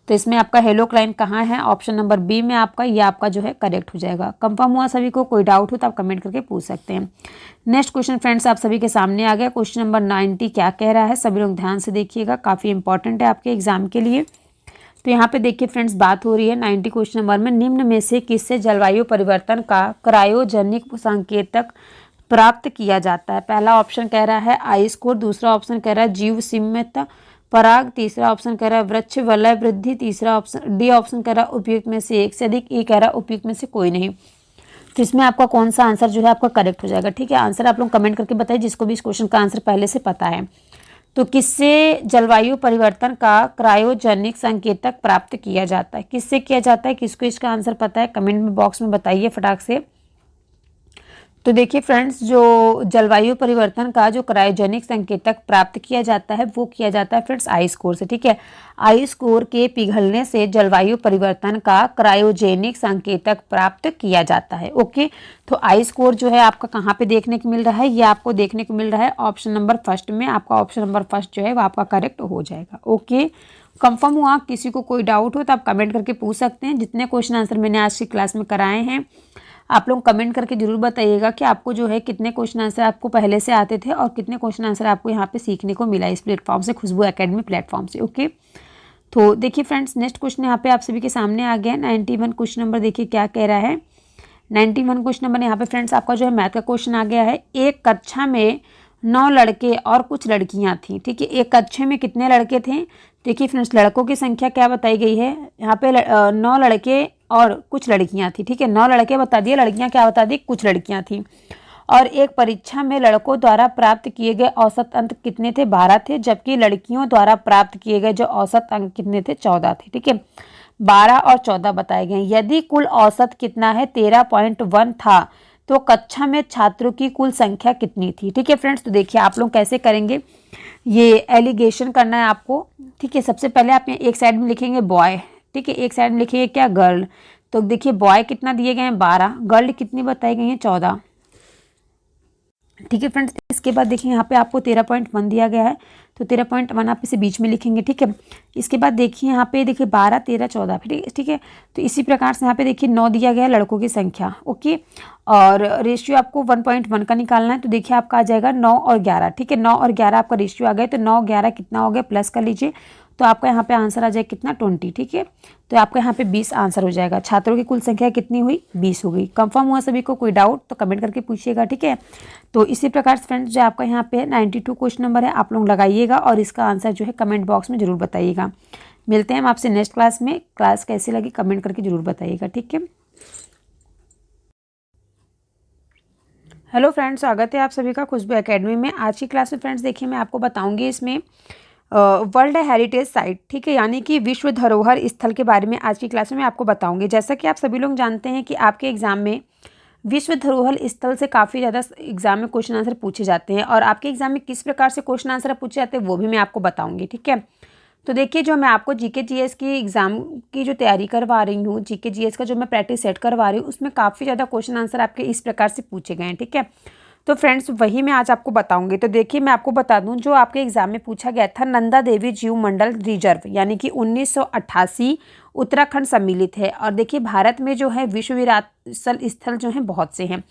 तो इसमें आपका हेलोक्लाइन कहाँ है? ऑप्शन नंबर बी में आपका, ये आपका जो है करेक्ट हो जाएगा। कंफर्म हुआ सभी को? कोई डाउट हो तो आप कमेंट करके पूछ सकते हैं। नेक्स्ट क्वेश्चन फ्रेंड्स आप सभी के सामने आ गया। क्वेश्चन नंबर 90 क्या कह रहा है? सभी लोग ध्यान से देखिएगा, काफ़ी इंपॉर्टेंट है आपके एग्जाम के लिए। तो यहाँ पे देखिए फ्रेंड्स बात हो रही है 90 क्वेश्चन नंबर में, निम्न में से किससे जलवायु परिवर्तन का क्रायोजेनिक संकेतक प्राप्त किया जाता है? पहला ऑप्शन कह रहा है आइस कोर, दूसरा ऑप्शन कह रहा है जीव सीमित पराग, तीसरा ऑप्शन कह रहा है वृक्ष, वलय वृद्धि, तीसरा ऑप्शन डी ऑप्शन कह रहा है उपयुक्त में से एक से अधिक, ई कह रहा है उपयुक्त में से कोई नहीं। तो इसमें आपका कौन सा आंसर जो है आपका करेक्ट हो जाएगा। ठीक है, आंसर आप लोग कमेंट करके बताइए जिसको भी इस क्वेश्चन का आंसर पहले से पता है। तो किससे जलवायु परिवर्तन का क्रायोजेनिक संकेतक प्राप्त किया जाता है, किससे किया जाता है, किसको इसका आंसर पता है कमेंट में बॉक्स में बताइए फटाक से। तो देखिए फ्रेंड्स, जो जलवायु परिवर्तन का जो क्रायोजेनिक संकेतक प्राप्त किया जाता है वो किया जाता है फ्रेंड्स आइस कोर से। ठीक है, आइस कोर के पिघलने से जलवायु परिवर्तन का क्रायोजेनिक संकेतक प्राप्त किया जाता है। ओके, तो आइस कोर जो है आपका कहाँ पे देखने को मिल रहा है, ये आपको देखने को मिल रहा है ऑप्शन नंबर फर्स्ट में। आपका ऑप्शन नंबर फर्स्ट जो है वो आपका करेक्ट हो जाएगा। ओके, कंफर्म हुआ। किसी को कोई डाउट हो तो आप कमेंट करके पूछ सकते हैं। जितने क्वेश्चन आंसर मैंने आज की क्लास में कराए हैं आप लोग कमेंट करके जरूर बताइएगा कि आपको जो है कितने क्वेश्चन आंसर आपको पहले से आते थे और कितने क्वेश्चन आंसर आपको यहाँ पे सीखने को मिला इस प्लेटफॉर्म से, खुशबू एकेडमी प्लेटफॉर्म से। ओके, तो देखिए फ्रेंड्स, नेक्स्ट क्वेश्चन यहाँ पे आप सभी के सामने आ गया 91 क्वेश्चन नंबर। देखिए क्या कह रहा है 91 क्वेश्चन नंबर यहाँ पे फ्रेंड्स आपका जो है मैथ का क्वेश्चन आ गया है। एक कक्षा में 9 लड़के और कुछ लड़कियां थी। ठीक है, एक कक्षा में कितने लड़के थे। देखिए फ्रेंड्स, लड़कों की संख्या क्या बताई गई है यहाँ पे 9 लड़के और कुछ लड़कियां थी। ठीक है, 9 लड़के बता दिए, लड़कियां क्या बता दी, कुछ लड़कियां थी। और एक परीक्षा में लड़कों द्वारा प्राप्त किए गए औसत अंक कितने थे, 12 थे, जबकि लड़कियों द्वारा प्राप्त किए गए जो औसत अंक कितने थे, 14 थे। ठीक है, 12 और 14 बताए गए। यदि कुल औसत कितना है, 13.1 था, तो कक्षा में छात्रों की कुल संख्या कितनी थी। ठीक है फ्रेंड्स, तो देखिए आप लोग कैसे करेंगे, ये एलिगेशन करना है आपको। ठीक है, सबसे पहले आप एक साइड में लिखेंगे बॉय, ठीक है, एक साइड में लिखिए क्या, गर्ल। तो देखिए बॉय कितना दिए गए हैं, 12, गर्ल कितनी बताई गई है, 14। ठीक है फ्रेंड्स, इसके बाद देखिए यहाँ पे आपको 13.1 दिया गया है, तो 13.1 आप इसे बीच में लिखेंगे। ठीक है, इसके बाद देखिए यहाँ पे देखिए 12, 13, 14। ठीक है, तो इसी प्रकार से यहाँ पे देखिए 9 दिया गया है लड़कों की संख्या। ओके, और रेशियो आपको 1.1 का निकालना है। तो देखिए आपका आ जाएगा 9 और 11। ठीक है, 9 और 11 आपका रेशियो आ गया, तो 9 11 कितना हो गया, प्लस कर लीजिए, तो आपका यहाँ पे आंसर आ जाएगा कितना, 20। ठीक है, तो आपका यहाँ पे 20 आंसर हो जाएगा। छात्रों की कुल संख्या कितनी हुई, 20 हो गई। कंफर्म हुआ सभी को, कोई डाउट तो कमेंट करके पूछिएगा। ठीक है, तो इसी प्रकार से फ्रेंड्स जो आपका यहाँ पे 92 क्वेश्चन नंबर है आप लोग लगाइएगा और इसका आंसर जो है कमेंट बॉक्स में जरूर बताइएगा। मिलते हैं हम आपसे नेक्स्ट क्लास में। क्लास कैसी लगी कमेंट करके जरूर बताइएगा। ठीक है, हेलो फ्रेंड्स, स्वागत है आप सभी का खुशबू एकेडमी में। आज की क्लास में फ्रेंड्स देखिए मैं आपको बताऊंगी इसमें वर्ल्ड हेरिटेज साइट, ठीक है, यानी कि विश्व धरोहर स्थल के बारे में आज की क्लास में मैं आपको बताऊंगी। जैसा कि आप सभी लोग जानते हैं कि आपके एग्जाम में विश्व धरोहर स्थल से काफ़ी ज़्यादा एग्जाम में क्वेश्चन आंसर पूछे जाते हैं और आपके एग्जाम में किस प्रकार से क्वेश्चन आंसर पूछे जाते हैं वो भी मैं आपको बताऊंगी। ठीक है, तो देखिए जो मैं आपको जीके जीएस की एग्जाम की जो तैयारी करवा रही हूँ, जीके जीएस का जो मैं प्रैक्टिस सेट करवा रही हूँ, उसमें काफ़ी ज़्यादा क्वेश्चन आंसर आपके इस प्रकार से पूछे गए हैं। ठीक है, तो फ्रेंड्स वही मैं आज आपको बताऊंगी। तो देखिए मैं आपको बता दूं जो आपके एग्जाम में पूछा गया था, नंदा देवी जीव मंडल रिजर्व यानी कि 1988 उत्तराखंड सम्मिलित है। और देखिए भारत में जो है विश्व विरासत स्थल जो हैं बहुत से हैं,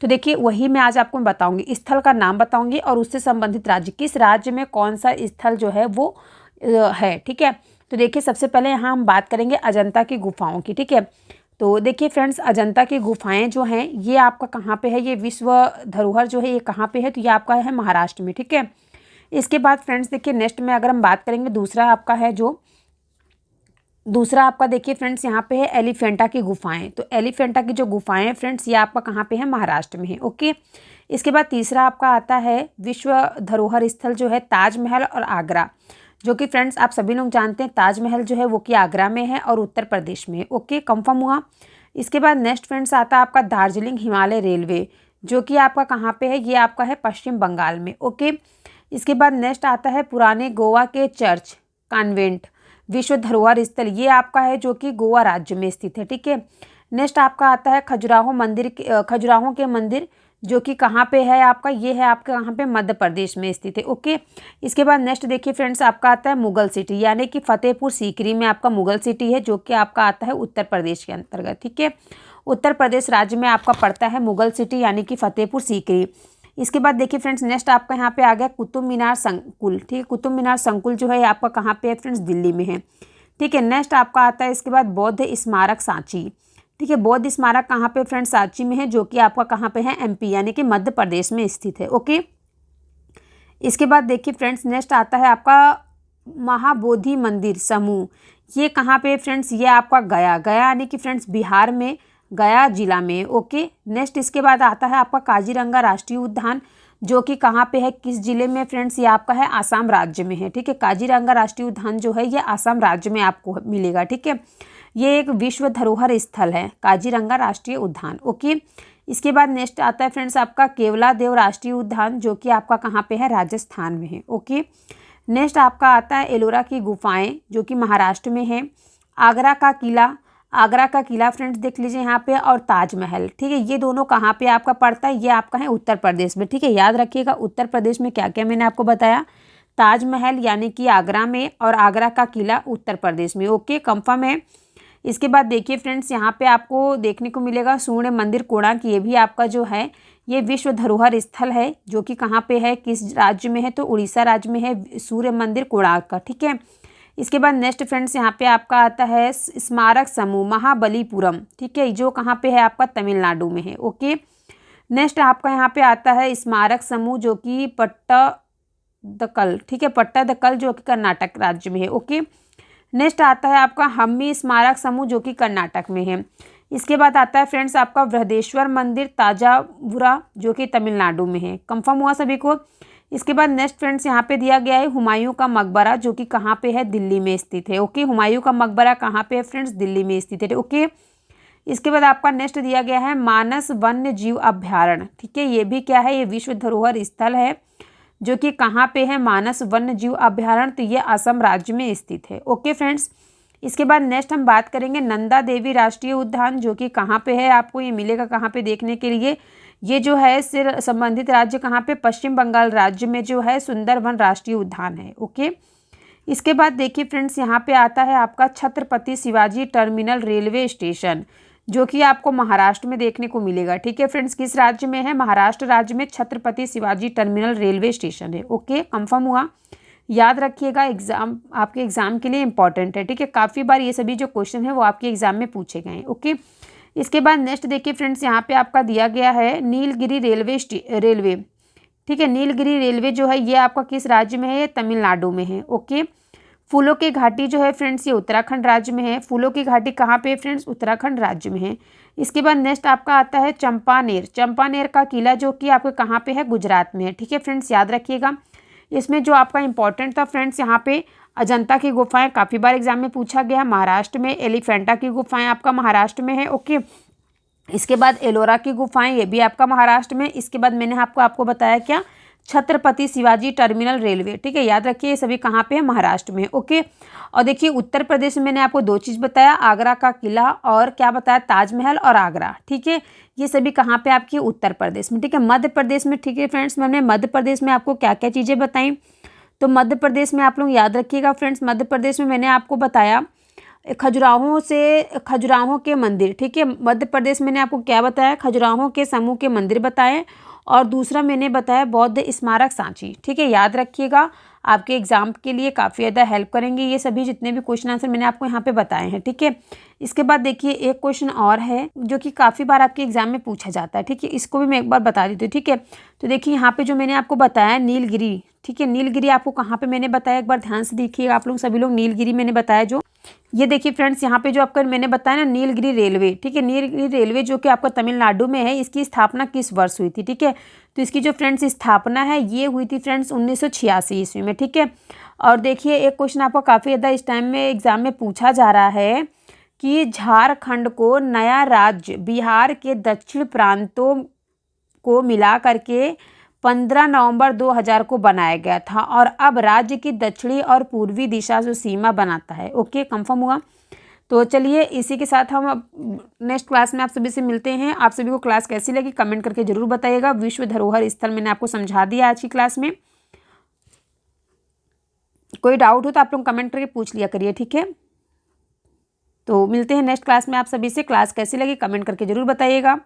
तो देखिए वही मैं आज आपको बताऊंगी। स्थल का नाम बताऊंगी और उससे संबंधित राज्य, किस राज्य में कौन सा स्थल जो है वो है। ठीक है, तो देखिए सबसे पहले यहाँ हम बात करेंगे अजंता की गुफाओं की। ठीक है, तो देखिए फ्रेंड्स अजंता की गुफाएं जो हैं ये आपका कहाँ पे है, ये विश्व धरोहर जो है ये कहाँ पे है, तो ये आपका है महाराष्ट्र में। ठीक है, इसके बाद फ्रेंड्स देखिए नेक्स्ट में अगर हम बात करेंगे दूसरा आपका देखिए फ्रेंड्स यहाँ पे है एलिफेंटा की गुफाएं। तो एलिफेंटा की जो गुफाएं हैं फ्रेंड्स ये आपका कहाँ पे है, महाराष्ट्र में है। ओके, इसके बाद तीसरा आपका आता है विश्व धरोहर स्थल जो है ताजमहल और आगरा, जो कि फ्रेंड्स आप सभी लोग जानते हैं ताजमहल जो है वो कि आगरा में है और उत्तर प्रदेश में है। ओके, कंफर्म हुआ। इसके बाद नेक्स्ट फ्रेंड्स आता है आपका दार्जिलिंग हिमालय रेलवे, जो कि आपका कहाँ पे है, ये आपका है पश्चिम बंगाल में। ओके, इसके बाद नेक्स्ट आता है पुराने गोवा के चर्च कॉन्वेंट विश्व धरोहर स्थल, ये आपका है जो कि गोवा राज्य में स्थित है। ठीक है, नेक्स्ट आपका आता है खजुराहो के मंदिर, जो कि कहाँ पे है आपका, ये है आपका कहाँ पे, मध्य प्रदेश में स्थित है। ओके, इसके बाद नेक्स्ट देखिए फ्रेंड्स आपका आता है मुगल सिटी, यानी कि फतेहपुर सीकरी में आपका मुगल सिटी है, जो कि आपका आता है उत्तर प्रदेश के अंतर्गत। ठीक है, उत्तर प्रदेश राज्य में आपका पड़ता है मुगल सिटी यानी कि फतेहपुर सीकरी। इसके बाद देखिए फ्रेंड्स नेक्स्ट आपका यहाँ पे आ गया कुतुब मीनार संकुल। ठीक है, कुतुब मीनार संकुल जो है आपका कहाँ पे है फ्रेंड्स, दिल्ली में है। ठीक है, नेक्स्ट आपका आता है इसके बाद बौद्ध स्मारक सांची। ठीक है, बौद्ध स्मारक कहाँ पे फ्रेंड्स, सांची में है, जो कि आपका कहाँ पे है, एमपी यानी कि मध्य प्रदेश में स्थित है। ओके, इसके बाद देखिए फ्रेंड्स नेक्स्ट आता है आपका महाबोधि मंदिर समूह, ये कहाँ पे फ्रेंड्स, ये आपका गया, गया यानी कि फ्रेंड्स बिहार में, गया जिला में। ओके, नेक्स्ट इसके बाद आता है आपका काजीरंगा राष्ट्रीय उद्यान, जो कि कहाँ पे है, किस जिले में फ्रेंड्स, ये आपका है आसाम राज्य में है। ठीक है, काजीरंगा राष्ट्रीय उद्यान जो है ये आसाम राज्य में आपको मिलेगा। ठीक है, ये एक विश्व धरोहर स्थल है काजीरंगा राष्ट्रीय उद्यान। ओके, इसके बाद नेक्स्ट आता है फ्रेंड्स आपका केवलादेव राष्ट्रीय उद्यान, जो कि आपका कहाँ पे है, राजस्थान में है। ओके, नेक्स्ट आपका आता है एलोरा की गुफाएं, जो कि महाराष्ट्र में है। आगरा का किला, आगरा का किला फ्रेंड्स देख लीजिए यहाँ पे, और ताजमहल। ठीक है, ये दोनों कहाँ पे आपका पड़ता है, ये आपका है उत्तर प्रदेश में। ठीक है, याद रखिएगा उत्तर प्रदेश में क्या क्या मैंने आपको बताया, ताजमहल यानी कि आगरा में, और आगरा का किला उत्तर प्रदेश में। ओके, कंफर्म है। इसके बाद देखिए फ्रेंड्स, यहाँ पे आपको देखने को मिलेगा सूर्य मंदिर कोणार्क, ये भी आपका जो है ये विश्व धरोहर स्थल है, जो कि कहाँ पे है, किस राज्य में है, तो उड़ीसा राज्य में है सूर्य मंदिर कोणार्क का। ठीक है, इसके बाद नेक्स्ट फ्रेंड्स यहाँ पे आपका आता है स्मारक समूह महाबलीपुरम। ठीक है, जो कहाँ पे है आपका तमिलनाडु में है। ओके, नेक्स्ट आपका यहाँ पे आता है स्मारक समूह, जो कि पट्टादकल। ठीक है, पट्टादकल जो कि कर्नाटक राज्य में है। ओके, नेक्स्ट आता है आपका हम्पी स्मारक समूह, जो कि कर्नाटक में है। इसके बाद आता है फ्रेंड्स आपका बृहदेश्वर मंदिर ताजावुरा, जो कि तमिलनाडु में है। कंफर्म हुआ सभी को। इसके बाद नेक्स्ट फ्रेंड्स यहाँ पे दिया गया है हुमायूं का मकबरा, जो कि कहाँ पे है, दिल्ली में स्थित है। ओके, हुमायूं का मकबरा कहाँ पे है फ्रेंड्स, दिल्ली में स्थित है। ओके, इसके बाद आपका नेक्स्ट दिया गया है मानस वन्य जीव अभ्यारण्य। ठीक है, ये भी क्या है, ये विश्व धरोहर स्थल है, जो कि कहाँ पे है, मानस वन्य जीव अभ्यारण्य, तो ये असम राज्य में स्थित है। ओके फ्रेंड्स, इसके बाद नेक्स्ट हम बात करेंगे नंदा देवी राष्ट्रीय उद्यान, जो कि कहाँ पे है, आपको ये मिलेगा कहाँ पे देखने के लिए, ये जो है सिर संबंधित राज्य कहाँ पे, पश्चिम बंगाल राज्य में जो है सुंदरवन राष्ट्रीय उद्यान है। ओके, इसके बाद देखिए फ्रेंड्स यहाँ पे आता है आपका Chhatrapati Shivaji terminal railway station, जो कि आपको महाराष्ट्र में देखने को मिलेगा। ठीक है फ्रेंड्स, किस राज्य में है, महाराष्ट्र राज्य में Chhatrapati Shivaji terminal railway station है। ओके, कंफर्म हुआ। याद रखिएगा, एग्जाम आपके एग्जाम के लिए इंपॉर्टेंट है। ठीक है, काफ़ी बार ये सभी जो क्वेश्चन है वो आपके एग्जाम में पूछे गए हैं। ओके, इसके बाद नेक्स्ट देखिए फ्रेंड्स, यहाँ पे आपका दिया गया है नीलगिरी रेलवे। ठीक है, नीलगिरी रेलवे जो है ये आपका किस राज्य में है, ये तमिलनाडु में है। ओके, फूलों की घाटी जो है फ्रेंड्स ये उत्तराखंड राज्य में है। फूलों की घाटी कहाँ पे फ्रेंड्स, उत्तराखंड राज्य में है। इसके बाद नेक्स्ट आपका आता है चंपानेर, चंपानेर का किला, जो कि आपके कहाँ पे है, गुजरात में है। ठीक है फ्रेंड्स, याद रखिएगा। इसमें जो आपका इंपॉर्टेंट था फ्रेंड्स, यहाँ पे अजंता की गुफाएं काफ़ी बार एग्जाम में पूछा गया, महाराष्ट्र में। एलिफेंटा की गुफाएं आपका महाराष्ट्र में है। ओके, इसके बाद एलोरा की गुफाएं, ये भी आपका महाराष्ट्र में। इसके बाद मैंने आपको बताया क्या, छत्रपति शिवाजी टर्मिनल रेलवे। ठीक है, याद रखिए ये सभी कहाँ पे है, महाराष्ट्र में। ओके, और देखिए उत्तर प्रदेश में मैंने आपको दो चीज़ बताया, आगरा का किला और क्या बताया, ताजमहल और आगरा। ठीक है, ये सभी कहाँ पे आपकी, उत्तर प्रदेश में। ठीक है, मध्य प्रदेश में, ठीक है फ्रेंड्स, मैंने मध्य प्रदेश में आपको क्या क्या चीज़ें बताई, तो मध्य प्रदेश में आप लोग याद रखिएगा फ्रेंड्स, मध्य प्रदेश में मैंने आपको बताया खजुराहों के मंदिर। ठीक है, मध्य प्रदेश मैंने आपको क्या बताया, खजुराहों के समूह के मंदिर बताए, और दूसरा मैंने बताया बौद्ध स्मारक सांची। ठीक है, याद रखिएगा, आपके एग्जाम के लिए काफ़ी ज़्यादा हेल्प करेंगे ये सभी जितने भी क्वेश्चन आंसर मैंने आपको यहाँ पे बताए हैं। ठीक है, इसके बाद देखिए एक क्वेश्चन और है जो कि काफ़ी बार आपके एग्जाम में पूछा जाता है। ठीक है, इसको भी मैं एक बार बता देती हूँ। ठीक है, तो देखिए यहाँ पे जो मैंने आपको बताया नीलगिरी। ठीक है, नीलगिरी आपको कहाँ पे मैंने बताया, एक बार ध्यान से देखिएगा आप लोग सभी लोग, नीलगिरी मैंने बताया जो, ये देखिए फ्रेंड्स यहाँ पे जो आपका मैंने बताया ना नीलगिरी रेलवे। ठीक है, नीलगिरी रेलवे जो कि आपका तमिलनाडु में है, इसकी स्थापना किस वर्ष हुई थी। ठीक है, तो इसकी जो फ्रेंड्स स्थापना है ये हुई थी फ्रेंड्स 1986 ईस्वी में। ठीक है, और देखिए एक क्वेश्चन आपको काफ़ी ज़्यादा इस टाइम में एग्जाम में पूछा जा रहा है कि झारखंड को नया राज्य बिहार के दक्षिण प्रांतों को मिला करके 15 नवंबर 2000 को बनाया गया था, और अब राज्य की दक्षिणी और पूर्वी दिशा जो सीमा बनाता है। ओके, कंफर्म हुआ। तो चलिए इसी के साथ हम नेक्स्ट क्लास में आप सभी से मिलते हैं। आप सभी को क्लास कैसी लगी कमेंट करके जरूर बताइएगा। विश्व धरोहर स्थल मैंने आपको समझा दिया आज की क्लास में। कोई डाउट हो तो आप लोग कमेंट करके पूछ लिया करिए। ठीक है, तो मिलते हैं नेक्स्ट क्लास में आप सभी से। क्लास कैसी लगी कमेंट करके जरूर बताइएगा।